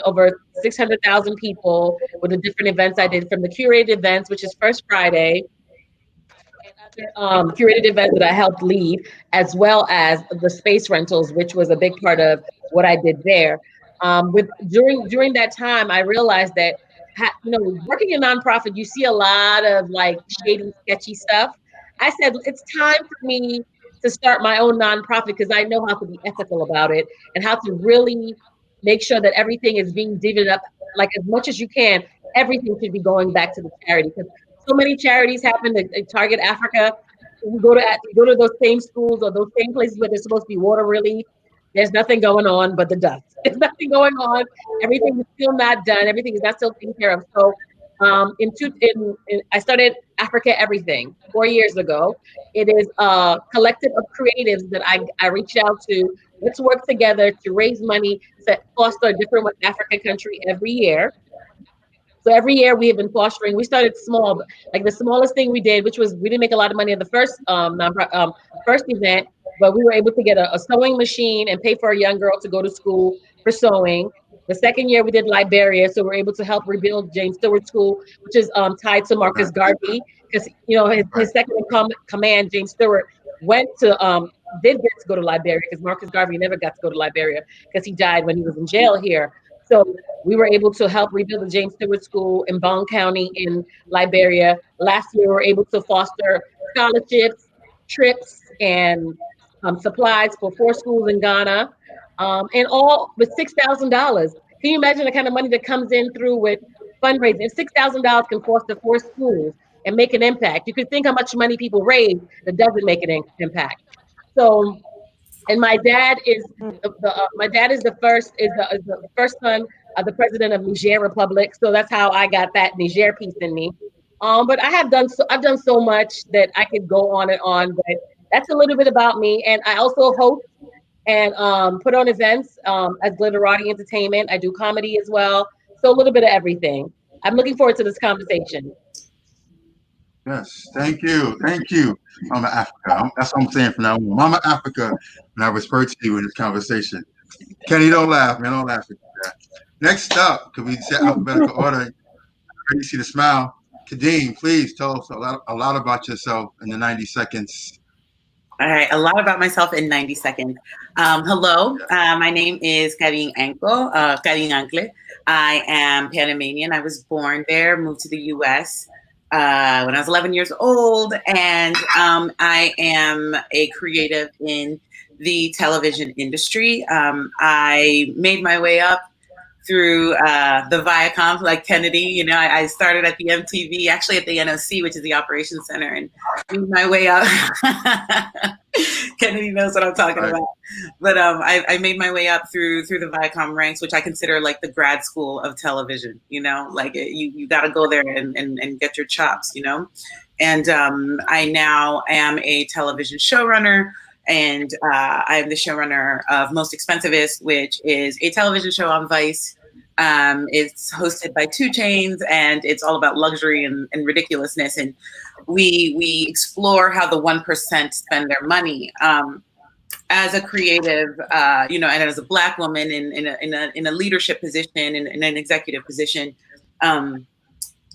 over 600,000 people with the different events I did, from the curated events, which is First Friday, curated events that I helped lead, as well as the space rentals, which was a big part of what I did there. During that time, I realized that, you know, working in nonprofit, you see a lot of like shady, sketchy stuff. I said, it's time for me to start my own nonprofit, because I know how to be ethical about it and how to really make sure that everything is being divvied up, like as much as you can. Everything should be going back to the charity, because so many charities happen to target Africa. You go to those same schools or those same places where there's supposed to be water relief. There's nothing going on but the dust. There's nothing going on. Everything is still not done. Everything is not still taken care of. So I started Africa Everything 4 years ago. It is a collective of creatives that I reached out to. Let's work together to raise money to foster a different West African country every year. So every year we have been fostering. We started small, but like the smallest thing we did, which was, we didn't make a lot of money at the first first event, but we were able to get a sewing machine and pay for a young girl to go to school for sewing. The second year we did Liberia, so we're able to help rebuild James Stewart School, which is tied to Marcus Garvey, because you know his second in command, James Stewart, did get to go to Liberia, because Marcus Garvey never got to go to Liberia because he died when he was in jail here. So we were able to help rebuild the James Stewart School in Bong County in Liberia. Last year, we were able to foster scholarships, trips, and supplies for 4 schools in Ghana, and all with $6,000. Can you imagine the kind of money that comes in through with fundraising? $6,000 can foster 4 schools and make an impact. You could think how much money people raise that doesn't make an impact. So, and my dad is the first son of the president of Niger Republic. So that's how I got that Niger piece in me. But I've done so much that I could go on and on. But that's a little bit about me. And I also host and put on events as Glitterati Entertainment. I do comedy as well. So a little bit of everything. I'm looking forward to this conversation. Yes, thank you, Mama Africa. That's what I'm saying from now on, Mama Africa. And I refer to you in this conversation. Kenny, don't laugh, man. Don't laugh at that. Next up, because we said alphabetical order. You see the smile. Kadeem, please tell us a lot about yourself in the 90 seconds. All right, a lot about myself in 90 seconds. Hello, my name is Karin Ancle. I am Panamanian. I was born there, moved to the U.S. When I was 11 years old, and I am a creative in the television industry. I made my way up through the Viacom, like Kennedy. You know, I started at the MTV, actually at the NOC, which is the Operations Center, and made my way up. Kennedy knows what I'm talking about. But I made my way up through the Viacom ranks, which I consider like the grad school of television. You know, like you got to go there and get your chops. You know, and I now am a television showrunner. And I am the showrunner of Most Expensivest, which is a television show on Vice. It's hosted by 2 Chainz, and it's all about luxury and ridiculousness. And we explore how the 1% spend their money. As a creative, you know, and as a Black woman in a leadership position, in an executive position,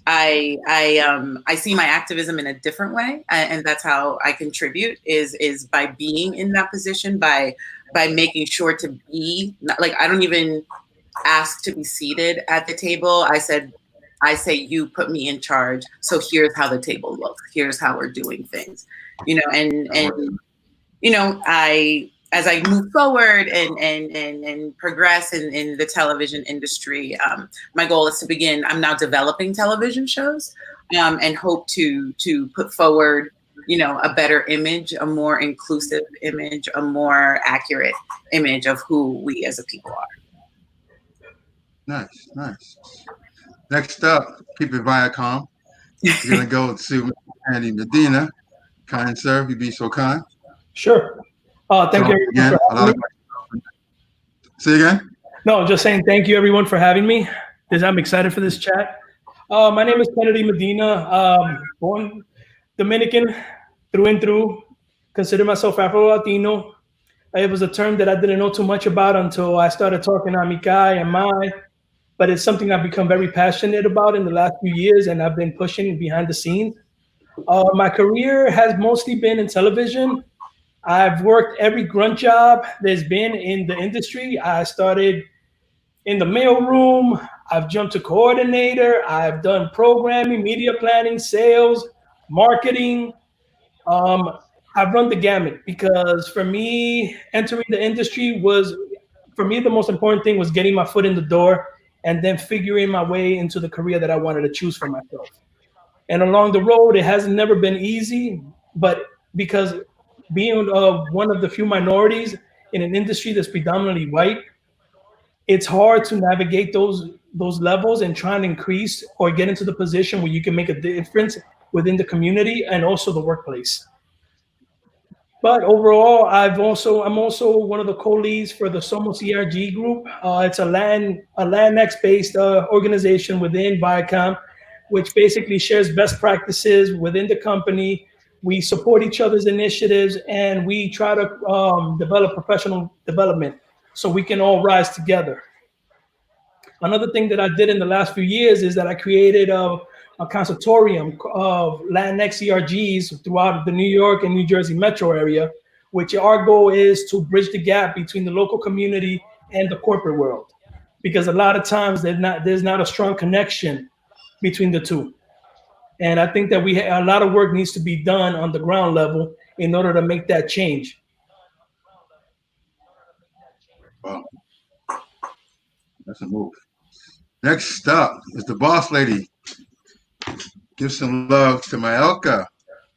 I see my activism in a different way, and that's how I contribute is by being in that position, by making sure to be like, I don't even ask to be seated at the table. I say you put me in charge, so here's how the table looks, here's how we're doing things, you know, and you know, I as I move forward and progress in the television industry, my goal is to begin. I'm now developing television shows, and hope to put forward, a better image, a more inclusive image, a more accurate image of who we as a people are. Nice, nice. Next up, keep it Viacom. We're gonna go to Andy Medina. Kind sir, if you be so kind. Sure. Thank you again. for having me. Say again. No, just saying thank you everyone for having me. I'm excited for this chat. My name is Kennedy Medina. Born Dominican through and through. Consider myself Afro-Latino. It was a term that I didn't know too much about until I started talking on Mikai and Mai, but it's something I've become very passionate about in the last few years, and I've been pushing behind the scenes. My career has mostly been in television. I've worked every grunt job there's been in the industry. I started in the mailroom. I've jumped to coordinator. I've done programming, media planning, sales, marketing. I've run the gamut because for me, entering the industry the most important thing was getting my foot in the door and then figuring my way into the career that I wanted to choose for myself. And along the road, it has never been easy, but because being one of the few minorities in an industry that's predominantly white, it's hard to navigate those levels and try and increase or get into the position where you can make a difference within the community and also the workplace. But overall, I'm also one of the co-leads for the Somos ERG group. It's a Latinx-based organization within Viacom, which basically shares best practices within the company. We support each other's initiatives, and we try to develop professional development so we can all rise together. Another thing that I did in the last few years is that I created a consultorium of Latinx ERGs throughout the New York and New Jersey metro area, which our goal is to bridge the gap between the local community and the corporate world. Because a lot of times there's not a strong connection between the two. And I think that a lot of work needs to be done on the ground level in order to make that change. Wow. That's a move. Next up is the boss lady. Give some love to my Elka.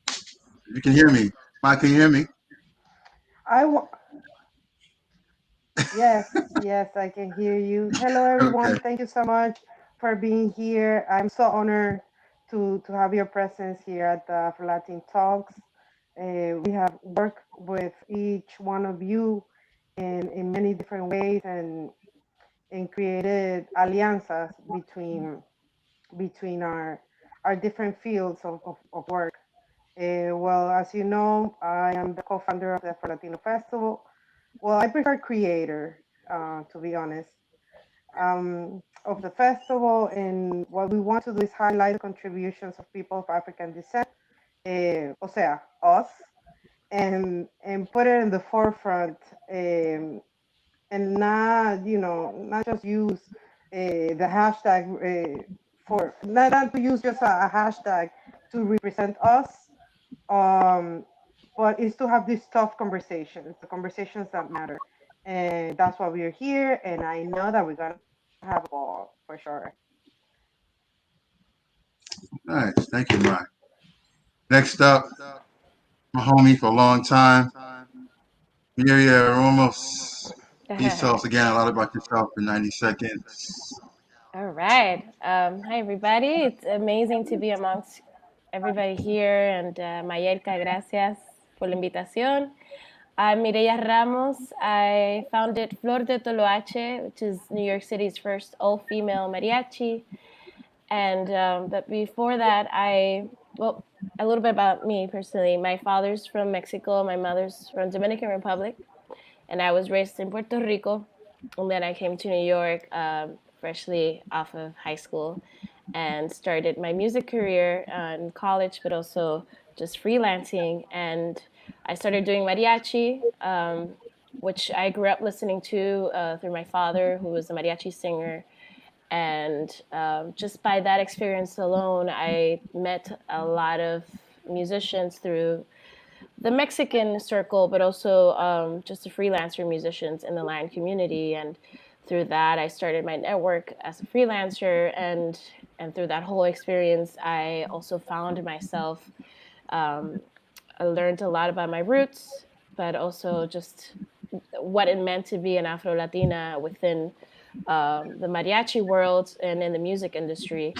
If you can hear me. Mike, can you hear me? Yes, I can hear you. Hello, everyone. Okay. Thank you so much for being here. I'm so honored to have your presence here at the Afrolatin Talks. We have worked with each one of you in many different ways and created alianzas between our different fields of work. Well, as you know, I am the co-founder of the Afro-Latino Festival. Well, I prefer creator, to be honest, of the festival. And what we want to do is highlight the contributions of people of African descent, o sea, us, and put it in the forefront, and not just use the hashtag for not to use just a hashtag to represent us, but is to have these tough conversations, the conversations that matter. And that's why we're here. And I know that we're going to have a ball for sure. Nice. Thank you, Mike. Next up, my homie for a long time, Miria Ramos. Please tell us again a lot about yourself in 90 seconds. All right. Hi, everybody. It's amazing to be amongst everybody here. And Mayelka, gracias por la invitación. I'm Mireya Ramos. I founded Flor de Toloache, which is New York City's first all-female mariachi. And but before that, a little bit about me personally. My father's from Mexico. My mother's from Dominican Republic. And I was raised in Puerto Rico. And then I came to New York freshly off of high school and started my music career in college, but also just freelancing. And I started doing mariachi, which I grew up listening to through my father, who was a mariachi singer. And just by that experience alone, I met a lot of musicians through the Mexican circle, but also just the freelancer musicians in the Latin community. And through that, I started my network as a freelancer. And through that whole experience, I also found myself, I learned a lot about my roots, but also just what it meant to be an Afro-Latina within the mariachi world and in the music industry.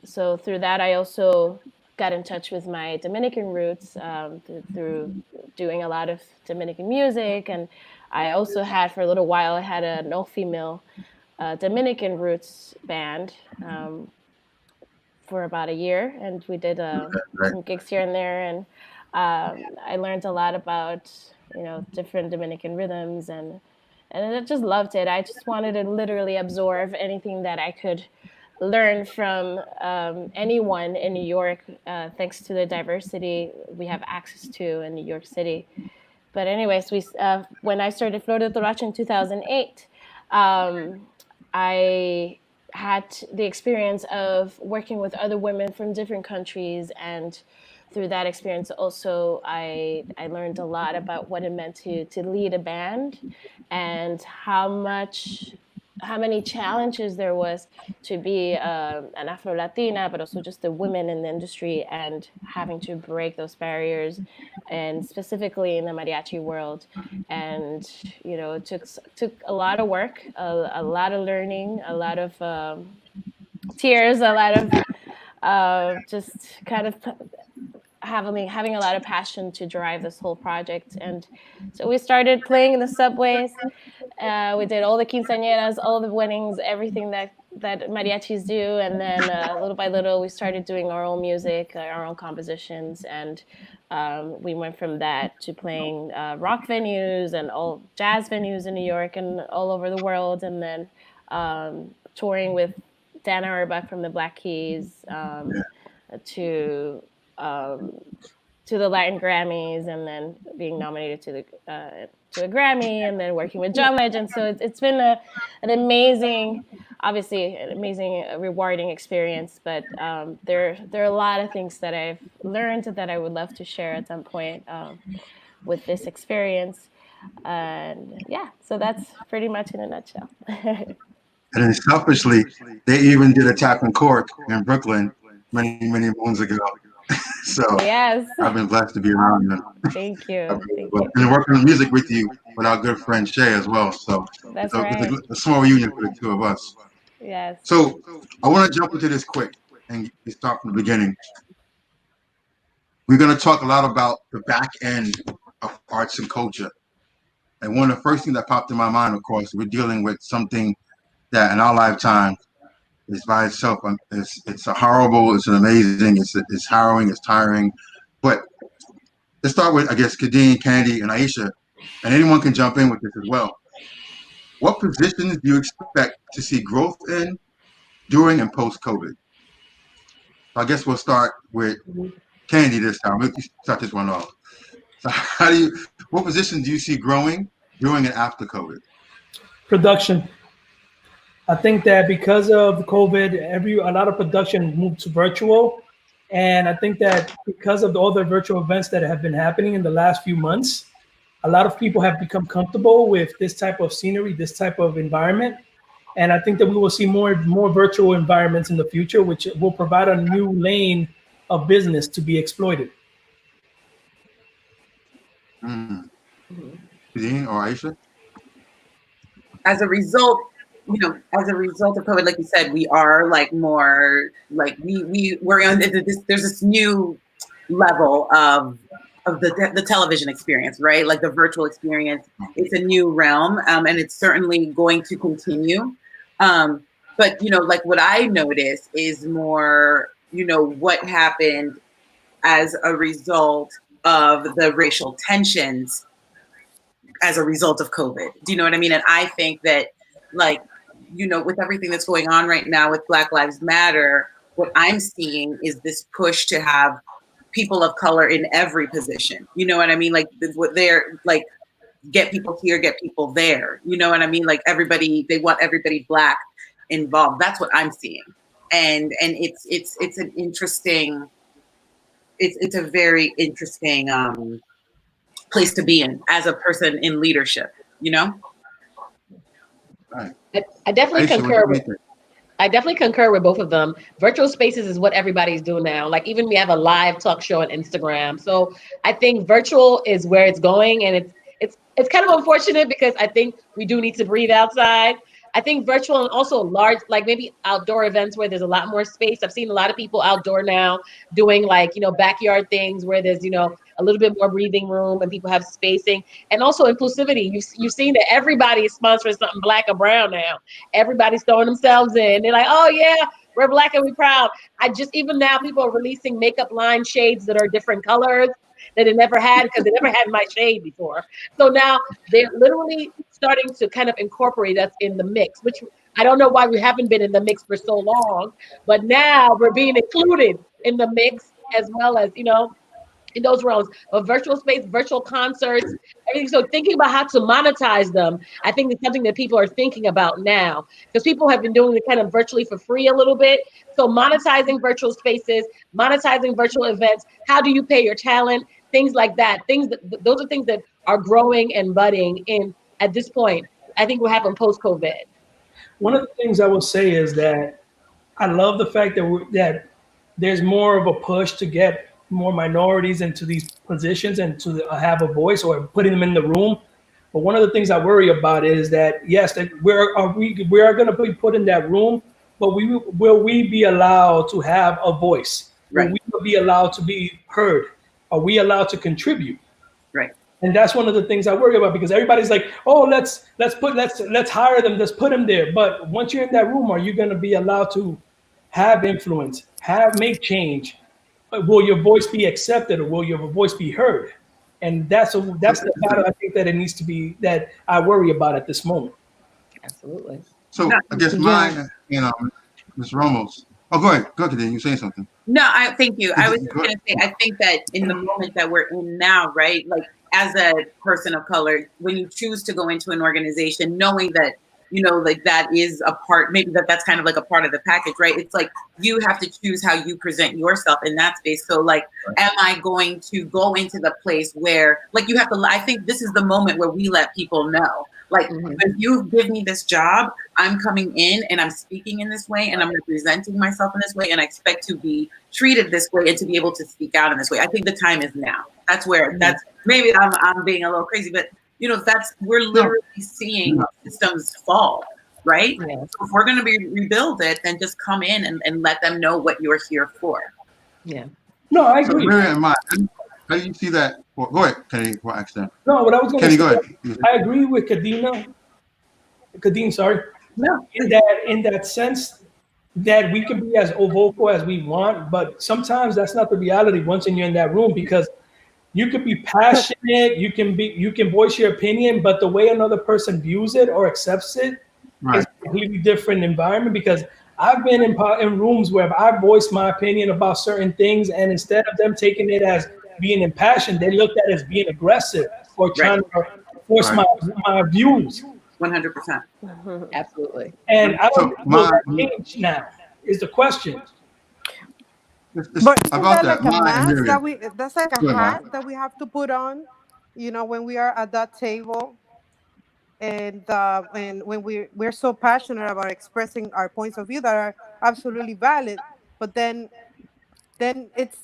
So through that, I also got in touch with my Dominican roots through doing a lot of Dominican music. And I also had, for a little while, I had an all-female Dominican roots band for about a year. And we did some gigs here and there. And I learned a lot about, different Dominican rhythms, and I just loved it. I just wanted to literally absorb anything that I could learn from anyone in New York, thanks to the diversity we have access to in New York City. But anyways, when I started Flor de Toroache in 2008, I had the experience of working with other women from different countries, and through that experience also I learned a lot about what it meant to lead a band, and how many challenges there was to be an Afro-Latina, but also just the women in the industry, and having to break those barriers, and specifically in the mariachi world. And it took a lot of work, a lot of learning, a lot of tears, a lot of just kind of having a lot of passion to drive this whole project. And so we started playing in the subways. We did all the quinceañeras, all the weddings, everything that mariachis do. And then little by little, we started doing our own music, our own compositions. And we went from that to playing rock venues and all jazz venues in New York and all over the world. And then touring with Dana Urbach from the Black Keys, to the Latin Grammys, and then being nominated to a Grammy, and then working with John Legend. So it's been an amazing, rewarding experience. But there are a lot of things that I've learned that I would love to share at some point with this experience. And yeah, so that's pretty much in a nutshell. And then selfishly, they even did a tap in Cork in Brooklyn many moons ago. So yes, I've been blessed to be around them. Thank you. And working on music with you with our good friend Shay as well. So that's so right. it's a small reunion for the two of us. Yes. So I want to jump into this quick and start from the beginning. We're going to talk a lot about the back end of arts and culture. And one of the first things that popped in my mind, of course, we're dealing with something that in our lifetime is by itself, it's a horrible, it's an amazing, it's harrowing, it's tiring. But let's start with, I guess, Kadeen, Candy, and Aisha, and anyone can jump in with this as well. What positions do you expect to see growth in during and post-COVID? So I guess we'll start with Candy this time. We'll start this one off. So what positions do you see growing during and after COVID? Production. I think that because of COVID, a lot of production moved to virtual. And I think that because of all the virtual events that have been happening in the last few months, a lot of people have become comfortable with this type of scenery, this type of environment. And I think that we will see more virtual environments in the future, which will provide a new lane of business to be exploited. Kadeen or Aisha? As a result of COVID, like you said, we are like more like we're on this. There's this new level of the television experience, right? Like the virtual experience. It's a new realm, and it's certainly going to continue. But like what I notice is more, what happened as a result of the racial tensions as a result of COVID. Do you know what I mean? And I think that, like, with everything that's going on right now with Black Lives Matter, what I'm seeing is this push to have people of color in every position. You know what I mean? Like, what they're like, get people here, get people there. You know what I mean? Like they want everybody Black involved. That's what I'm seeing. And it's an interesting it's a very interesting place to be in as a person in leadership, you know? Right. I definitely Aisha, concur what do with you think? I definitely concur with both of them. Virtual spaces is what everybody's doing now. Like even we have a live talk show on Instagram. So I think virtual is where it's going, and it's kind of unfortunate because I think we do need to breathe outside. I think virtual and also large, like maybe outdoor events where there's a lot more space. I've seen a lot of people outdoor now doing like, backyard things where there's, a little bit more breathing room and people have spacing, and also inclusivity. You've seen that everybody is sponsoring something black or brown now. Everybody's throwing themselves in. They're like, oh yeah, we're black and we're proud. Even now people are releasing makeup line shades that are different colors that they never had because they never had my shade before. So now they're literally starting to kind of incorporate us in the mix, which I don't know why we haven't been in the mix for so long, but now we're being included in the mix as well as, in those realms of virtual space, virtual concerts, everything. So thinking about how to monetize them, I think it's something that people are thinking about now because people have been doing it kind of virtually for free a little bit. So monetizing virtual spaces, monetizing virtual events, how do you pay your talent, things like that. Those are things that are growing and budding in at this point. I think will happen post-COVID. One of the things I will say is that I love the fact that there's more of a push to get more minorities into these positions and to have a voice or putting them in the room. But one of the things I worry about is that, yes, that we are going to be put in that room, but will we be allowed to have a voice? Right. Will we be allowed to be heard? Are we allowed to contribute? Right. And that's one of the things I worry about because everybody's like, oh, let's hire them, let's put them there. But once you're in that room, are you going to be allowed to have influence, make change? Will your voice be accepted or will your voice be heard? And that's the battle I think that it needs to be, that I worry about at this moment. Absolutely. So I guess mine, Ms. Ramos. Oh, go ahead, Kadeen. You're saying something. No, thank you. I was just going to say, I think that in the moment that we're in now, right? Like as a person of color, when you choose to go into an organization, knowing that, like that is a part, maybe that's kind of like a part of the package, right? It's like you have to choose how you present yourself in that space. So like, am I going to go into the place where like you have to, I think this is the moment where we let people know, like, if you give me this job, I'm coming in and I'm speaking in this way and I'm representing myself in this way and I expect to be treated this way and to be able to speak out in this way. I think the time is now. That's where, maybe I'm being a little crazy, but we're literally seeing systems fall, right? Yeah. So if we're going to rebuild it, then just come in and let them know what you're here for. Yeah. No, I agree. So Miriam, how do you see that? Well, go ahead, Kenny, for accident. No, what I was going to say, go ahead. I agree with Kadeen, sorry. No. In that sense that we can be as vocal as we want, but sometimes that's not the reality once you're in that room, because you can be passionate, you can voice your opinion, but the way another person views it or accepts it is a completely different environment. Because I've been in rooms where I voiced my opinion about certain things, and instead of them taking it as being impassioned, they looked at it as being aggressive or trying to force my views. 100%. Absolutely. And I don't know that change now is the question. But isn't about that like a mask Miriam. that's like a Go ahead, hat that we have to put on, when we are at that table, and when we're so passionate about expressing our points of view that are absolutely valid, but then it's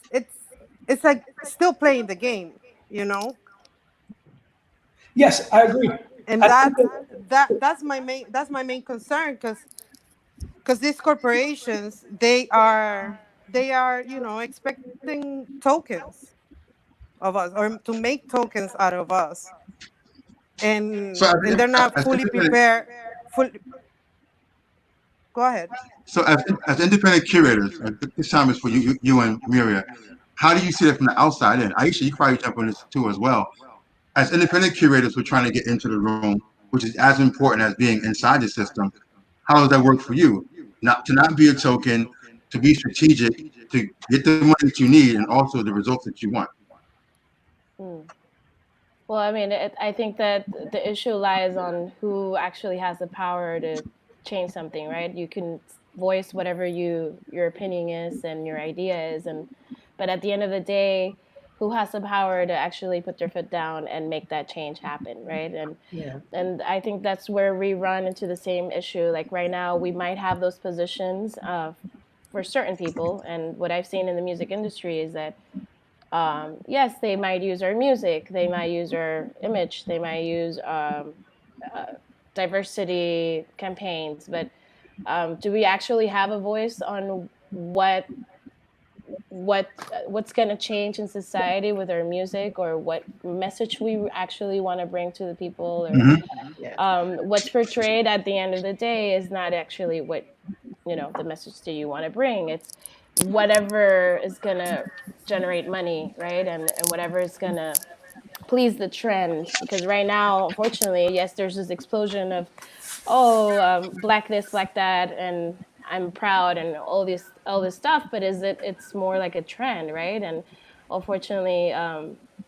like still playing the game, Yes, I agree. and that's my main concern, because these corporations they are expecting tokens of us, or to make tokens out of us, and they're not fully prepared. Go ahead. So as independent curators, this time is for you and Miria. How do you see it from the outside in? Aisha, you probably jump on this too as well. As independent curators, we're trying to get into the room, which is as important as being inside the system. How does that work for you? Not be a token, to be strategic, to get the money that you need, and also the results that you want. Well, I mean, I think that the issue lies on who actually has the power to change something, right? You can voice whatever your opinion is and your idea is, but But at the end of the day, who has the power to actually put their foot down and make that change happen, right? And I think that's where we run into the same issue. Like right now, we might have those positions for certain people, and what I've seen in the music industry is that yes, they might use our music, they might use our image, they might use diversity campaigns, but do we actually have a voice on what's going to change in society with our music, or what message we actually want to bring to the people, or what's portrayed at the end of the day is not actually what the message that you want to bring. It's whatever is going to generate money, right? And whatever is going to please the trend, because right now, unfortunately, yes, there's this explosion of black this, black that, and I'm proud and all this stuff, but it's more like a trend, right? And unfortunately,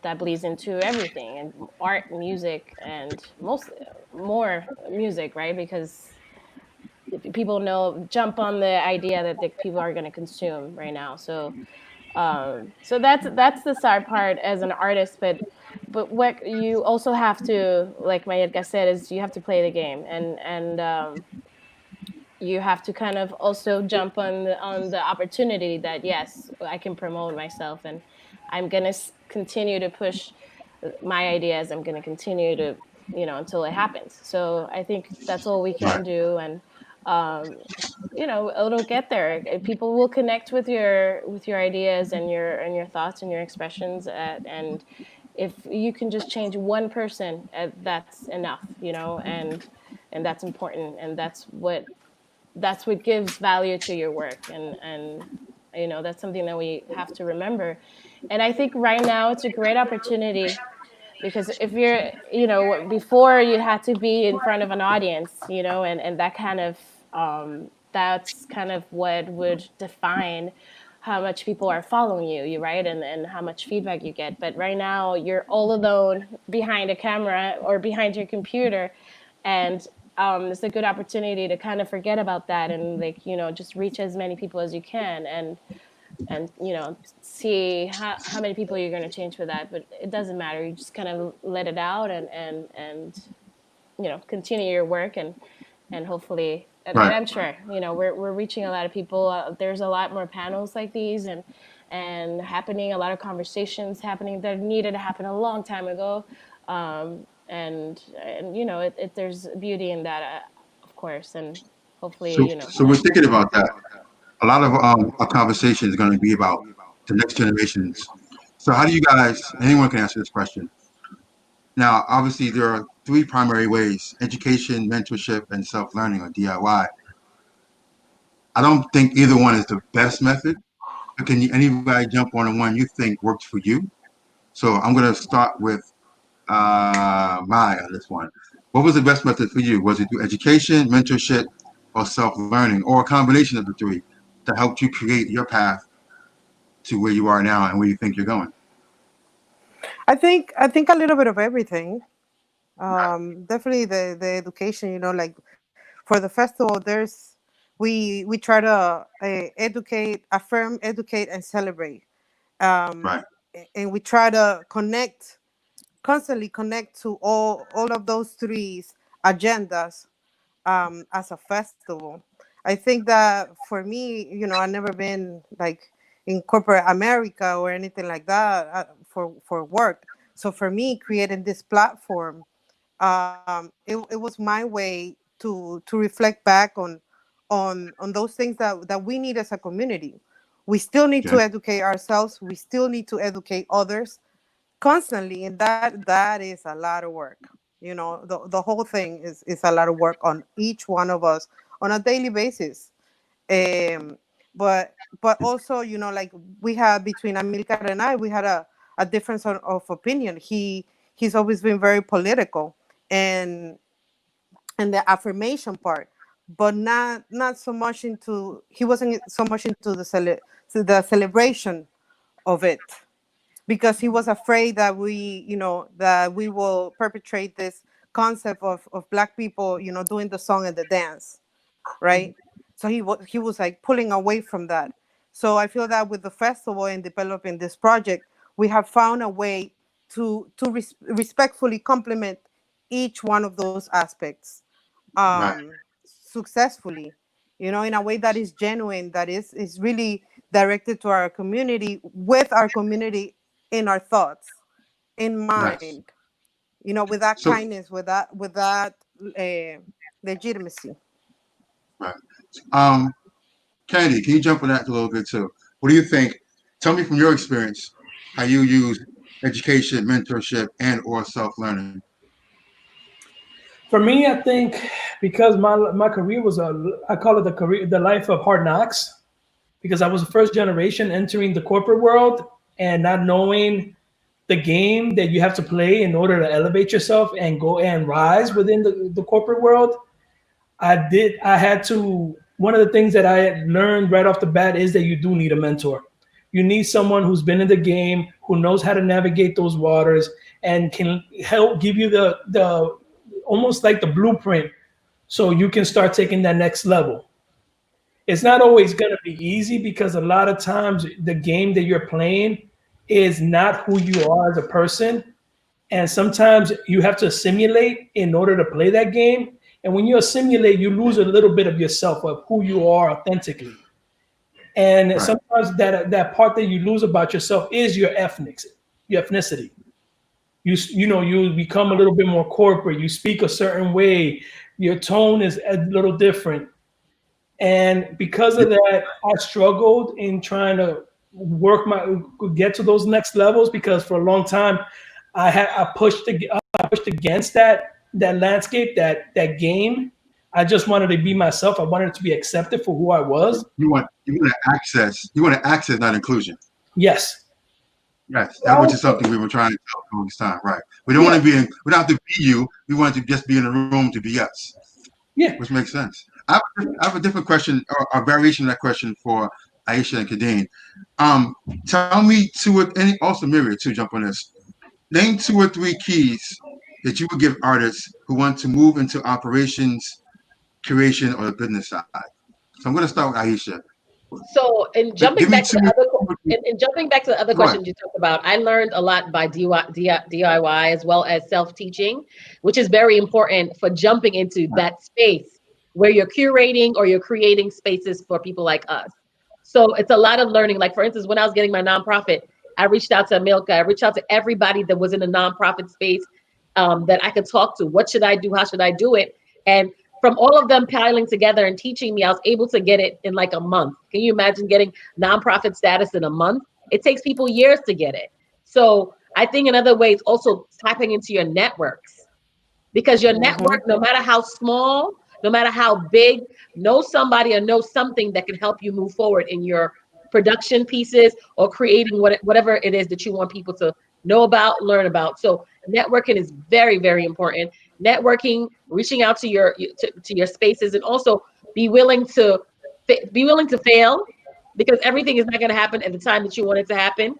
that bleeds into everything, and art, music, and more music, right? Because if people jump on the idea that the people are going to consume right now. So that's the sad part as an artist, but what you also have to, like Mayedka said, is you have to play the game, and you have to kind of also jump on the opportunity that, yes, I can promote myself, and I'm gonna continue to push my ideas. I'm gonna continue to, until it happens. So I think that's all we can do, and it'll get there. People will connect with your ideas and your thoughts and your expressions, and if you can just change one person, that's enough, and that's important, and that's what gives value to your work, and that's something that we have to remember. And I think right now it's a great opportunity, because if you're, before you had to be in front of an audience, and that kind of that's kind of what would define how much people are following you, right? And how much feedback you get. But right now you're all alone behind a camera or behind your computer, and it's a good opportunity to kind of forget about that, and just reach as many people as you can, and see how many people you're going to change with that. But it doesn't matter. You just kind of let it out, and continue your work, and hopefully, and I'm sure we're reaching a lot of people. There's a lot more panels like these, and happening, a lot of conversations happening that needed to happen a long time ago. And there's beauty in that, of course, and hopefully, So we're thinking about that. A lot of our conversation is going to be about the next generations. So how do you guys? Anyone can answer this question. Now, obviously, there are three primary ways: education, mentorship, and self-learning, or DIY. I don't think either one is the best method, but can anybody jump on the one you think works for you? So I'm going to start with Maya on this one. What was the best method for you? Was it through education, mentorship, or self-learning, or a combination of the three that helped you create your path to where you are now and where you think you're going? I think a little bit of everything. Definitely the education. Like for the festival, we try to educate, affirm, educate, and celebrate. And we try to constantly connect to all of those three agendas as a festival. I think that for me, I've never been like in corporate America or anything like that for work. So for me, creating this platform, it was my way to reflect back on those things that we need as a community. We still need to educate ourselves. We still need to educate others constantly, and that is a lot of work. The whole thing is a lot of work on each one of us on a daily basis. um but also, like we had between Amilcar and I, we had a difference of opinion. He's always been very political, and the affirmation part, but not so much into, he wasn't so much into to the celebration of it, because he was afraid that we will perpetrate this concept of Black people, doing the song and the dance, right? So he was like pulling away from that. So I feel that with the festival and developing this project, we have found a way to respectfully complement each one of those aspects successfully, in a way that is genuine, that is really directed to our community, with our community in our thoughts, in mind, with that kindness, with that legitimacy. Right. Kennedy, can you jump on that a little bit too? What do you think? Tell me from your experience how you use education, mentorship, and or self-learning. For me, I think because my career was I call it the life of hard knocks, because I was the first generation entering the corporate world and not knowing the game that you have to play in order to elevate yourself and go and rise within the corporate world. One of the things that I learned right off the bat is that you do need a mentor. You need someone who's been in the game, who knows how to navigate those waters, and can help give you the almost like the blueprint so you can start taking that next level. It's not always going to be easy, because a lot of times the game that you're playing is not who you are as a person. And sometimes you have to assimilate in order to play that game. And when you assimilate, you lose a little bit of yourself, of who you are authentically. And sometimes that part that you lose about yourself is your ethnicity. You become a little bit more corporate. You speak a certain way. Your tone is a little different. And because of that, I struggled in trying to get to those next levels, because for a long time I pushed against that landscape, that game. I just wanted to be myself. I wanted to be accepted for who I was. You want access, not inclusion. Yes. Yes, that which is something we were trying to tell all this time, right? We don't want to be in. We don't have to be you. We want to just be in a room to be us. Yeah, which makes sense. I have a different question, or a variation of that question for Aisha and Kadeen. Tell me and also Myria too, jump on this. Name 2 or 3 keys that you would give artists who want to move into operations, creation, or the business side. So I'm going to start with Aisha. So, in jumping back to the other question you talked about, I learned a lot by DIY as well as self-teaching, which is very important for jumping into that space where you're curating or you're creating spaces for people like us. So it's a lot of learning. Like, for instance, when I was getting my nonprofit, I reached out to Milka. I reached out to everybody that was in the nonprofit space that I could talk to. What should I do? How should I do it? And from all of them piling together and teaching me, I was able to get it in like a month. Can you imagine getting nonprofit status in a month? It takes people years to get it. So I think in other ways, also tapping into your networks, because your network, no matter how small, no matter how big, know somebody or know something that can help you move forward in your production pieces or creating whatever it is that you want people to know about, learn about. So networking is very, very important. Networking, reaching out to your spaces, and also be willing to fail, because everything is not going to happen at the time that you want it to happen.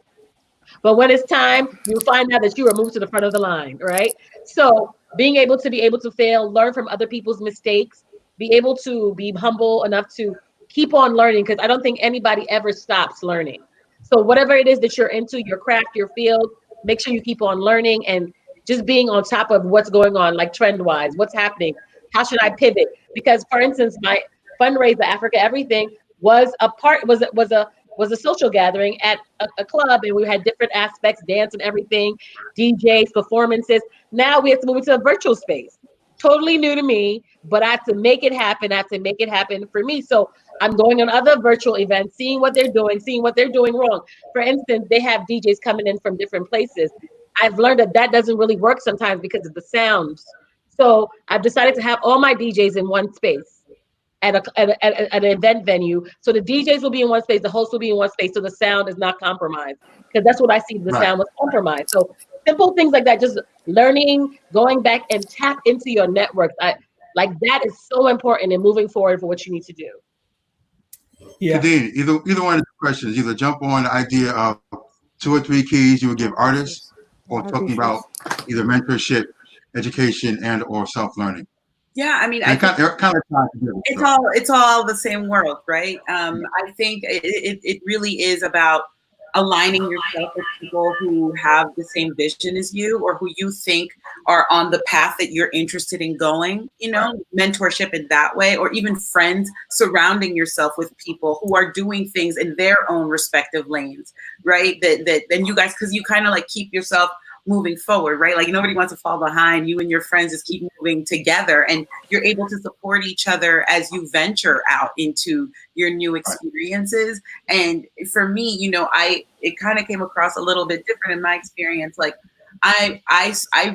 But when it's time, you'll find out that you are moved to the front of the line, right? So being able to fail, learn from other people's mistakes, be able to be humble enough to keep on learning, because I don't think anybody ever stops learning. So whatever it is that you're into, your craft, your field, make sure you keep on learning and just being on top of what's going on, like trend-wise, what's happening, how should I pivot? Because, for instance, my fundraiser, Africa Everything, was a social gathering at a club, and we had different aspects, dance and everything, DJs, performances. Now we have to move into a virtual space. Totally new to me, but I have to make it happen. I have to make it happen for me. So I'm going on other virtual events, seeing what they're doing wrong. For instance, they have DJs coming in from different places. I've learned that doesn't really work sometimes because of the sounds. So I've decided to have all my DJs in one space at an event venue. So the DJs will be in one space, the host will be in one space, so the sound is not compromised. Because that's what I see, the sound was compromised. So simple things like that, just learning, going back and tap into your networks. Like that is so important in moving forward for what you need to do. Yeah. Kadeen, either one of the questions, either jump on the idea of 2 or 3 keys you would give artists, or talking about either mentorship, education, and or self-learning. Yeah, I mean, they're kind of tied together. It's all the same world, right? I think it really is about aligning yourself with people who have the same vision as you, or who you think are on the path that you're interested in going, you know, mentorship in that way, or even friends, surrounding yourself with people who are doing things in their own respective lanes, right? That then you guys, because you kind of like keep yourself moving forward, right? Like nobody wants to fall behind. You and your friends just keep moving together, and you're able to support each other as you venture out into your new experiences. And for me, you know, it kind of came across a little bit different in my experience. Like I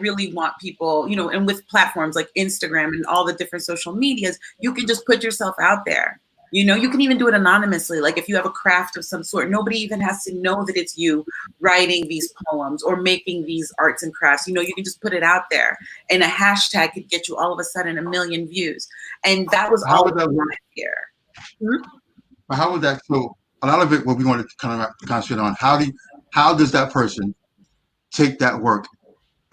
really want people, you know, and with platforms like Instagram and all the different social medias, you can just put yourself out there. You know, you can even do it anonymously. Like if you have a craft of some sort, nobody even has to know that it's you writing these poems or making these arts and crafts. You know, you can just put it out there, and a hashtag could get you all of a sudden 1 million views. And that was all here. But how would that, so a lot of it, what we wanted to kind of concentrate on, how does that person take that work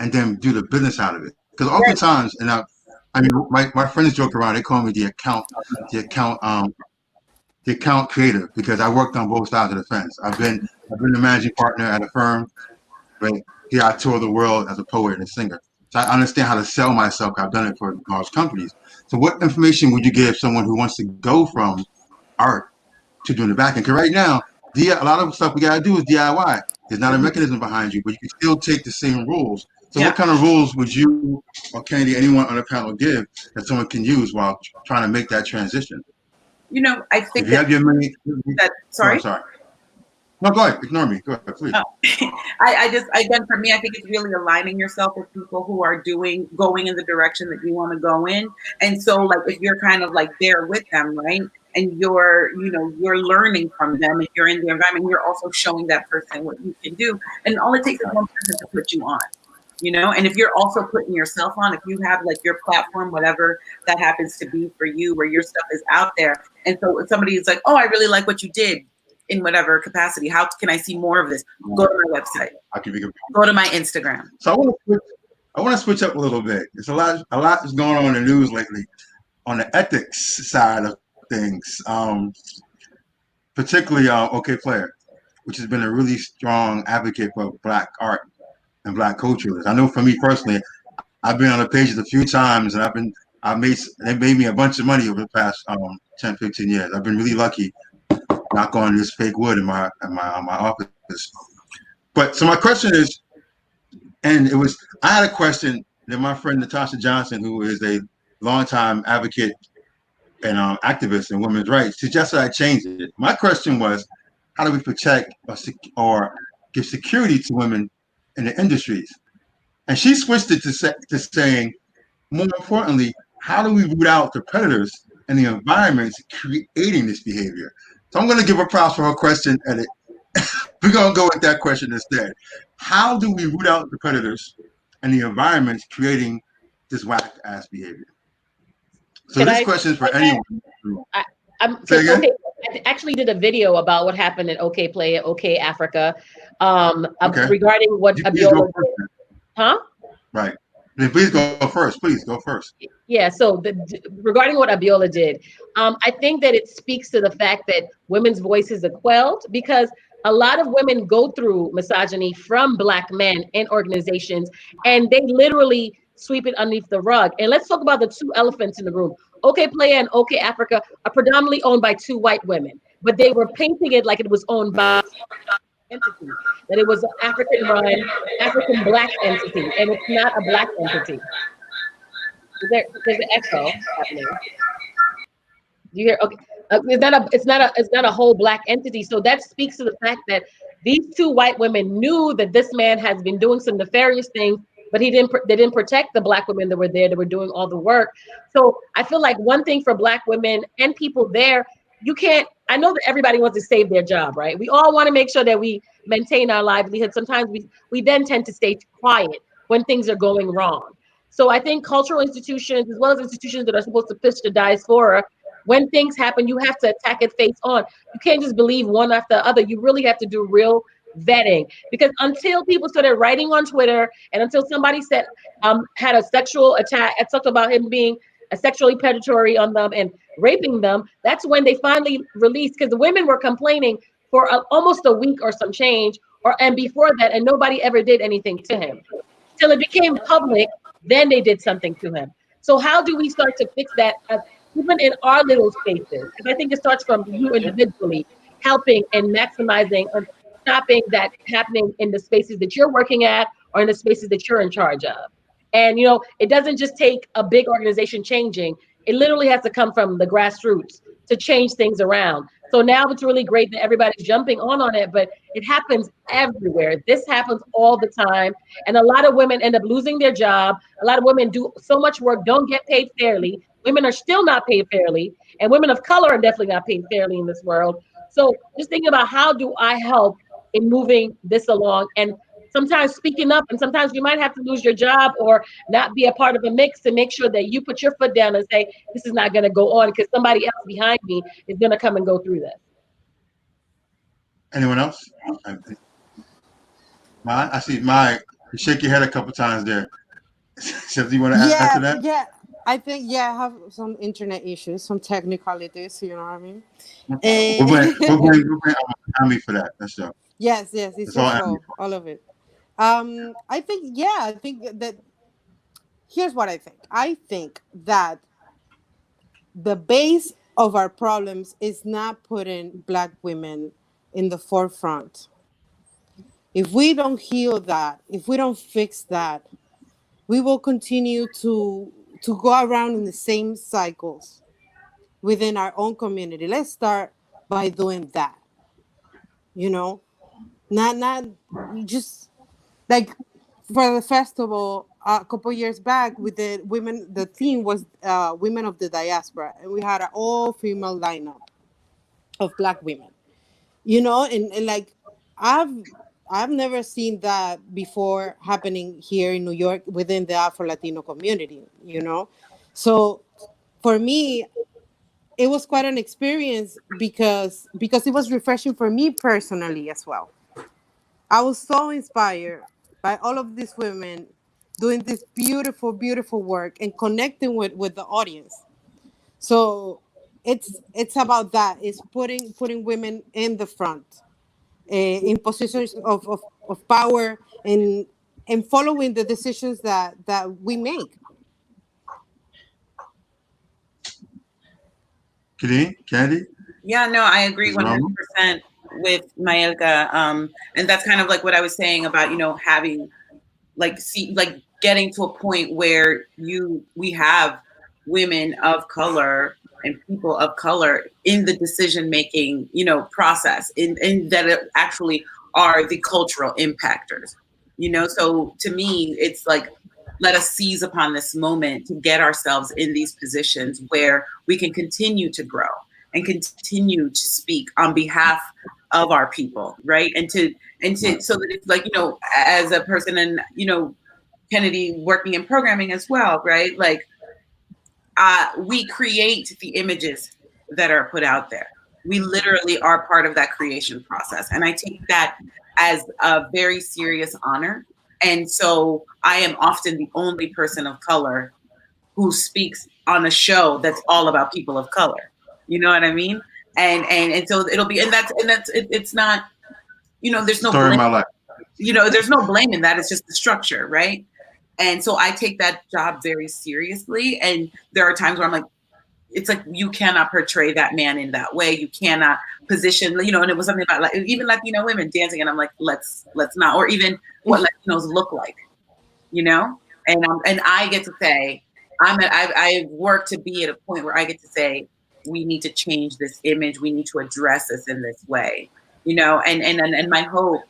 and then do the business out of it? Because oftentimes, and I mean, my friends joke around, they call me the account creator, because I worked on both sides of the fence. I've been the managing partner at a firm, but here I tour the world as a poet and a singer. So I understand how to sell myself. I've done it for large companies. So what information would you give someone who wants to go from art to doing the back end? Because right now, a lot of stuff we got to do is DIY. There's not a mechanism behind you, but you can still take the same rules. So what kind of rules would you or Kennedy, anyone on the panel, give that someone can use while trying to make that transition? You know, I think if you have your money. Sorry? Oh, sorry. No, go ahead. Ignore me. Go ahead, please. Oh. I just, again, for me, I think it's really aligning yourself with people who are going in the direction that you want to go in. And so, like, if you're kind of like there with them, right? And you're learning from them, and you're in the environment, you're also showing that person what you can do. And all it takes is one person to put you on. You know, and if you're also putting yourself on, if you have like your platform, whatever that happens to be for you, where your stuff is out there, and so if somebody is like, oh, I really like what you did in whatever capacity, how can I see more of this? Go to my website. Go to my Instagram. So I want to switch up a little bit. It's a lot is going on in the news lately on the ethics side of things, particularly OK Player, which has been a really strong advocate for Black art and Black culture. I know for me personally, I've been on the pages a few times, and they made me a bunch of money over the past 10, 15 years. I've been really lucky, knock on this fake wood in my office. But so my question is, and I had a question that my friend Natasha Johnson, who is a longtime advocate and activist in women's rights, suggested I change it. My question was, how do we protect or give security to women in the industries? And she switched it to saying, more importantly, how do we root out the predators and the environments creating this behavior? So I'm going to give her props for her question, and we're going to go with that question instead. How do we root out the predators and the environments creating this whack-ass behavior? So this question is for anyone. I actually did a video about what happened at OK Play, OK Africa, regarding what Abiola did. Huh? Right. Please go first. Please go first. Yeah. So regarding what Abiola did, I think that it speaks to the fact that women's voices are quelled, because a lot of women go through misogyny from Black men in organizations, and they literally sweep it underneath the rug. And let's talk about the two elephants in the room. OK Play and OK Africa are predominantly owned by two white women, but they were painting it like it was owned by entity, that it was an African-run, African Black entity, and it's not a Black entity. There's an echo happening. Do you hear? Okay, it's not a whole Black entity. So that speaks to the fact that these two white women knew that this man has been doing some nefarious things, but they didn't protect the Black women that were there, that were doing all the work. So I feel like one thing for Black women and people there, I know that everybody wants to save their job, right? We all want to make sure that we maintain our livelihood. Sometimes we then tend to stay quiet when things are going wrong. So I think cultural institutions, as well as institutions that are supposed to push the diaspora, when things happen, you have to attack it face on. You can't just believe one after the other. You really have to do real vetting, because until people started writing on Twitter, and until somebody said had a sexual attack and talked about him being sexually predatory on them and raping them, that's when they finally released, because the women were complaining for almost a week or some change, and before that, and nobody ever did anything to him. Till it became public, then they did something to him. So how do we start to fix that, even in our little spaces? Because I think it starts from you individually helping and maximizing and stopping that happening in the spaces that you're working at or in the spaces that you're in charge of. And, it doesn't just take a big organization changing. It literally has to come from the grassroots to change things around. So now it's really great that everybody's jumping on it, but it happens everywhere. This happens all the time. And a lot of women end up losing their job. A lot of women do so much work, don't get paid fairly. Women are still not paid fairly. And women of color are definitely not paid fairly in this world. So just thinking about how do I help in moving this along, and sometimes speaking up, and sometimes you might have to lose your job or not be a part of a mix to make sure that you put your foot down and say, this is not going to go on because somebody else behind me is going to come and go through this. Anyone else? I see Mike. You shake your head a couple times there. So do you want to answer that? Yeah. I think, I have some internet issues, some technicalities, you know what I mean? We're playing Amy for that. That's all. Yes, it's all of it. I think that here's what I think. I think that the base of our problems is not putting Black women in the forefront. If we don't heal that, if we don't fix that, we will continue to go around in the same cycles within our own community. Let's start by doing that. Not just like for the festival a couple years back with the women. The theme was women of the diaspora, and we had an all-female lineup of Black women. And like I've never seen that before happening here in New York within the Afro-Latino community. So for me, it was quite an experience because it was refreshing for me personally as well. I was so inspired by all of these women doing this beautiful, beautiful work and connecting with the audience. So it's about that. It's putting women in the front, in positions of power, and following the decisions that we make. Candy? Yeah, no, I agree 100% with Mayelka. And that's kind of like what I was saying about, having getting to a point where we have women of color and people of color in the decision-making, process, in that it actually are the cultural impactors, So to me, it's like, let us seize upon this moment to get ourselves in these positions where we can continue to grow and continue to speak on behalf of our people, right? And to so that it's like, as a person and, Kennedy working in programming as well, right? Like, we create the images that are put out there. We literally are part of that creation process. And I take that as a very serious honor. And so I am often the only person of color who speaks on a show that's all about people of color. You know what I mean? And so it'll be, it's not, there's no story blame. of my life. There's no blame in that. It's just the structure, right? And so I take that job very seriously. And there are times where I'm like, it's like, you cannot portray that man in that way. You cannot position, and it was something about even Latino women dancing. And I'm like, let's not, or even what Latinos look like, and I get to say, I've worked to be at a point where I get to say, we need to change this image. We need to address this in this way, and my hope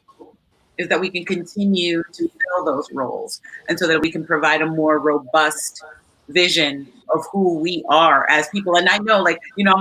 is that we can continue to fill those roles, and so that we can provide a more robust vision of who we are as people. And I know, I'm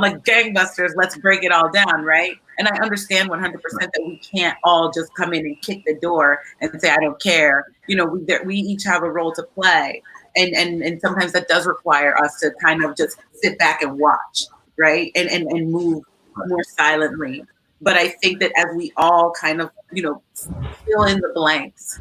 like gangbusters, let's break it all down, right? And I understand 100% that we can't all just come in and kick the door and say, I don't care. We each have a role to play. And sometimes that does require us to kind of just sit back and watch, right? And move more silently. But I think that as we all kind of, fill in the blanks,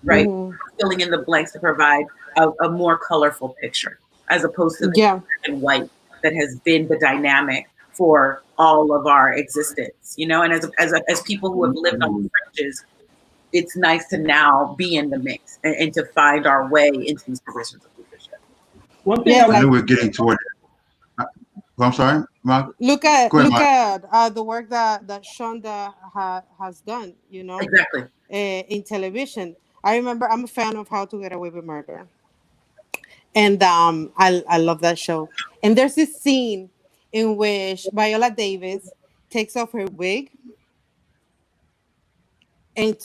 right? Mm-hmm. Filling in the blanks to provide a more colorful picture. as opposed to the black and white that has been the dynamic for all of our existence, you know. And as people who have lived on the fringes, it's nice to now be in the mix and to find our way into these positions of leadership. One thing I know we're getting toward it. I'm sorry, Mark. Look at Go ahead, Mark. the work that Shonda has done, you know, exactly in television. I remember I'm a fan of How to Get Away with Murder, and I love that show. And there's this scene in which Viola Davis takes off her wig, and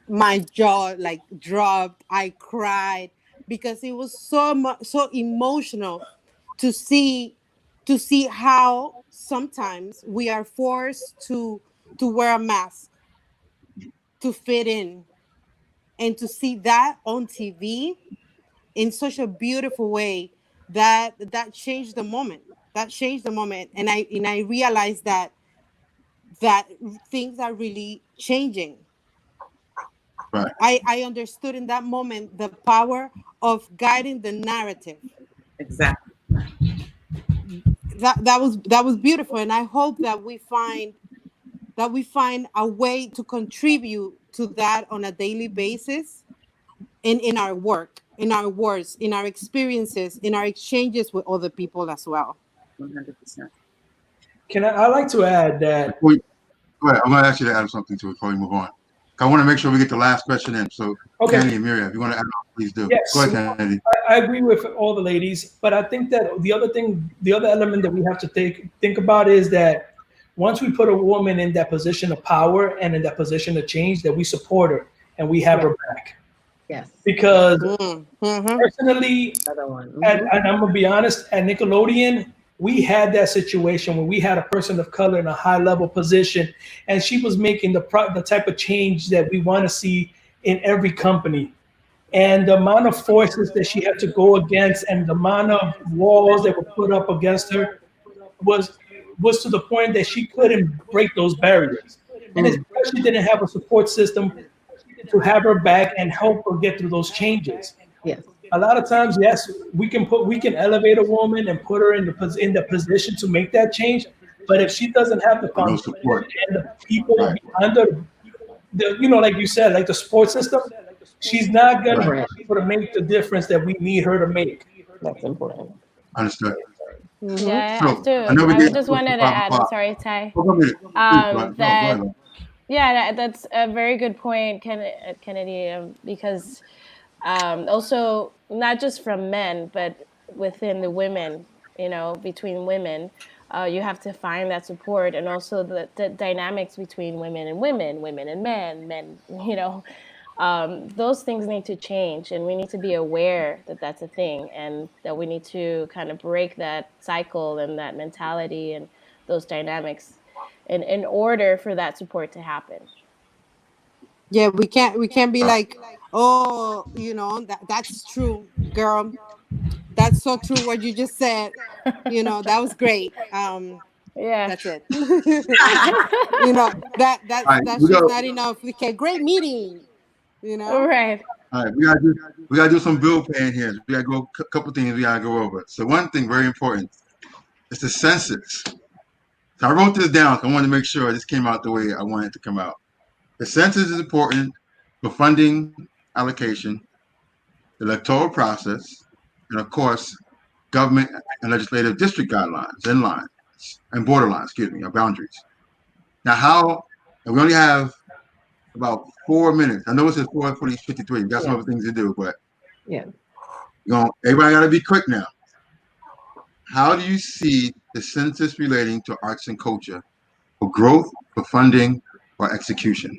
my jaw like dropped. I cried because it was so emotional to see how sometimes we are forced to wear a mask to fit in, and to see that on TV in such a beautiful way that changed the moment. That changed the moment, and I realized that things are really changing. Right. I understood in that moment the power of guiding the narrative. Exactly. That was beautiful, and I hope that we find a way to contribute to that on a daily basis, in our work, in our words, in our experiences, in our exchanges with other people as well. 100%. I like to add that. Go ahead. I'm going to ask you to add something to it before we move on. I want to make sure we get the last question in. So, Okay. Kennedy and Miriam, if you want to add on, please do. Yes. Go ahead, Kennedy. I agree with all the ladies, but I think that the other element that we have to think about is that once we put a woman in that position of power and in that position of change, that we support her and we have her back. Yes. Because personally, and I'm gonna be honest, at Nickelodeon, we had that situation where we had a person of color in a high level position, and she was making the type of change that we want to see in every company. And the amount of forces that she had to go against and the amount of walls that were put up against her was to the point that she couldn't break those barriers. And it's because she didn't have a support system to have her back and help her get through those changes. Yes. A lot of times, yes, we can elevate a woman and put her in the position to make that change. But if she doesn't have the foundation and the people under the, you know, like you said, like the support system, she's not gonna be able to make the difference that we need her to make. That's important. Understood. Yeah, So, I know I just wanted to add, I'm sorry, Ty. That's a very good point, Kennedy, because also not just from men, but within the women, you know, between women, you have to find that support, and also the dynamics between women and women, women and men, you know, those things need to change, and we need to be aware that that's a thing, and that we need to kind of break that cycle and that mentality and those dynamics in order for that support to happen. Yeah, we can't be like, oh, you know, that's true, girl. That's so true what you just said. You know, that was great. Yeah, that's it. You know, that's just not enough. Okay, great meeting. You know, right. All right, we gotta do some bill paying here. We gotta go a couple things we gotta go over. So one thing very important is the census. So I wrote this down. So I wanted to make sure this came out the way I wanted it to come out. The census is important for funding allocation, the electoral process, and of course, government and legislative district guidelines and lines and borderlines, or boundaries. Now, and we only have about 4 minutes. I know it says 4:53. We got some other things to do, but everybody got to be quick now. How do you see the census relating to arts and culture for growth, for funding, or execution?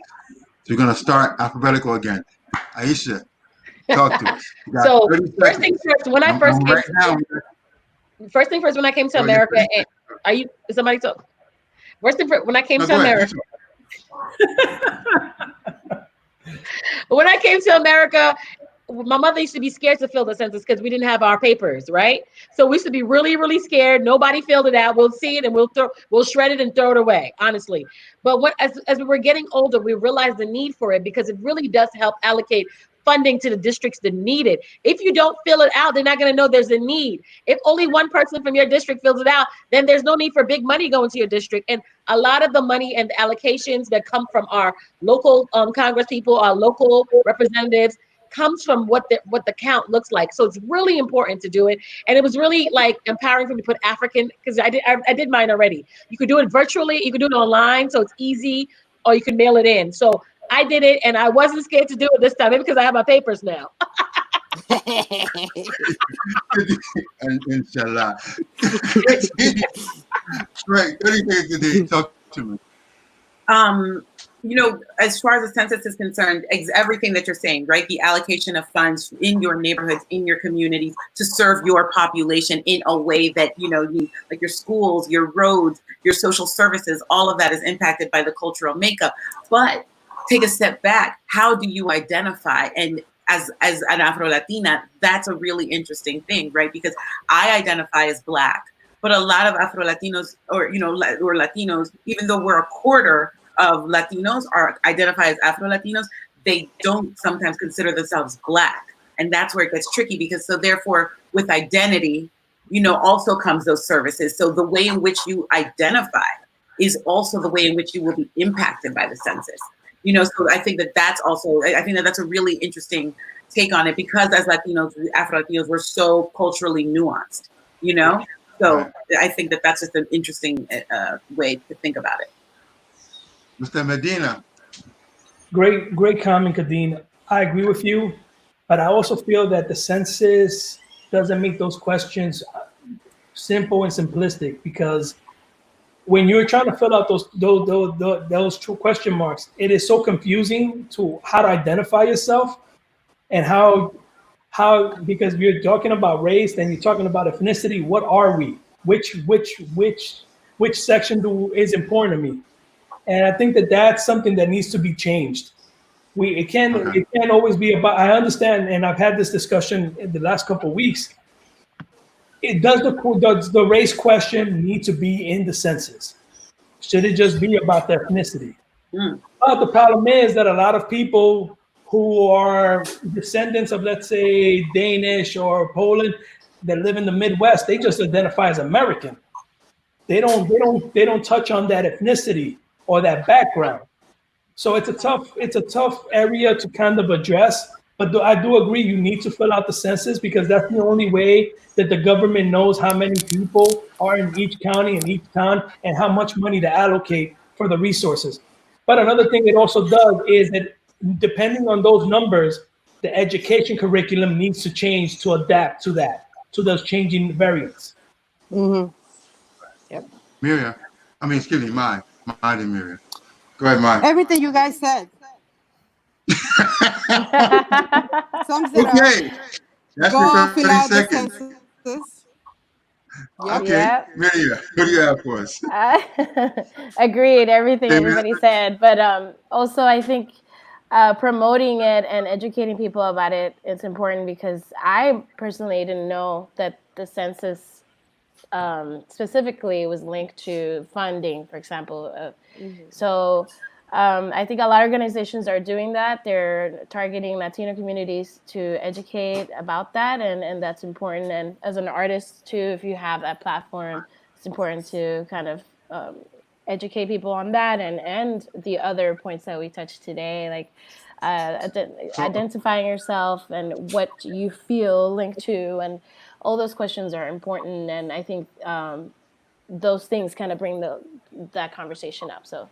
So we're going to start alphabetical again. Aisha, talk to us. So first things first, when I first came to America, and is somebody talk? First thing first, when I came to America, when I came to America, my mother used to be scared to fill the census because we didn't have our papers, right? So we used to be really, really scared. Nobody filled it out. We'll see it and we'll shred it and throw it away, honestly. But as we were getting older, we realized the need for it because it really does help allocate funding to the districts that need it. If you don't fill it out, they're not going to know there's a need. If only one person from your district fills it out, then there's no need for big money going to your district. And a lot of the money and the allocations that come from our local Congress people, our local representatives, comes from what the count looks like. So it's really important to do it. And it was really like empowering for me to put African, because I did mine already. You could do it virtually, you could do it online, so it's easy, or you can mail it in. So I did it, and I wasn't scared to do it this time, maybe because I have my papers now. And inshallah. Right. What do you think today? Talk to me. You know, as far as the census is concerned, everything that you're saying, right? The allocation of funds in your neighborhoods, in your communities to serve your population in a way that, you know, like your schools, your roads, your social services, all of that is impacted by the cultural makeup. But take a step back. How do you identify? And as an Afro-Latina, that's a really interesting thing, right? Because I identify as Black, but a lot of Afro-Latinos or Latinos, even though we're a quarter of Latinos are identify as Afro-Latinos, they don't sometimes consider themselves Black. And that's where it gets tricky, because so therefore with identity, you know, also comes those services. So the way in which you identify is also the way in which you will be impacted by the census. You know, so I think that's also, I think that's a really interesting take on it, because as Latinos, Afro-Latinos, we're so culturally nuanced, you know? So I think that's just an interesting way to think about it. Mr. Medina. Great comment, Kadeen. I agree with you, but I also feel that the census doesn't make those questions simple and simplistic, because when you're trying to fill out those true question marks, it is so confusing to how to identify yourself, and how because you're talking about race, then you're talking about ethnicity. What are we? Which section is important to me? And I think that's something that needs to be changed. It can't always be about. I understand, and I've had this discussion in the last couple of weeks. Does the race question need to be in the census? Should it just be about the ethnicity? But the problem is that a lot of people who are descendants of, let's say, Danish or Poland, that live in the Midwest, they just identify as American. They don't touch on that ethnicity or that background. So it's a tough area to kind of address. But I do agree, you need to fill out the census, because that's the only way that the government knows how many people are in each county and each town, and how much money to allocate for the resources. But another thing it also does is that, depending on those numbers, the education curriculum needs to change to adapt to that, to those changing variants. Mm-hmm. Yep. Miriam. I mean, excuse me, Maya and Miriam. Go ahead, Maya. Everything you guys said. Sums it Okay. up. That's Go for fill 30 out the seconds. census. Okay. Yep. Miriam, what do you have for us? Agreed, everything Hey, everybody said. But also, I think promoting it and educating people about it is important, because I personally didn't know that the census specifically was linked to funding, for example. So I think a lot of organizations are doing that. They're targeting Latino communities to educate about that, and that's important. And as an artist too, if you have that platform, it's important to kind of educate people on that, and the other points that we touched today, like identifying yourself and what you feel linked to, and all those questions are important. And I think those things kind of bring that conversation up. So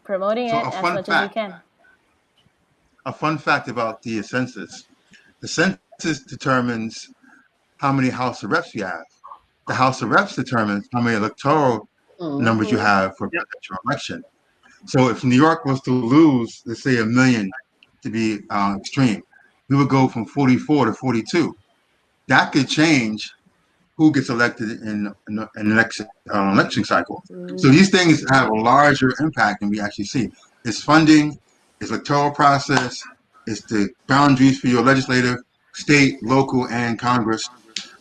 promoting it as much as you can. A fun fact about the census: the census determines how many House of Reps you have. The House of Reps determines how many electoral numbers you have for presidential election. So if New York was to lose, let's say 1 million, to be extreme, we would go from 44 to 42. That could change who gets elected in an election cycle. So these things have a larger impact than we actually see. It's funding, it's electoral process, it's the boundaries for your legislative, state, local, and Congress.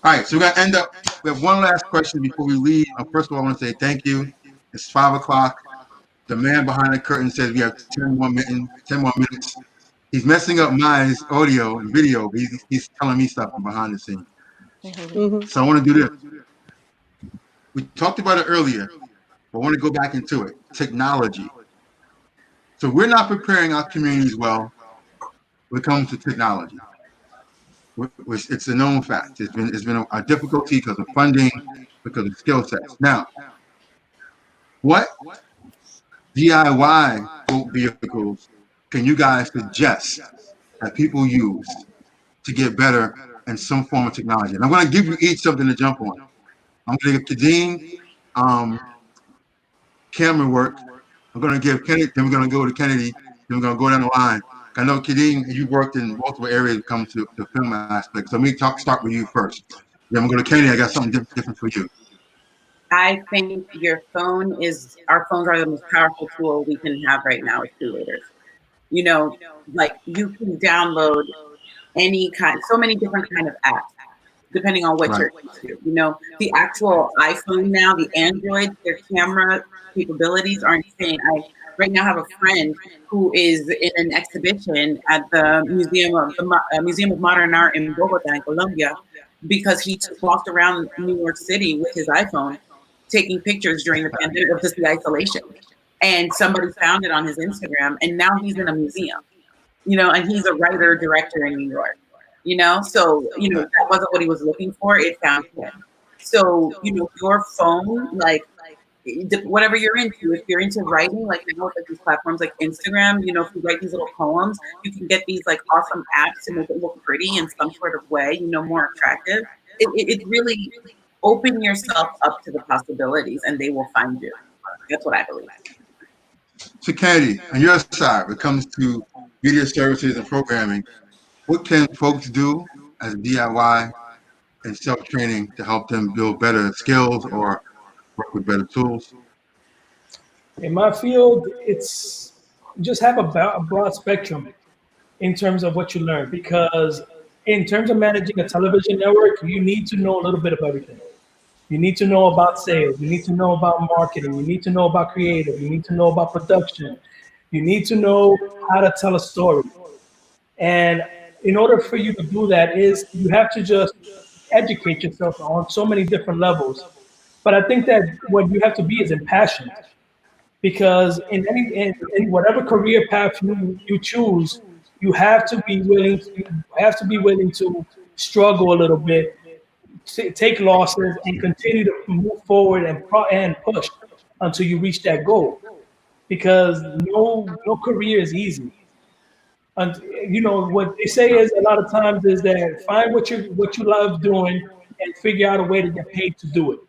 All right, so we're gonna end up, we have one last question before we leave. First of all, I wanna say thank you. It's 5 o'clock. The man behind the curtain says we have 10 more minutes. He's messing up my audio and video, but he's telling me stuff from behind the scenes. So I want to do this. We talked about it earlier, but I want to go back into it. Technology. So we're not preparing our communities well when it comes to technology. It's a known fact. It's been a difficulty because of funding, because of skill sets. Now, what DIY boat vehicles can you guys suggest that people use to get better in some form of technology? And I'm going to give you each something to jump on. I'm going to give Kadeen camera work. I'm going to give Kennedy, then we're going to go to Kennedy, then we're going to go down the line. I know, Kadeen, you've worked in multiple areas when it comes to the film aspect. So let me start with you first. Then we're going to Kennedy. I got something different for you. I think our phones are the most powerful tool we can have right now as creators. You know, like you can download so many different kind of apps, depending on what you're into. You know, the actual iPhone now, the Android, their camera capabilities are insane. I right now have a friend who is in an exhibition at the Museum of Modern Art in Bogota, in Colombia, because he just walked around New York City with his iPhone, taking pictures during the pandemic of just the isolation. And somebody found it on his Instagram, and now he's in a museum, you know, and he's a writer, director in New York, you know? So, you know, that wasn't what he was looking for, it found him. So, you know, your phone, like, whatever you're into, if you're into writing, like, you know, like these platforms like Instagram, you know, if you write these little poems, you can get these like awesome apps to make it look pretty in some sort of way, you know, more attractive. It really open yourself up to the possibilities and they will find you. That's what I believe. So Kennedy, on your side, when it comes to media services and programming, what can folks do as DIY and self-training to help them build better skills or work with better tools? In my field, it's just have a broad spectrum in terms of what you learn, because in terms of managing a television network, you need to know a little bit of everything. You need to know about sales. You need to know about marketing. You need to know about creative. You need to know about production. You need to know how to tell a story. And in order for you to do that is you have to just educate yourself on so many different levels. But I think that what you have to be is impassioned, because in whatever career path you choose, you have to be willing to struggle a little bit, take losses, and continue to move forward and push until you reach that goal. Because no career is easy. And you know what they say is a lot of times is that find what you love doing and figure out a way to get paid to do it.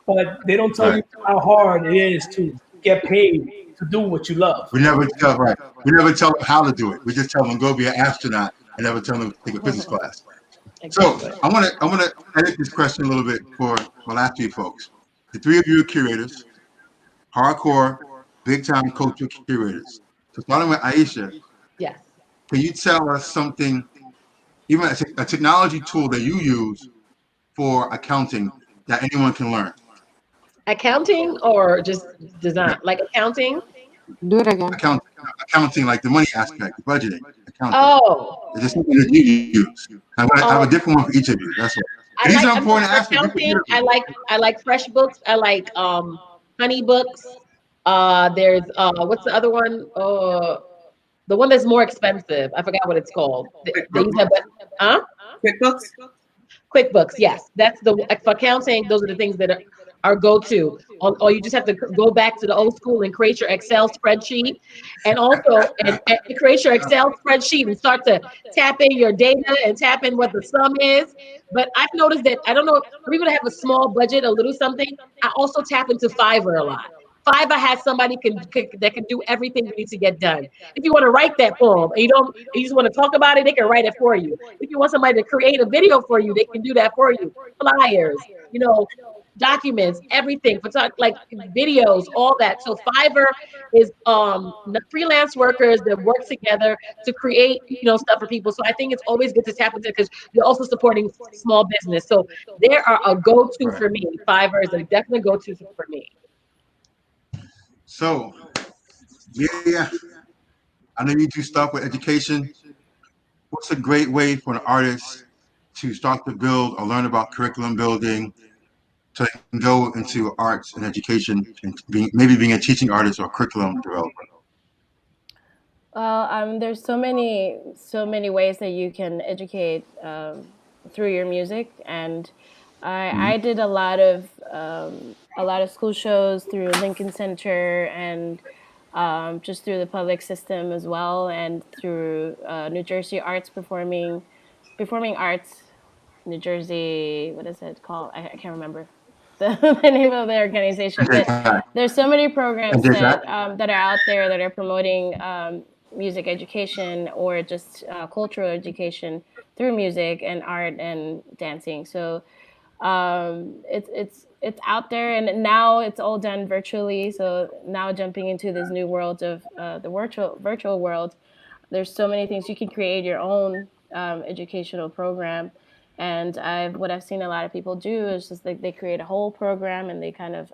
But they don't tell you how hard it is to get paid to do what you love. We never tell them how to do it. We just tell them go be an astronaut and never tell them to take a business class. So I want to edit this question a little bit for my last three folks. The three of you are curators, hardcore, big time culture curators. So starting with Aisha. Yes. Can you tell us something, even a technology tool that you use for accounting that anyone can learn? Accounting or just design? Like accounting? Do it again. Accounting, like the money aspect, the budgeting. Accounting. Oh. Is there something that you use? I have a different one for each of you. That's all. These are important aspects. Accounting. I like FreshBooks. I like HoneyBooks. There's what's the other one? The one that's more expensive. I forgot what it's called. They use that, QuickBooks. QuickBooks, yes. That's the for accounting. Those are the things that are go-to. Or you just have to go back to the old school and create your Excel spreadsheet, and also and create your Excel spreadsheet and start to tap in your data and tap in what the sum is. But I've noticed that I don't know if we would have a small budget, a little something. I also tap into Fiverr a lot. Fiverr has somebody that can do everything you need to get done. If you want to write that poem and you just want to talk about it, they can write it for you. If you want somebody to create a video for you, they can do that for you. Flyers, documents, everything, like videos, all that. So Fiverr is freelance workers that work together to create stuff for people. So I think it's always good to tap into because you're also supporting small business. So there are a go-to for me. Fiverr is a definite go-to for me. So, yeah, I know you do stuff with education. What's a great way for an artist to start to build or learn about curriculum building so they can go into arts and education and maybe being a teaching artist or curriculum developer? Well, there's so many ways that you can educate through your music, and I did a lot of school shows through Lincoln Center and just through the public system as well, and through New Jersey Arts Performing Arts, New Jersey. What is it called? I can't remember the name of the organization. But there's so many programs that are out there that are promoting music education or just cultural education through music and art and dancing. So it's out there, and now it's all done virtually. So now jumping into this new world of the virtual world, there's so many things you can create your own educational program. And what I've seen a lot of people do is just like they create a whole program and they kind of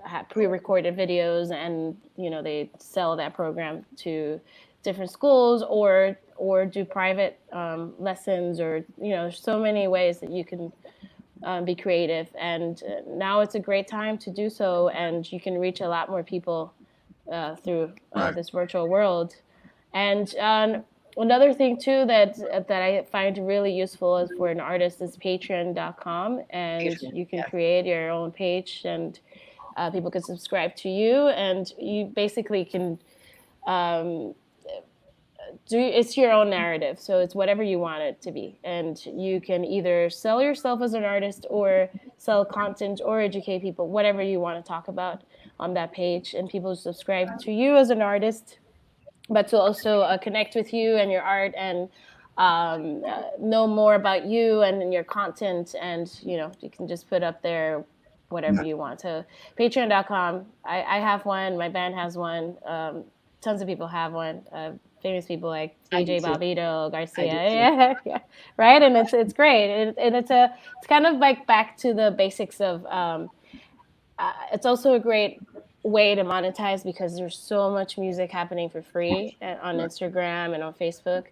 have pre-recorded videos, and they sell that program to different schools or do private lessons, or there's so many ways that you can be creative. And now it's a great time to do so, and you can reach a lot more people through this virtual world. And another thing too that I find really useful is for an artist is Patreon.com, and you can create your own page, and people can subscribe to you, and you basically can it's your own narrative. So it's whatever you want it to be, and you can either sell yourself as an artist or sell content or educate people, whatever you want to talk about on that page, and people subscribe to you as an artist, but to also connect with you and your art, and know more about you and your content. And you can just put up there whatever you want. So Patreon.com, I have one, my band has one, tons of people have one, famous people like DJ Bobito, Garcia, yeah, right? And it's great, and it's kind of like back to the basics of it's also a great way to monetize, because there's so much music happening for free on Instagram and on Facebook.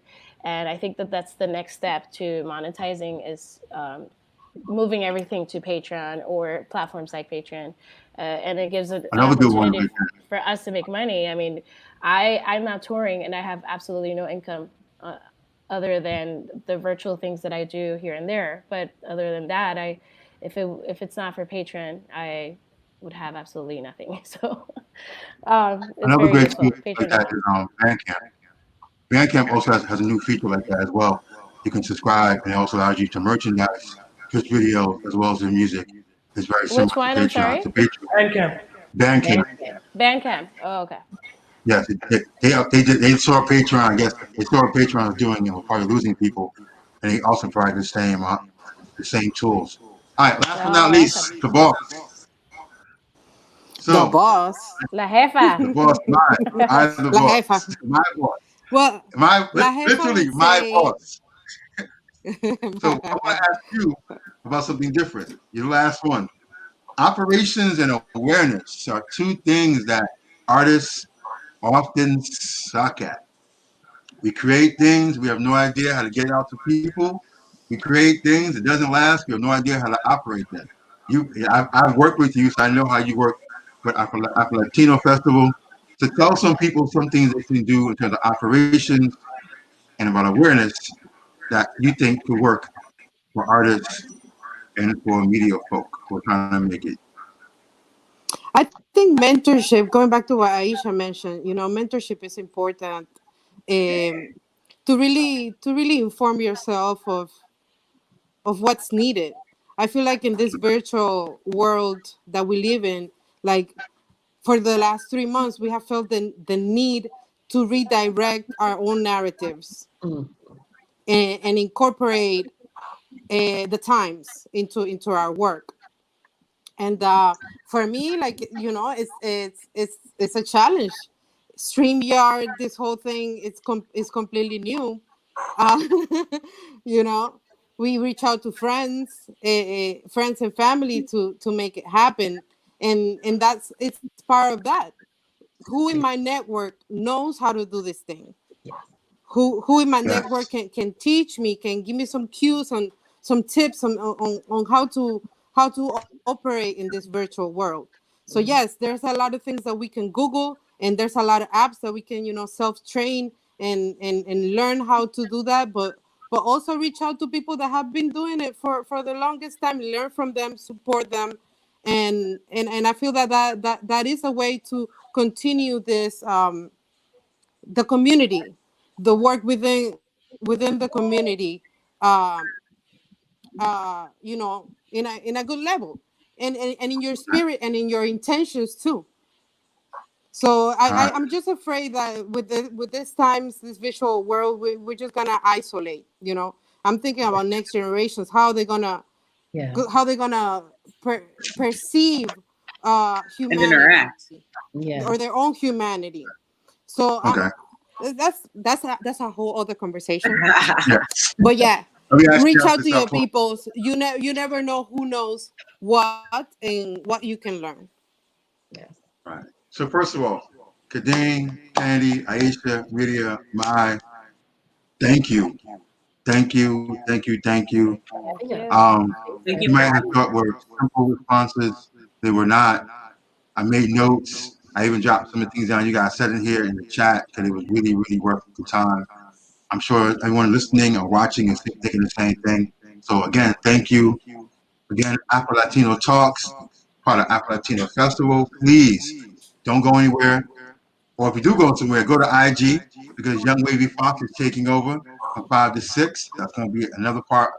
And I think that that's the next step to monetizing, is moving everything to Patreon or platforms like Patreon. And it gives an opportunity for us to make money. I mean, I'm not touring, and I have absolutely no income other than the virtual things that I do here and there. But other than that, if it's not for Patreon, I would have absolutely nothing. So it's Another very great useful. tool like that is Bandcamp. Bandcamp also has a new feature like that as well. You can subscribe, and it also allows you to merchandise just video as well as the music. It's very similar Which one? to I'm Patreon. sorry? So Patreon. Bandcamp. Bandcamp. Oh, okay. Yes, they saw Patreon. I guess they saw what Patreon was doing and were probably losing people, and they also provide the same tools. All right, last but not least, the boss. So the boss, la jefa, the boss, I'm the la boss, jefa. my boss. Well, Literally my boss. So I want to ask you about something different. Your last one. Operations and awareness are two things that artists often suck at. We create things, we have no idea how to get it out to people. We create things, it doesn't last, we have no idea how to operate them. I've worked with you, so I know how you work with Afro-Latino Festival. So tell some people some things they can do in terms of operations and about awareness that you think could work for artists and for media folk who are trying to make it. I think mentorship, going back to what Aisha mentioned, mentorship is important, to really inform yourself of what's needed. I feel like in this virtual world that we live in, like for the last 3 months, we have felt the need to redirect our own narratives and incorporate the times into our work. And for me, like it's a challenge. StreamYard, this whole thing, is completely new. We reach out to friends and family to make it happen, and it's part of that. who in my network knows how to do this thing? Who in my network can teach me, can give me some cues on some tips on how to operate in this virtual world. So yes, there's a lot of things that we can Google, and there's a lot of apps that we can, self-train and learn how to do that. But also reach out to people that have been doing it for the longest time, learn from them, support them. And I feel that is a way to continue this, the community, the work within the community, in a good level, and in your spirit and in your intentions too. So I'm just afraid that with this times, this visual world, we're just gonna isolate. I'm thinking about next generations, how they're gonna perceive humanity, interact. or their own humanity. So that's a whole other conversation. But yeah, reach out to your peoples. You never know who knows what and what you can learn. Right. So first of all, Kadeen, Candy, Aisha, Lydia, Mai, thank you. Thank you, thank you, thank you. You might have thought were simple responses. They were not. I made notes. I even dropped some of the things down you guys said in here in the chat because it was really, really worth the time. I'm sure everyone listening or watching is thinking the same thing. So again, thank you. Again, Afro Latino Talks, part of Afro Latino Festival. Please don't go anywhere. Or if you do go somewhere, go to IG because Young Wavy Fox is taking over from 5 to 6. That's going to be another part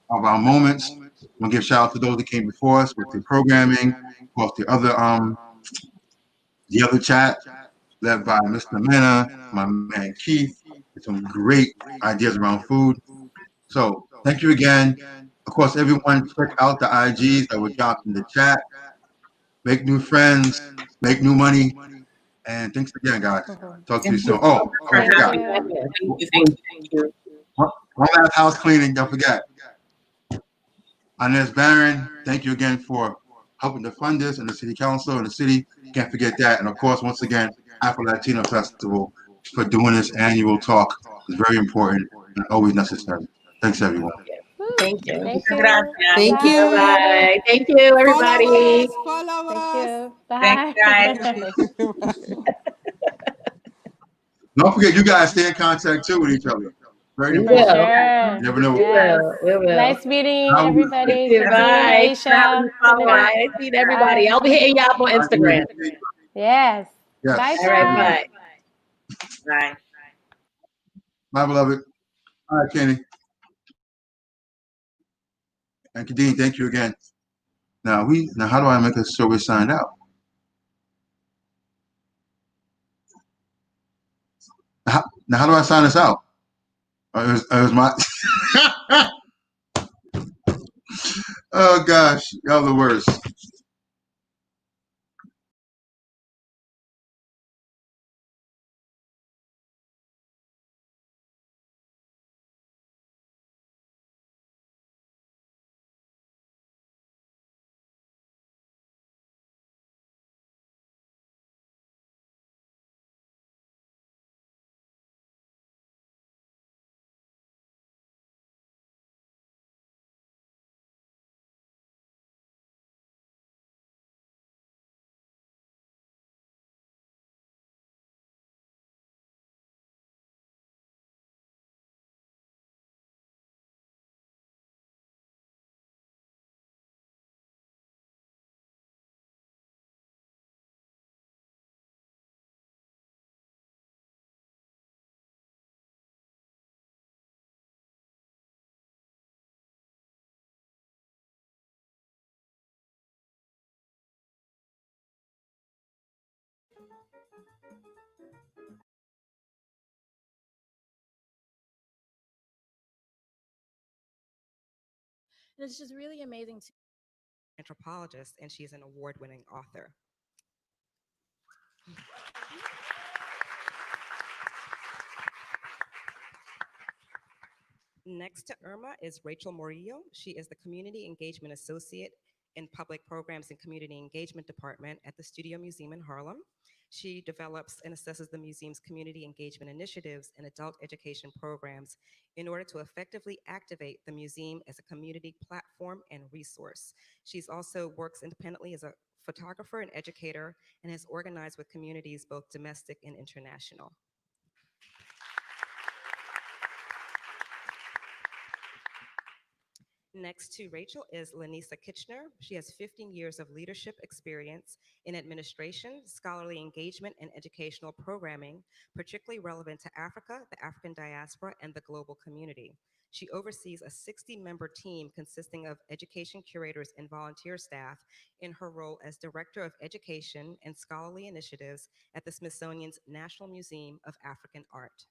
of our moments. We'll give shout out to those that came before us with the programming, of course, the other chat led by Mr. Mena, my man Keith, with some great ideas around food. So thank you again. Of course, everyone check out the IGs that were dropped in the chat. Make new friends, make new money, and thanks again, guys. Talk to you soon. Oh, I forgot. Thank you. One last house cleaning, don't forget. INEZ Barron, thank you again for helping to fund this, and the city council and the city. Can't forget that. And of course, once again, Afro Latino Festival for doing this annual talk. It's very important and always necessary. Thanks, everyone. Thank you. Thank you. Thank you. Bye. Thank you, everybody. Follow us. Bye. Thanks, guys. Don't forget, you guys stay in contact too with each other. Very important. Sure. You never know. We will. Nice meeting everybody. Bye. Aisha. Nice meeting everybody. I'll be hitting y'all up on Instagram. Yes. Yes. Bye, All right, bye. Bye. Bye, beloved. All right, Kenny. And Kadeen, thank you again. Now how do I make a sure we signed out? Now how do I sign this out? It was my oh gosh, y'all the worst. It's just really amazing to anthropologist, and she's an award-winning author. Next to Irma is Rachel Morillo. She is the Community Engagement Associate in Public Programs and Community Engagement Department at the Studio Museum in Harlem. She develops and assesses the museum's community engagement initiatives and adult education programs in order to effectively activate the museum as a community platform and resource. She's also works independently as a photographer and educator and has organized with communities both domestic and international. Next to Rachel is Lanisa Kitchener. She has 15 years of leadership experience in administration, scholarly engagement, and educational programming, particularly relevant to Africa, the African diaspora, and the global community. She oversees a 60-member team consisting of education curators and volunteer staff in her role as Director of Education and Scholarly Initiatives at the Smithsonian's National Museum of African Art.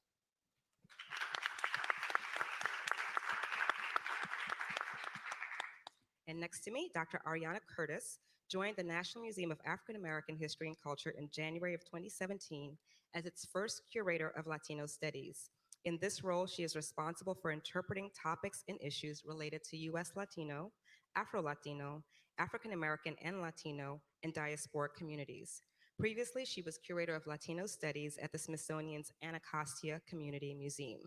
And next to me, Dr. Ariana Curtis joined the National Museum of African American History and Culture in January of 2017 as its first curator of Latino studies. In this role, she is responsible for interpreting topics and issues related to U.S. Latino, Afro-Latino, African American and Latino, and diaspora communities. Previously, she was curator of Latino studies at the Smithsonian's Anacostia Community Museum.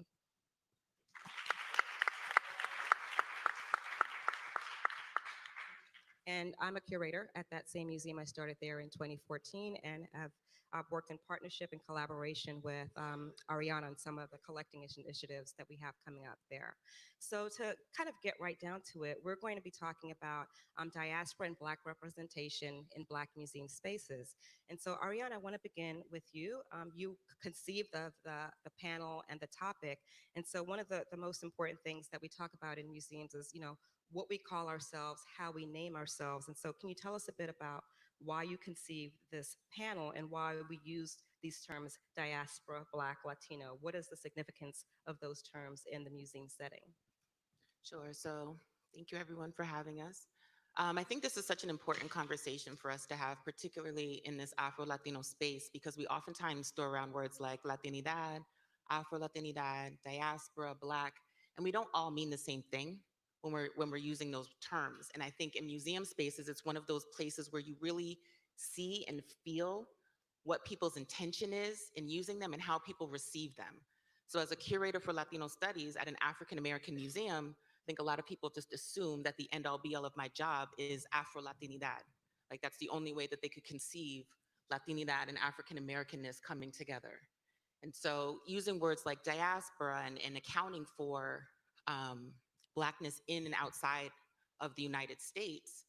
And I'm a curator at that same museum. I started there in 2014 and have worked in partnership and collaboration with Ariana on some of the collecting initiatives that we have coming up there. So to kind of get right down to it, we're going to be talking about diaspora and Black representation in Black museum spaces. And so Ariana, I want to begin with you. You conceived of the panel and the topic. And so one of the most important things that we talk about in museums is, what we call ourselves, how we name ourselves. And so can you tell us a bit about why you conceived this panel and why we use these terms diaspora, Black, Latino? What is the significance of those terms in the museum setting? Sure, so thank you everyone for having us. I think this is such an important conversation for us to have, particularly in this Afro-Latino space, because we oftentimes throw around words like Latinidad, Afro-Latinidad, diaspora, Black, and we don't all mean the same thing when we're using those terms. And I think in museum spaces, it's one of those places where you really see and feel what people's intention is in using them and how people receive them. So as a curator for Latino studies at an African American museum, I think a lot of people just assume that the end all be all of my job is Afro-Latinidad. Like that's the only way that they could conceive Latinidad and African Americanness coming together. And so using words like diaspora and accounting for Blackness in and outside of the United States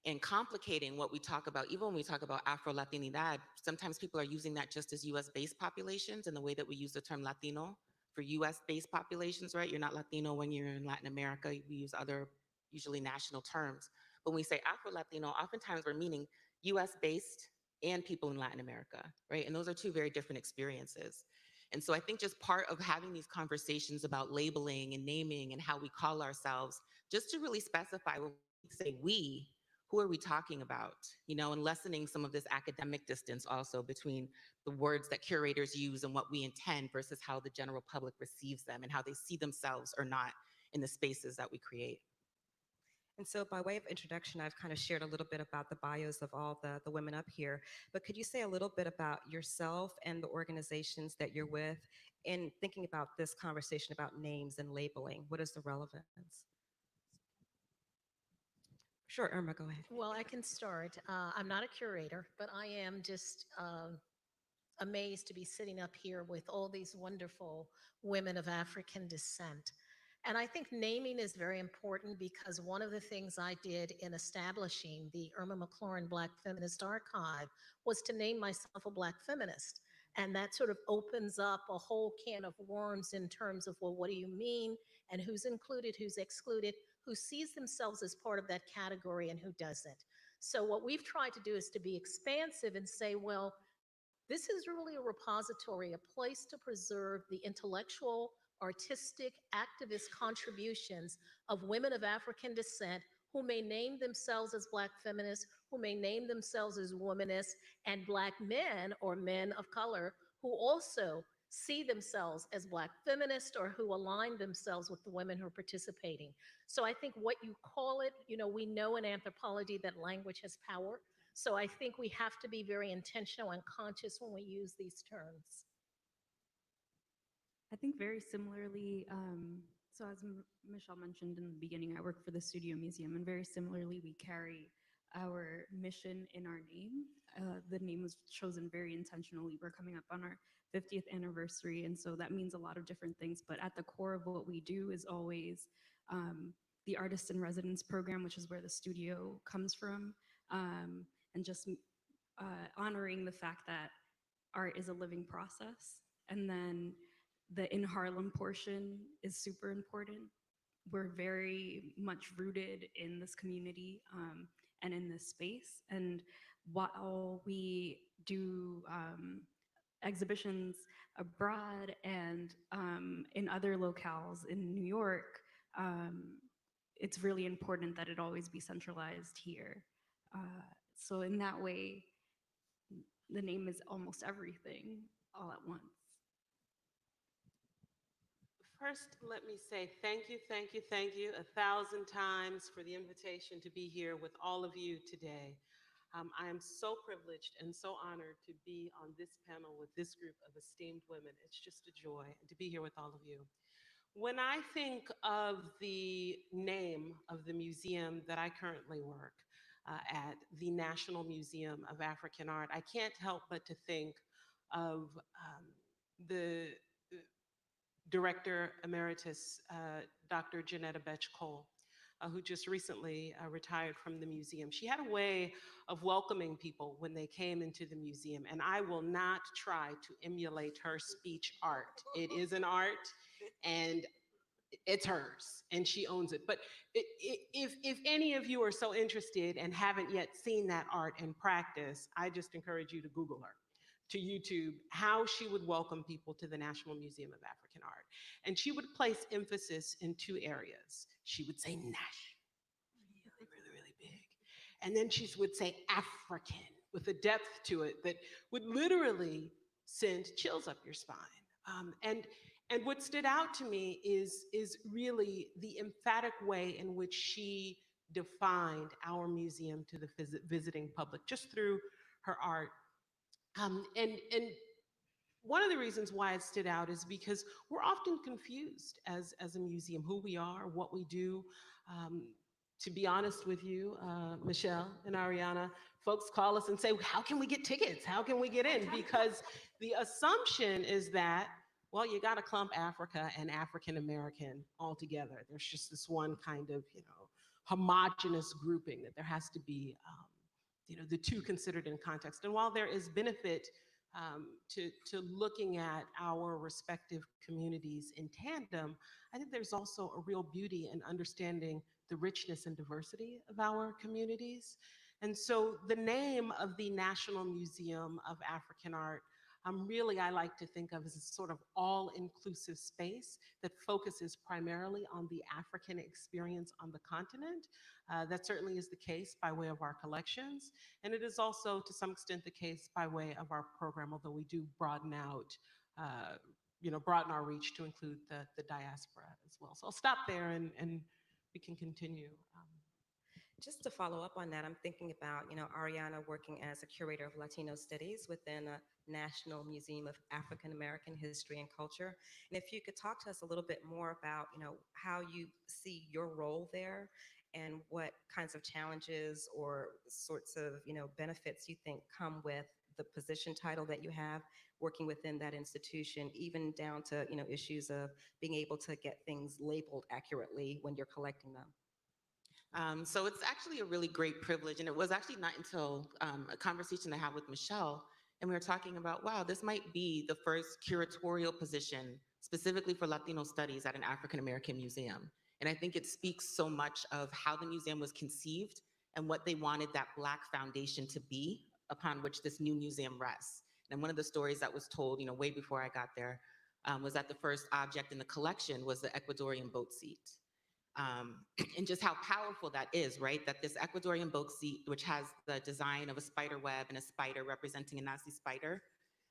and complicating what we talk about, even when we talk about Afro-Latinidad, sometimes people are using that just as US-based populations and the way that we use the term Latino for US-based populations, right? You're not Latino when you're in Latin America, we use other, usually national terms. But when we say Afro-Latino, oftentimes we're meaning US-based and people in Latin America, right? And those are two very different experiences. And so I think just part of having these conversations about labeling and naming and how we call ourselves, just to really specify when we say we, who are we talking about? And lessening some of this academic distance also between the words that curators use and what we intend versus how the general public receives them and how they see themselves or not in the spaces that we create. And so by way of introduction, I've kind of shared a little bit about the bios of all the women up here, but could you say a little bit about yourself and the organizations that you're with in thinking about this conversation about names and labeling? What is the relevance? Sure, Irma, go ahead. Well, I can start. I'm not a curator, but I am just amazed to be sitting up here with all these wonderful women of African descent. And I think naming is very important because one of the things I did in establishing the Irma McLaurin Black Feminist Archive was to name myself a Black feminist. And that sort of opens up a whole can of worms in terms of, well, what do you mean? And who's included, who's excluded, who sees themselves as part of that category and who doesn't. So what we've tried to do is to be expansive and say, well, this is really a repository, a place to preserve the intellectual, artistic, activist contributions of women of African descent who may name themselves as Black feminists, who may name themselves as womanists, and Black men or men of color who also see themselves as Black feminists or who align themselves with the women who are participating. So I think what you call it, we know in anthropology that language has power. So I think we have to be very intentional and conscious when we use these terms. I think very similarly, so as Michelle mentioned in the beginning, I work for the Studio Museum, and very similarly, we carry our mission in our name. The name was chosen very intentionally. We're coming up on our 50th anniversary, and so that means a lot of different things, but at the core of what we do is always the Artist in Residence program, which is where the studio comes from, and just honoring the fact that art is a living process. And then the in Harlem portion is super important. We're very much rooted in this community and in this space. And while we do exhibitions abroad and in other locales in New York, it's really important that it always be centralized here. So in that way, the name is almost everything all at once. First, let me say thank you, thank you, thank you 1,000 times for the invitation to be here with all of you today. I am so privileged and so honored to be on this panel with this group of esteemed women. It's just a joy to be here with all of you. When I think of the name of the museum that I currently work at, the National Museum of African Art, I can't help but to think of the Director Emeritus, Dr. Janetta Betch-Cole, who just recently retired from the museum. She had a way of welcoming people when they came into the museum, and I will not try to emulate her speech art. It is an art, and it's hers, and she owns it. But if any of you are so interested and haven't yet seen that art in practice, I just encourage you to Google her, to YouTube, how she would welcome people to the National Museum of African Art. And she would place emphasis in two areas. She would say national, really, really, really big. And then she would say African, with a depth to it that would literally send chills up your spine. And what stood out to me is really the emphatic way in which she defined our museum to the visiting public, just through her art. And one of the reasons why it stood out is because we're often confused as a museum, who we are, what we do. To be honest with you, Michelle and Ariana, folks call us and say, how can we get tickets? How can we get in? Because the assumption is that, well, you got to clump Africa and African American all together. There's just this one kind of, homogenous grouping, that there has to be, the two considered in context. And while there is benefit to looking at our respective communities in tandem, I think there's also a real beauty in understanding the richness and diversity of our communities. And so the name of the National Museum of African Art, really I like to think of as a sort of all-inclusive space that focuses primarily on the African experience on the continent. That certainly is the case by way of our collections. And it is also to some extent the case by way of our program, although we do broaden out, broaden our reach to include the diaspora as well. So I'll stop there and we can continue. Just to follow up on that, I'm thinking about, Ariana working as a curator of Latino studies within a National Museum of African American History and Culture. And if you could talk to us a little bit more about, how you see your role there and what kinds of challenges or sorts of, benefits you think come with the position title that you have working within that institution, even down to, issues of being able to get things labeled accurately when you're collecting them. So it's actually a really great privilege. And it was actually not until a conversation I had with Michelle, and we were talking about, wow, this might be the first curatorial position specifically for Latino studies at an African American museum. And I think it speaks so much of how the museum was conceived and what they wanted that Black foundation to be upon which this new museum rests. And one of the stories that was told, way before I got there, was that the first object in the collection was the Ecuadorian boat seat. And just how powerful that is, right? That this Ecuadorian boat seat, which has the design of a spider web and a spider representing a Nazi spider,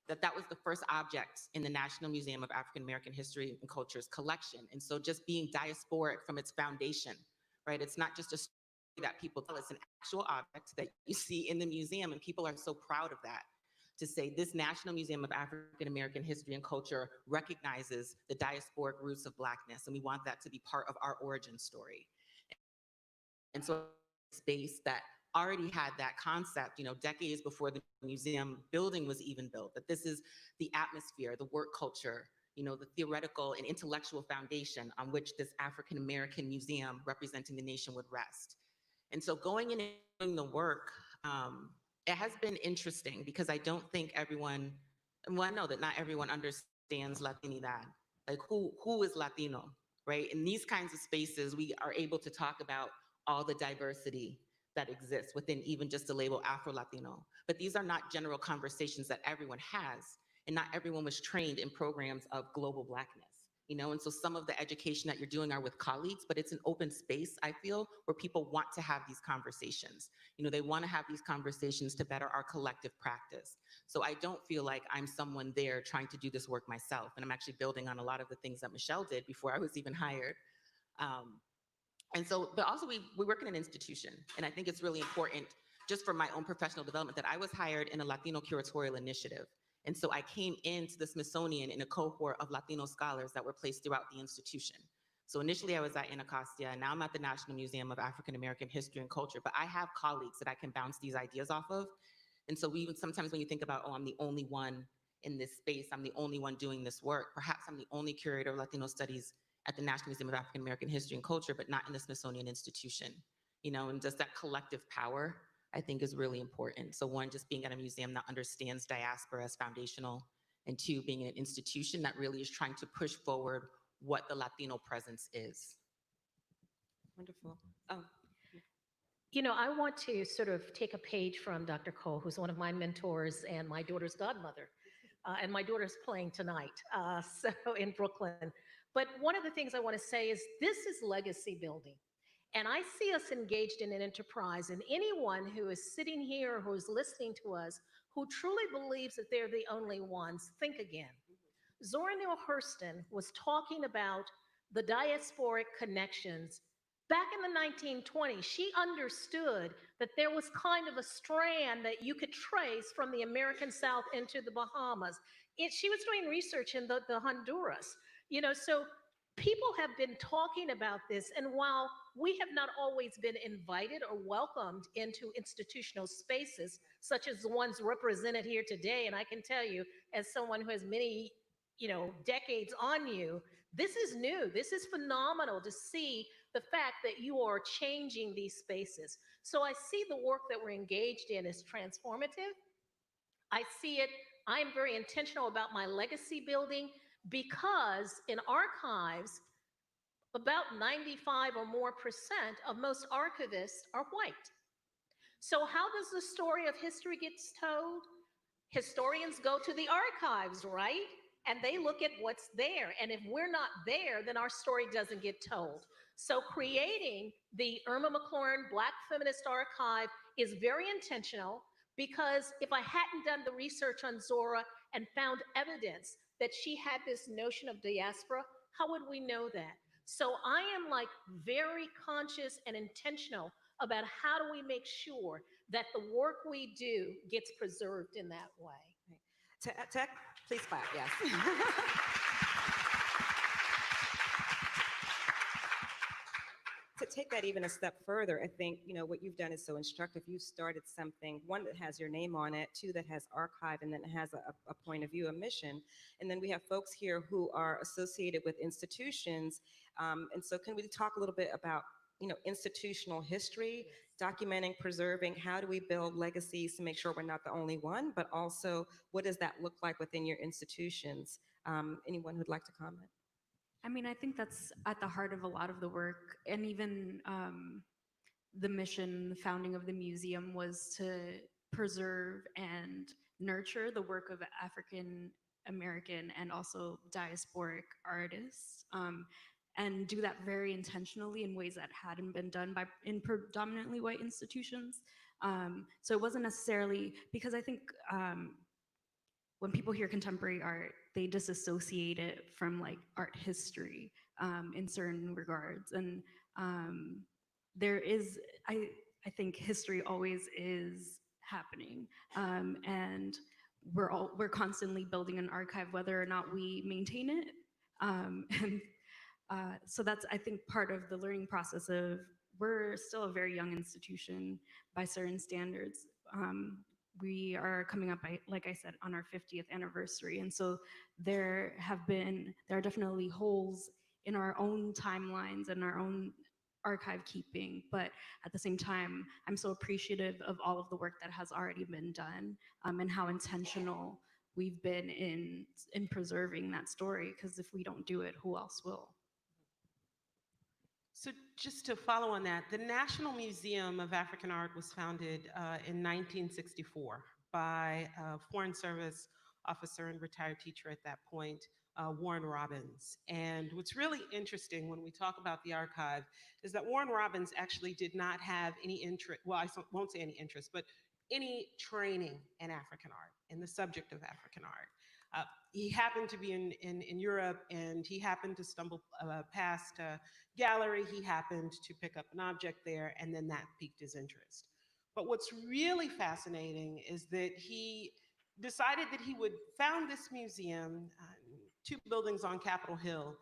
that was the first object in the National Museum of African American History and Culture's collection. And so just being diasporic from its foundation, right? It's not just a that people tell us an actual object that you see in the museum, and people are so proud of that, to say this National Museum of African American History and Culture recognizes the diasporic roots of Blackness, and we want that to be part of our origin story. And so space that already had that concept, decades before the museum building was even built, that this is the atmosphere, the work culture, the theoretical and intellectual foundation on which this African American museum representing the nation would rest. And so going in and doing the work, it has been interesting because I don't think everyone, well, I know that not everyone understands Latinidad. Like who is Latino, right? In these kinds of spaces, we are able to talk about all the diversity that exists within even just the label Afro-Latino. But these are not general conversations that everyone has, and not everyone was trained in programs of global Blackness. And so some of the education that you're doing are with colleagues, but it's an open space, I feel, where people want to have these conversations. They want to have these conversations to better our collective practice. So I don't feel like I'm someone there trying to do this work myself. And I'm actually building on a lot of the things that Michelle did before I was even hired. And so, but also we work in an institution. And I think it's really important, just for my own professional development, that I was hired in a Latino curatorial initiative. And so I came into the Smithsonian in a cohort of Latino scholars that were placed throughout the institution. So initially I was at Anacostia, and now I'm at the National Museum of African American History and Culture, but I have colleagues that I can bounce these ideas off of. And so we even sometimes when you think about, oh, I'm the only one in this space, I'm the only one doing this work, perhaps I'm the only curator of Latino studies at the National Museum of African American History and Culture, but not in the Smithsonian Institution, and just that collective power, I think, is really important. So one, just being at a museum that understands diaspora as foundational, and two, being an institution that really is trying to push forward what the Latino presence is. Wonderful. Oh. I want to sort of take a page from Dr. Cole, who's one of my mentors and my daughter's godmother. And my daughter's playing tonight, so in Brooklyn. But one of the things I want to say is this is legacy building. And I see us engaged in an enterprise, and anyone who is sitting here, who is listening to us, who truly believes that they're the only ones, think again. Zora Neale Hurston was talking about the diasporic connections. Back in the 1920s, she understood that there was kind of a strand that you could trace from the American South into the Bahamas. She was doing research in the Honduras. So people have been talking about this, and while we have not always been invited or welcomed into institutional spaces, such as the ones represented here today, and I can tell you, as someone who has many, decades on you, this is new. This is phenomenal to see the fact that you are changing these spaces. So I see the work that we're engaged in as transformative. I see it, I'm very intentional about my legacy building, because in archives, about 95 or more % of most archivists are white. So how does the story of history get told? Historians go to the archives, right? And they look at what's there. And if we're not there, then our story doesn't get told. So creating the Irma McLaurin Black Feminist Archive is very intentional, because if I hadn't done the research on Zora and found evidence that she had this notion of diaspora, how would we know that? So I am very conscious and intentional about how do we make sure that the work we do gets preserved in that way. Tech, please clap, yes. To take that even a step further, I think, what you've done is so instructive. You've started something, one, that has your name on it, two, that has archive, and then it has a point of view, a mission. And then we have folks here who are associated with institutions. And so can we talk a little bit about, institutional history, documenting, preserving, how do we build legacies to make sure we're not the only one, but also what does that look like within your institutions? Anyone who'd like to comment? I mean, I think that's at the heart of a lot of the work, and even the mission, the founding of the museum was to preserve and nurture the work of African American and also diasporic artists, and do that very intentionally in ways that hadn't been done in predominantly white institutions. So it wasn't necessarily, because I think when people hear contemporary art, they disassociate it from art history in certain regards. And there is, I think history always is happening, and we're constantly building an archive, whether or not we maintain it, and so that's, I think, part of the learning process of, we're still a very young institution by certain standards. We are coming up, like I said, on our 50th anniversary, and so there are definitely holes in our own timelines and our own archive keeping, but at the same time, I'm so appreciative of all of the work that has already been done, and how intentional we've been in preserving that story, because if we don't do it, who else will? So just to follow on that, the National Museum of African Art was founded in 1964 by a Foreign Service officer and retired teacher at that point, Warren Robbins. And what's really interesting when we talk about the archive is that Warren Robbins actually did not have any interest, well, I won't say any interest, but any training in African art, in the subject of African art. He happened to be in Europe, and he happened to stumble past a gallery. He happened to pick up an object there, and then that piqued his interest. But what's really fascinating is that he decided that he would found this museum, 2 buildings on Capitol Hill,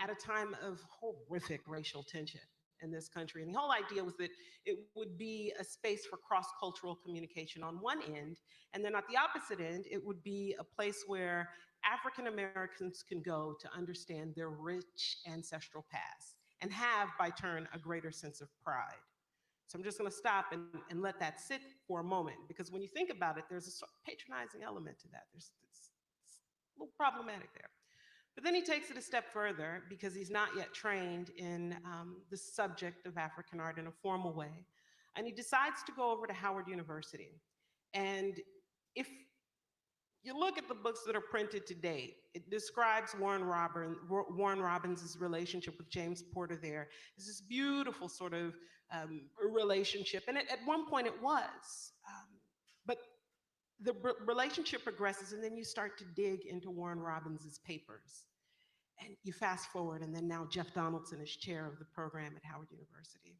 at a time of horrific racial tension in this country. And the whole idea was that it would be a space for cross-cultural communication on one end, and then at the opposite end, it would be a place where African Americans can go to understand their rich ancestral past and have, by turn, a greater sense of pride. So I'm just going to stop and let that sit for a moment, because when you think about it, there's a sort of patronizing element to that. It's a little problematic there. But then he takes it a step further, because he's not yet trained in the subject of African art in a formal way. And he decides to go over to Howard University. And if you look at the books that are printed to date, it describes Warren Robbins' relationship with James Porter there. It's this beautiful sort of relationship. And at one point it was. But the relationship progresses, and then you start to dig into Warren Robbins' papers. And you fast forward, and then now Jeff Donaldson is chair of the program at Howard University.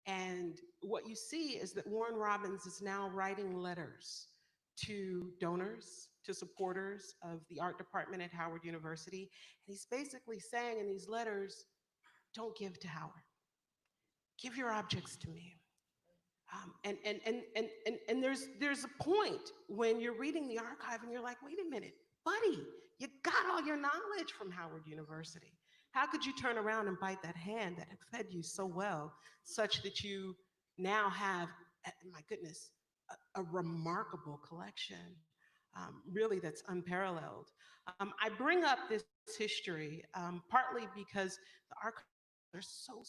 And what you see is that Warren Robbins is now writing letters to donors, to supporters of the art department at Howard University. And he's basically saying in these letters, don't give to Howard. Give your objects to me. And there's a point when you're reading the archive and you're like, wait a minute, buddy, you got all your knowledge from Howard University. How could you turn around and bite that hand that had fed you so well, such that you now have, my goodness, a remarkable collection, really that's unparalleled. I bring up this history partly because the archives are so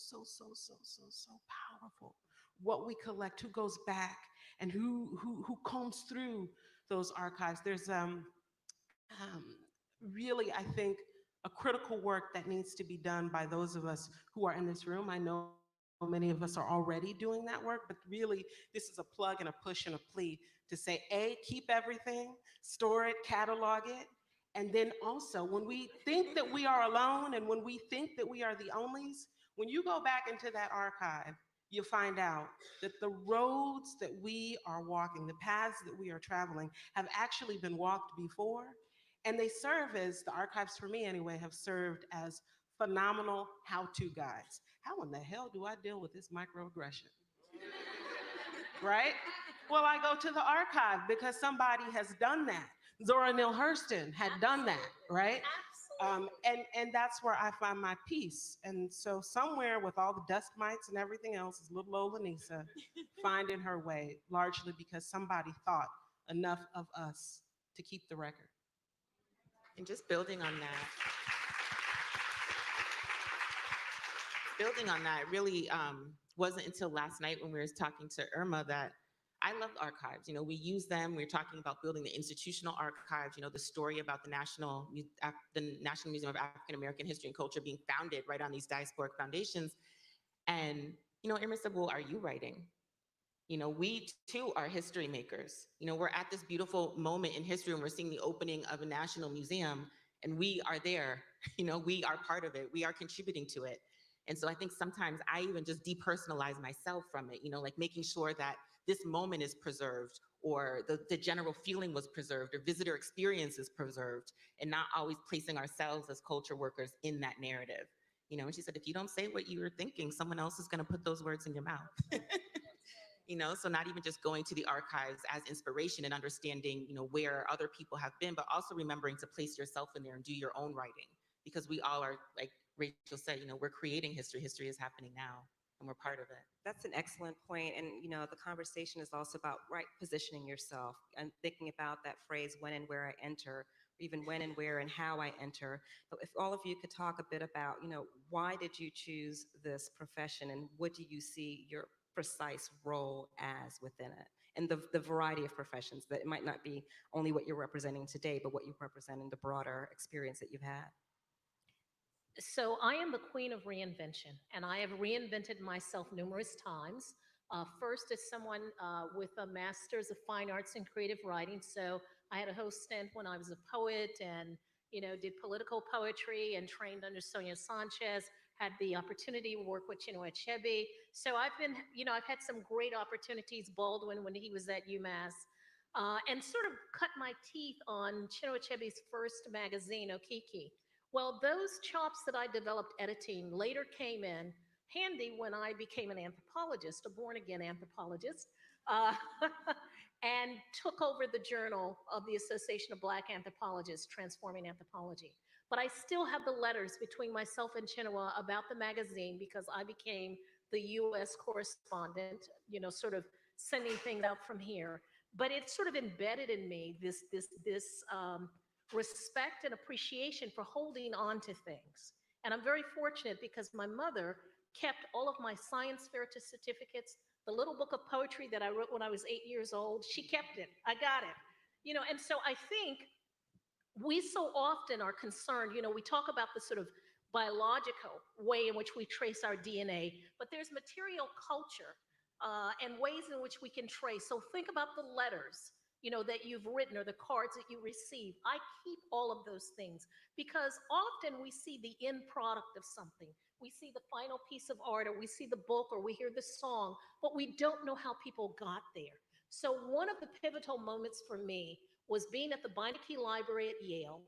powerful. What we collect, who goes back, and who combs through those archives. There's really, I think, a critical work that needs to be done by those of us who are in this room. I know many of us are already doing that work, but really this is a plug and a push and a plea to say, A, keep everything, store it, catalog it, and then also when we think that we are alone and when we think that we are the onlys, when you go back into that archive, you'll find out that the roads that we are walking, the paths that we are traveling, have actually been walked before. And they serve as, the archives for me anyway, have served as phenomenal how-to guides. How in the hell do I deal with this microaggression? Right? Well, I go to the archive because somebody has done that. Zora Neale Hurston had done that, right? And that's where I find my peace. And so somewhere with all the dust mites and everything else is little old Anissa finding her way, largely because somebody thought enough of us to keep the record. And just building on that, really wasn't until last night when we were talking to Irma that I love archives. You know, we use them. We're talking about building the institutional archives. You know, the story about the National Museum of African American History and Culture being founded right on these diasporic foundations. And, you know, Irma said, well, are you writing? You know, we too are history makers. You know, we're at this beautiful moment in history and we're seeing the opening of a national museum and we are there. You know, we are part of it. We are contributing to it. And so I think sometimes I even just depersonalize myself from it, like making sure that this moment is preserved, or the general feeling was preserved, or visitor experience is preserved, and not always placing ourselves as culture workers in that narrative. And she said, if you don't say what you were thinking, someone else is going to put those words in your mouth. So not even just going to the archives as inspiration and understanding, where other people have been, but also remembering to place yourself in there and do your own writing, because we all are, like Rachel said, we're creating history. History is happening now, and we're part of it. That's an excellent point. And, the conversation is also about positioning yourself and thinking about that phrase, when and where I enter, or even when and where and how I enter. But if all of you could talk a bit about, why did you choose this profession, and what do you see your precise role as within it, and the variety of professions, that it might not be only what you're representing today, but what you represent in the broader experience that you've had. So I am the queen of reinvention, and I have reinvented myself numerous times. First, as someone with a master's of fine arts and creative writing. So I had a host stint when I was a poet, and did political poetry and trained under Sonia Sanchez. Had the opportunity to work with Chinua Achebe. So I've been, I've had some great opportunities. Baldwin when he was at UMass. And sort of cut my teeth on Chinua Achebe's first magazine, Okiki. Well, those chops that I developed editing later came in handy when I became an anthropologist, a born-again anthropologist, and took over the journal of the Association of Black Anthropologists, Transforming Anthropology. But I still have the letters between myself and Chinua about the magazine, because I became the U.S. correspondent, sort of sending things out from here. But it's sort of embedded in me, this respect and appreciation for holding on to things. And I'm very fortunate, because my mother kept all of my science fair certificates, the little book of poetry that I wrote when I was 8 years old. She kept it. I got it. And so I think we so often are concerned, we talk about the sort of biological way in which we trace our DNA, but there's material culture and ways in which we can trace. So think about the letters, that you've written, or the cards that you receive. I keep all of those things, because often we see the end product of something. We see the final piece of art, or we see the book, or we hear the song, but we don't know how people got there. So one of the pivotal moments for me was being at the Beinecke Library at Yale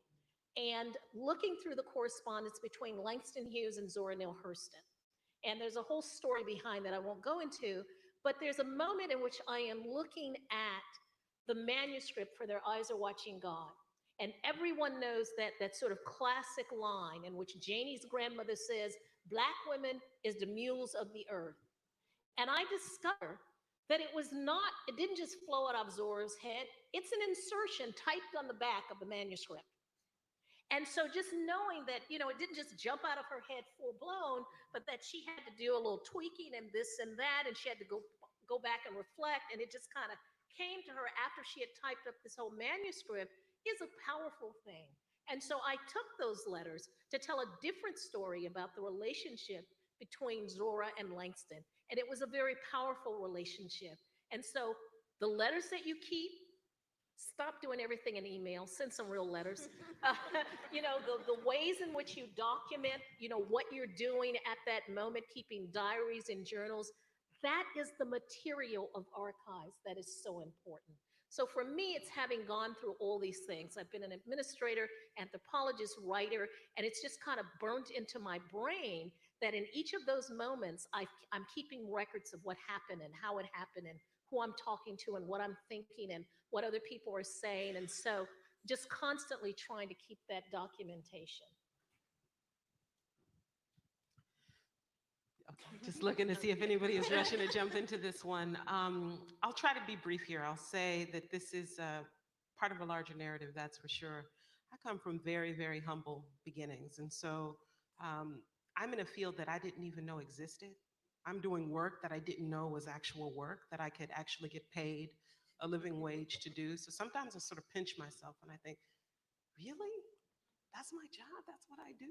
and looking through the correspondence between Langston Hughes and Zora Neale Hurston. And there's a whole story behind that I won't go into, but there's a moment in which I am looking at the manuscript for Their Eyes Are Watching God. And everyone knows that sort of classic line in which Janie's grandmother says, Black women is the mules of the earth. And I discovered that it didn't just flow out of Zora's head, it's an insertion typed on the back of the manuscript. And so just knowing that, it didn't just jump out of her head full blown, but that she had to do a little tweaking and this and that, and she had to go back and reflect, and it just kind of came to her after she had typed up this whole manuscript, is a powerful thing. And so I took those letters to tell a different story about the relationship between Zora and Langston. And it was a very powerful relationship. And so the letters that you keep, stop doing everything in email, send some real letters. The ways in which you document, what you're doing at that moment, keeping diaries and journals, that is the material of archives that is so important. So for me, it's having gone through all these things. I've been an administrator, anthropologist, writer, and it's just kind of burnt into my brain that in each of those moments, I'm keeping records of what happened and how it happened and who I'm talking to and what I'm thinking and what other people are saying. And so just constantly trying to keep that documentation. Okay, just looking to see if anybody is rushing to jump into this one. I'll try to be brief here. I'll say that this is part of a larger narrative, that's for sure. I come from very, very humble beginnings. And so I'm in a field that I didn't even know existed. I'm doing work that I didn't know was actual work, that I could actually get paid a living wage to do. So sometimes I sort of pinch myself and I think, really? That's my job? That's what I do?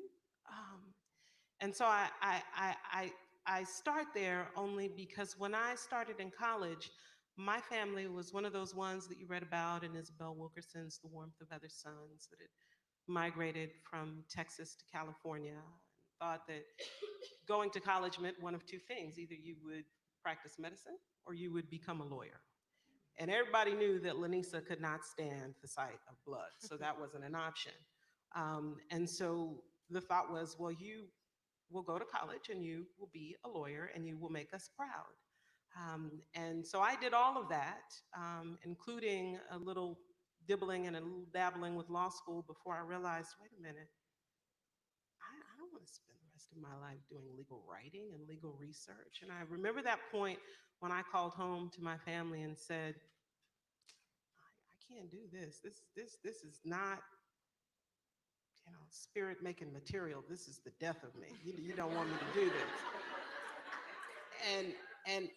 And so I start there only because when I started in college, my family was one of those ones that you read about in Isabel Wilkerson's The Warmth of Other Suns, that had migrated from Texas to California. thought that going to college meant one of two things. Either you would practice medicine or you would become a lawyer. And everybody knew that Lanisa could not stand the sight of blood, so that wasn't an option. And so the thought was, well, you will go to college and you will be a lawyer and you will make us proud. And so I did all of that, including a little dibbling and a little dabbling with law school before I realized, wait a minute, I don't want to spend the rest of my life doing legal writing and legal research. And I remember that point when I called home to my family and said, I can't do this. This is not, spirit making material. This is the death of me. You don't want me to do this.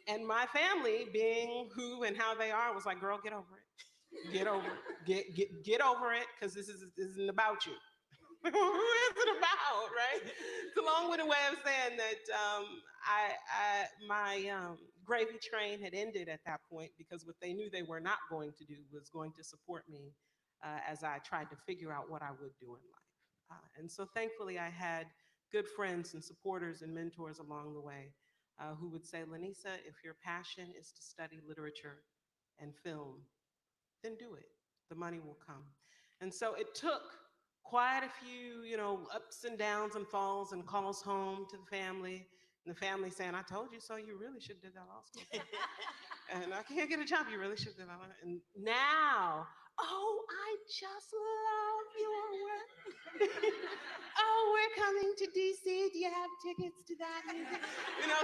And my family, being who and how they are, was like, girl, get over it. Get over it. Get over it, because this isn't about you. Who is it about, right? It's a long-winded way of saying that my gravy train had ended at that point, because what they knew they were not going to do was going to support me as I tried to figure out what I would do in life. And so thankfully I had good friends and supporters and mentors along the way who would say, Lanisa, if your passion is to study literature and film, then do it. The money will come. And so it took quite a few, ups and downs and falls and calls home to the family, and the family saying, I told you so, you really should have did that law school. And I can't get a job, you really should have did that. And now, oh, I just love your work. Oh, we're coming to DC. Do you have tickets to that?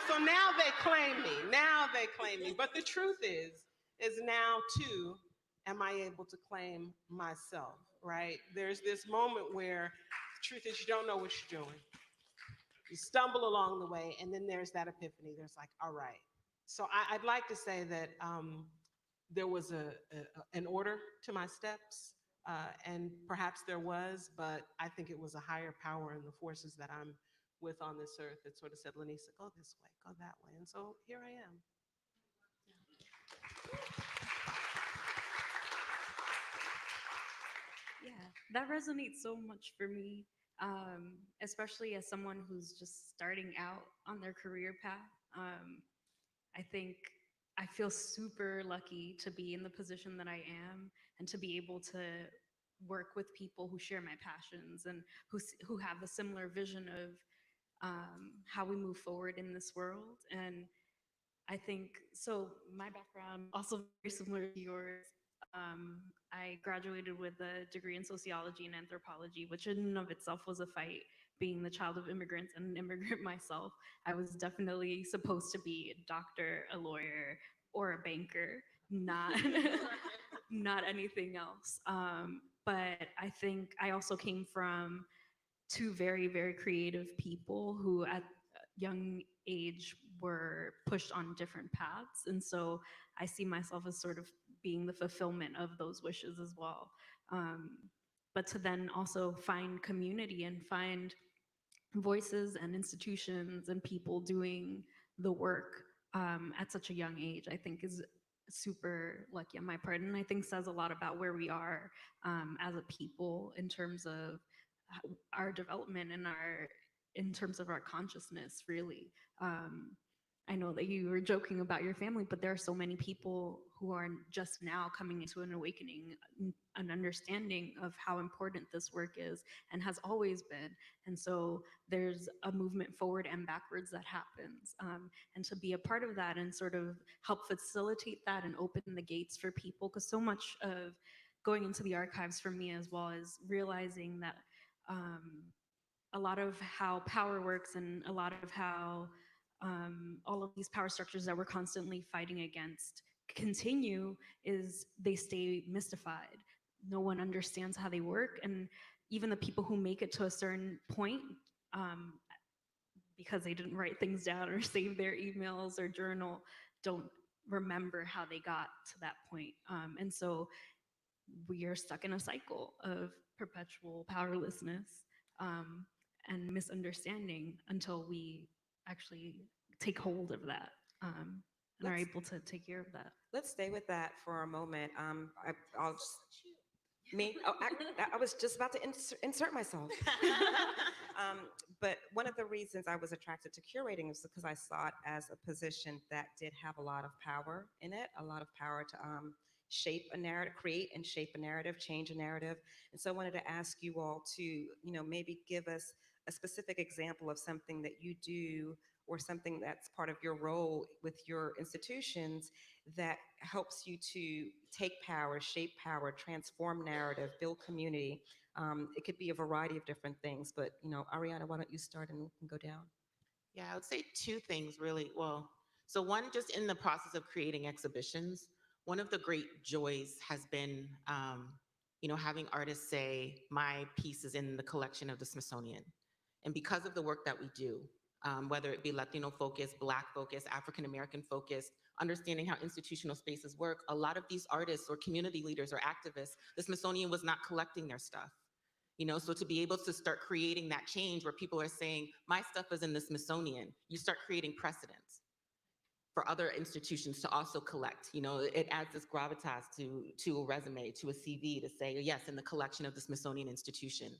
So now they claim me. Now they claim me. But the truth is now too, am I able to claim myself, right? There's this moment where the truth is you don't know what you're doing. You stumble along the way, and then there's that epiphany. There's like, all right. So I'd like to say that there was an order to my steps, and perhaps there was, but I think it was a higher power and the forces that I'm with on this earth that sort of said, Lanisa, go this way, go that way. And so here I am. Yeah, that resonates so much for me, especially as someone who's just starting out on their career path. I think I feel super lucky to be in the position that I am and to be able to work with people who share my passions and who have a similar vision of how we move forward in this world. And I think, so my background also very similar to yours. I graduated with a degree in sociology and anthropology, which in and of itself was a fight. Being the child of immigrants and an immigrant myself, I was definitely supposed to be a doctor, a lawyer, or a banker, not anything else. But I think I also came from two very, very creative people who at a young age were pushed on different paths. And so I see myself as sort of being the fulfillment of those wishes as well. But to then also find community and find voices and institutions and people doing the work at such a young age, I think is super lucky on my part. And I think says a lot about where we are as a people in terms of our development and in terms of our consciousness, really. I know that you were joking about your family, but there are so many people who are just now coming into an awakening, an understanding of how important this work is and has always been. And so there's a movement forward and backwards that happens. And to be a part of that and sort of help facilitate that and open the gates for people, because so much of going into the archives for me as well is realizing that a lot of how power works and a lot of how all of these power structures that we're constantly fighting against continue is they stay mystified. No one understands how they work, and even the people who make it to a certain point, because they didn't write things down or save their emails or journal, don't remember how they got to that point. And so we are stuck in a cycle of perpetual powerlessness and misunderstanding until we actually take hold of that and are able to take care of that. Let's stay with that for a moment. I'll just, Me? Oh, I was just about to insert myself. But one of the reasons I was attracted to curating is because I saw it as a position that did have a lot of power in it, a lot of power to shape a narrative, create and shape a narrative, change a narrative. And so I wanted to ask you all to, maybe give us a specific example of something that you do or something that's part of your role with your institutions that helps you to take power, shape power, transform narrative, build community. It could be a variety of different things, but Ariana, why don't you start and go down? Yeah, I would say two things really. Well, so one, just in the process of creating exhibitions, one of the great joys has been, having artists say, my piece is in the collection of the Smithsonian. And because of the work that we do, whether it be Latino focused, Black focused, African American focused, understanding how institutional spaces work, a lot of these artists or community leaders or activists, the Smithsonian was not collecting their stuff. So to be able to start creating that change where people are saying, my stuff is in the Smithsonian, you start creating precedents for other institutions to also collect. It adds this gravitas to a resume, to a CV to say, yes, in the collection of the Smithsonian Institution.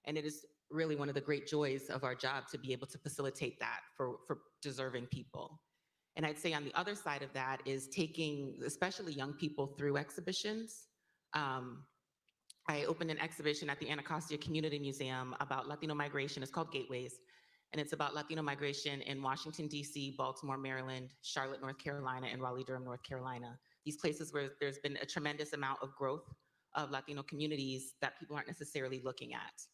And it is really one of the great joys of our job to be able to facilitate that for deserving people. And I'd say on the other side of that is taking, especially young people, through exhibitions. I opened an exhibition at the Anacostia Community Museum about Latino migration. It's called Gateways. And it's about Latino migration in Washington, D.C., Baltimore, Maryland, Charlotte, North Carolina, and Raleigh-Durham, North Carolina. These places where there's been a tremendous amount of growth of Latino communities that people aren't necessarily looking at.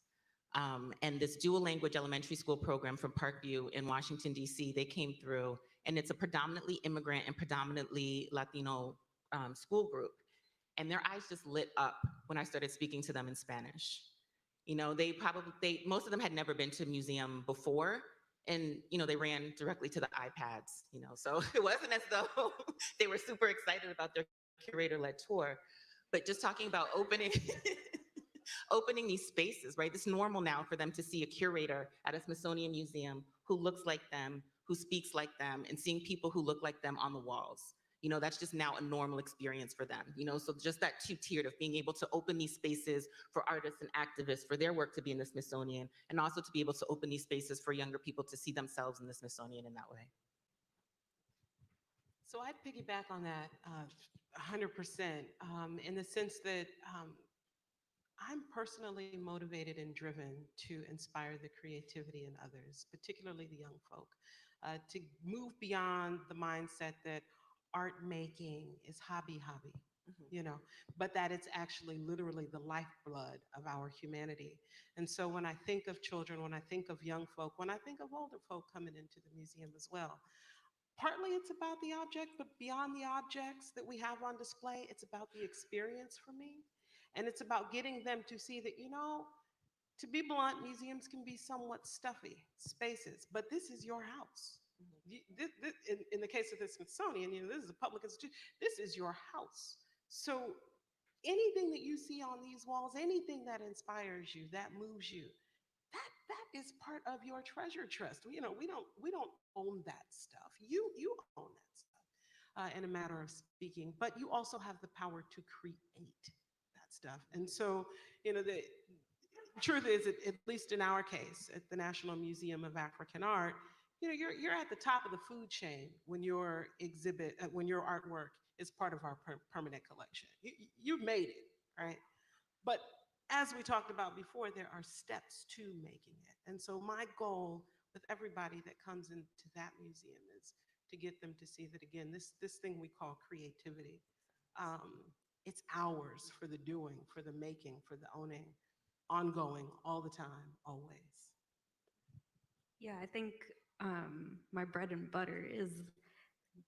And this dual language elementary school program from Parkview in Washington, D.C., they came through, and it's a predominantly immigrant and predominantly Latino school group. And their eyes just lit up when I started speaking to them in Spanish. Most of them had never been to a museum before, and they ran directly to the iPads. So it wasn't as though they were super excited about their curator-led tour, but just talking about opening these spaces, right? It's normal now for them to see a curator at a Smithsonian museum who looks like them, who speaks like them, and seeing people who look like them on the walls. That's just now a normal experience for them. So just that two-tiered of being able to open these spaces for artists and activists for their work to be in the Smithsonian, and also to be able to open these spaces for younger people to see themselves in the Smithsonian in that way. So I'd piggyback on that 100% in the sense that I'm personally motivated and driven to inspire the creativity in others, particularly the young folk, to move beyond the mindset that art making is hobby, but that it's actually literally the lifeblood of our humanity. And so when I think of children, when I think of young folk, when I think of older folk coming into the museum as well, partly it's about the object, but beyond the objects that we have on display, it's about the experience for me. And it's about getting them to see that, to be blunt, museums can be somewhat stuffy spaces, but this is your house. In the case of the Smithsonian, this is a public institution, this is your house. So anything that you see on these walls, anything that inspires you, that moves you, that is part of your treasure trust. We don't own that stuff. You own that stuff in a matter of speaking, but you also have the power to create that stuff. And so, the truth is, at least in our case, at the National Museum of African Art, you're at the top of the food chain when your exhibit, when your artwork is part of our permanent collection. You've made it, right? But as we talked about before, there are steps to making it. And so my goal with everybody that comes into that museum is to get them to see that, again, this thing we call creativity, it's ours for the doing, for the making, for the owning, ongoing, all the time, always. Yeah, I think my bread and butter is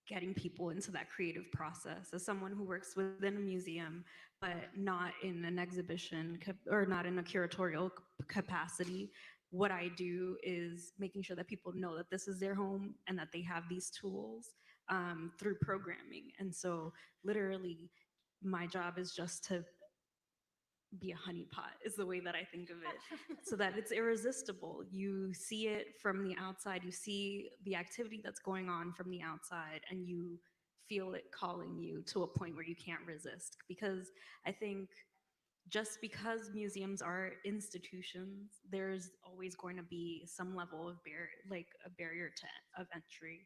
getting people into that creative process. As someone who works within a museum, but not in an exhibition or not in a curatorial capacity, what I do is making sure that people know that this is their home and that they have these tools through programming. And so literally my job is just to be a honeypot is the way that I think of it, so that it's irresistible. You see it from the outside, you see the activity that's going on from the outside, and you feel it calling you to a point where you can't resist. Because I think just because museums are institutions, there's always going to be some level of a barrier of entry.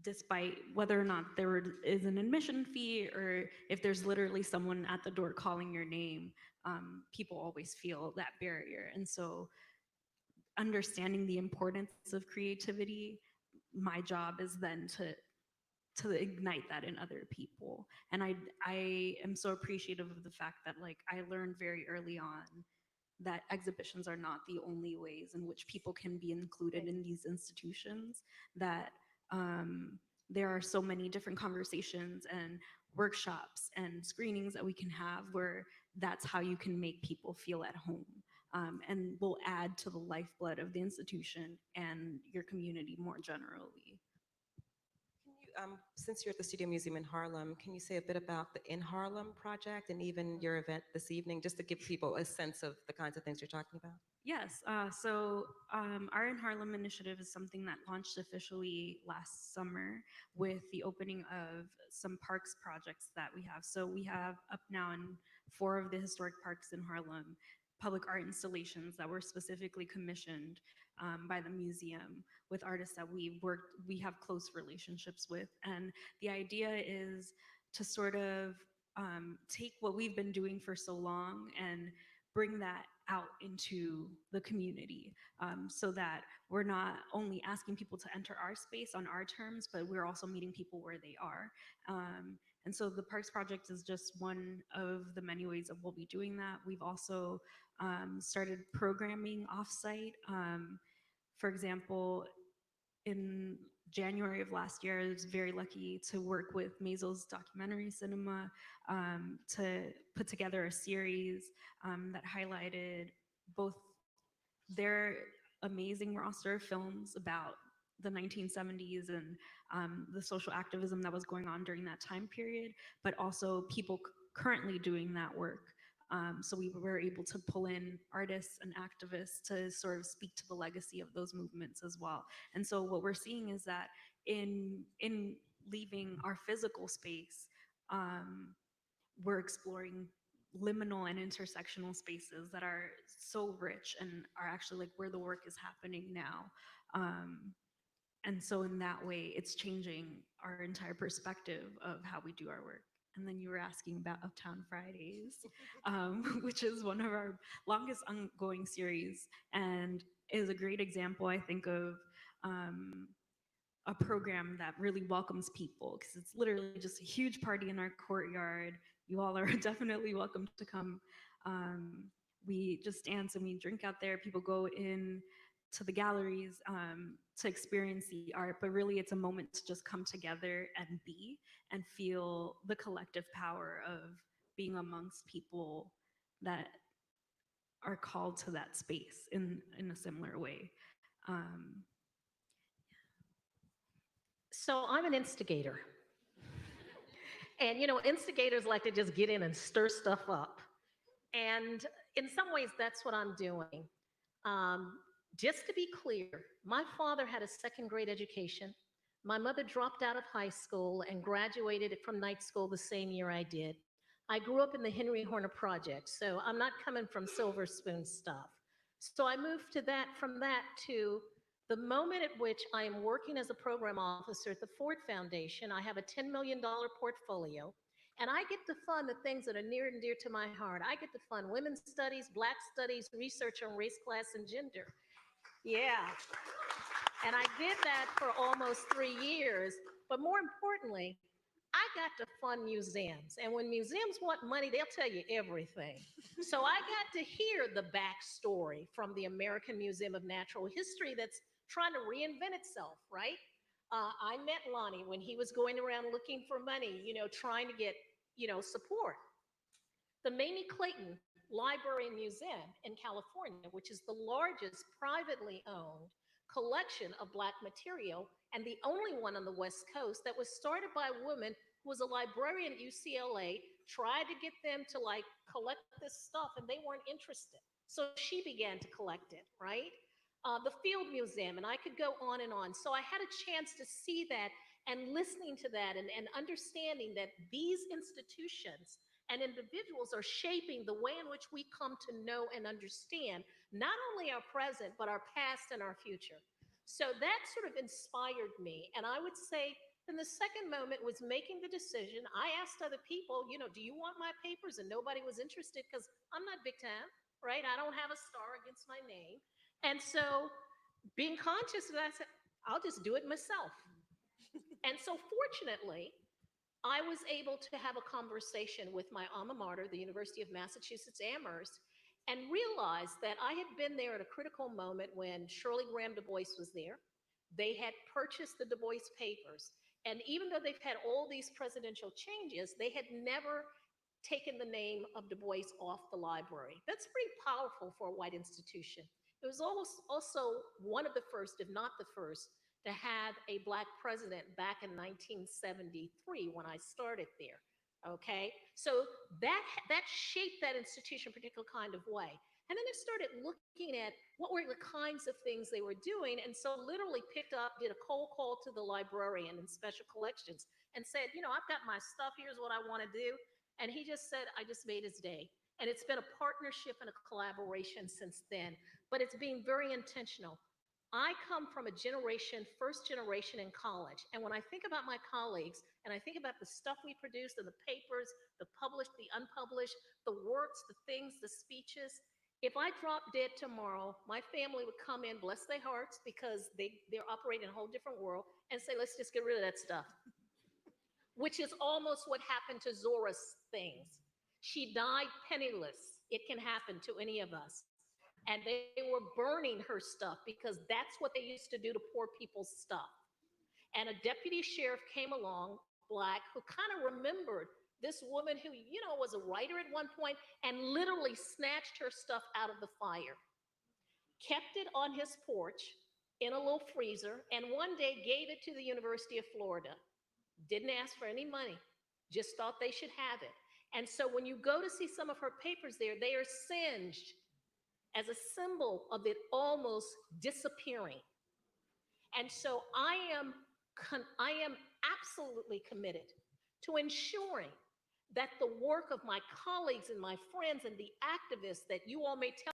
Despite whether or not there is an admission fee, or if there's literally someone at the door calling your name, people always feel that barrier. And so understanding the importance of creativity, my job is then to ignite that in other people. And I am so appreciative of the fact that like I learned very early on that exhibitions are not the only ways in which people can be included in these institutions, that there are so many different conversations and workshops and screenings that we can have where that's how you can make people feel at home, and will add to the lifeblood of the institution and your community more generally. Since you're at the Studio Museum in Harlem, can you say a bit about the In Harlem project and even your event this evening, just to give people a sense of the kinds of things you're talking about? Yes, so our In Harlem initiative is something that launched officially last summer with the opening of some parks projects that we have. So we have up now in 4 of the historic parks in Harlem, public art installations that were specifically commissioned by the museum with artists that we have close relationships with. And the idea is to sort of take what we've been doing for so long and bring that out into the community, so that we're not only asking people to enter our space on our terms, but we're also meeting people where they are. And so the Parks Project is just one of the many ways that we'll be doing that. We've also started programming offsite. For example, in January of last year, I was very lucky to work with Maisels Documentary Cinema to put together a series that highlighted both their amazing roster of films about the 1970s and the social activism that was going on during that time period, but also people currently doing that work. So we were able to pull in artists and activists to sort of speak to the legacy of those movements as well. And so what we're seeing is that in leaving our physical space, we're exploring liminal and intersectional spaces that are so rich and are actually like where the work is happening now. And so in that way, it's changing our entire perspective of how we do our work. And then you were asking about Uptown Fridays, which is one of our longest ongoing series and is a great example, I think, of a program that really welcomes people, because it's literally just a huge party in our courtyard. You all are definitely welcome to come. We just dance and we drink out there. People go in to the galleries to experience the art, but really it's a moment to just come together and be and feel the collective power of being amongst people that are called to that space in a similar way. So I'm an instigator. And you know, instigators like to just get in and stir stuff up. And in some ways, that's what I'm doing. Just to be clear, my father had a second-grade education. My mother dropped out of high school and graduated from night school the same year I did. I grew up in the Henry Horner Project, so I'm not coming from silver spoon stuff. So I moved from that to the moment at which I am working as a program officer at the Ford Foundation. I have a $10 million portfolio, and I get to fund the things that are near and dear to my heart. I get to fund women's studies, Black studies, research on race, class, and gender. Yeah. And I did that for almost 3 years. But more importantly, I got to fund museums. And when museums want money, they'll tell you everything. So I got to hear the backstory from the American Museum of Natural History that's trying to reinvent itself, right? I met Lonnie when he was going around looking for money, you know, trying to get, you know, support. The Mamie Clayton Library and Museum in California, which is the largest privately owned collection of Black material and the only one on the West Coast, that was started by a woman who was a librarian at UCLA, tried to get them to like collect this stuff and they weren't interested. So she began to collect it, right? The Field Museum, and I could go on and on. So I had a chance to see that and listening to that and understanding that these institutions and individuals are shaping the way in which we come to know and understand not only our present, but our past and our future. So that sort of inspired me. And I would say, then the second moment was making the decision. I asked other people, you know, do you want my papers? And nobody was interested because I'm not big time, right? I don't have a star against my name. And so being conscious of that, I said, I'll just do it myself. And so fortunately, I was able to have a conversation with my alma mater, the University of Massachusetts Amherst, and realized that I had been there at a critical moment when Shirley Graham Du Bois was there. They had purchased the Du Bois papers. And even though they've had all these presidential changes, they had never taken the name of Du Bois off the library. That's pretty powerful for a white institution. It was also one of the first, if not the first, to have a Black president back in 1973 when I started there. Okay, so that shaped that institution a particular kind of way. And then I started looking at what were the kinds of things they were doing. And so literally picked up, did a cold call to the librarian in special collections and said, you know, I've got my stuff, here's what I want to do. And he just said, I just made his day. And it's been a partnership and a collaboration since then, but it's being very intentional. I come from a generation, first generation in college. And when I think about my colleagues and I think about the stuff we produced and the papers, the published, the unpublished, the works, the things, the speeches, if I dropped dead tomorrow, my family would come in, bless their hearts, because they're operating in a whole different world, and say, let's just get rid of that stuff. Which is almost what happened to Zora's things. She died penniless. It can happen to any of us. And they were burning her stuff because that's what they used to do to poor people's stuff. And a deputy sheriff came along, Black, who kind of remembered this woman who, you know, was a writer at one point and literally snatched her stuff out of the fire, kept it on his porch in a little freezer, and one day gave it to the University of Florida. Didn't ask for any money, just thought they should have it. And so when you go to see some of her papers there, they are singed as a symbol of it almost disappearing. And so I am absolutely committed to ensuring that the work of my colleagues and my friends and the activists that you all may tell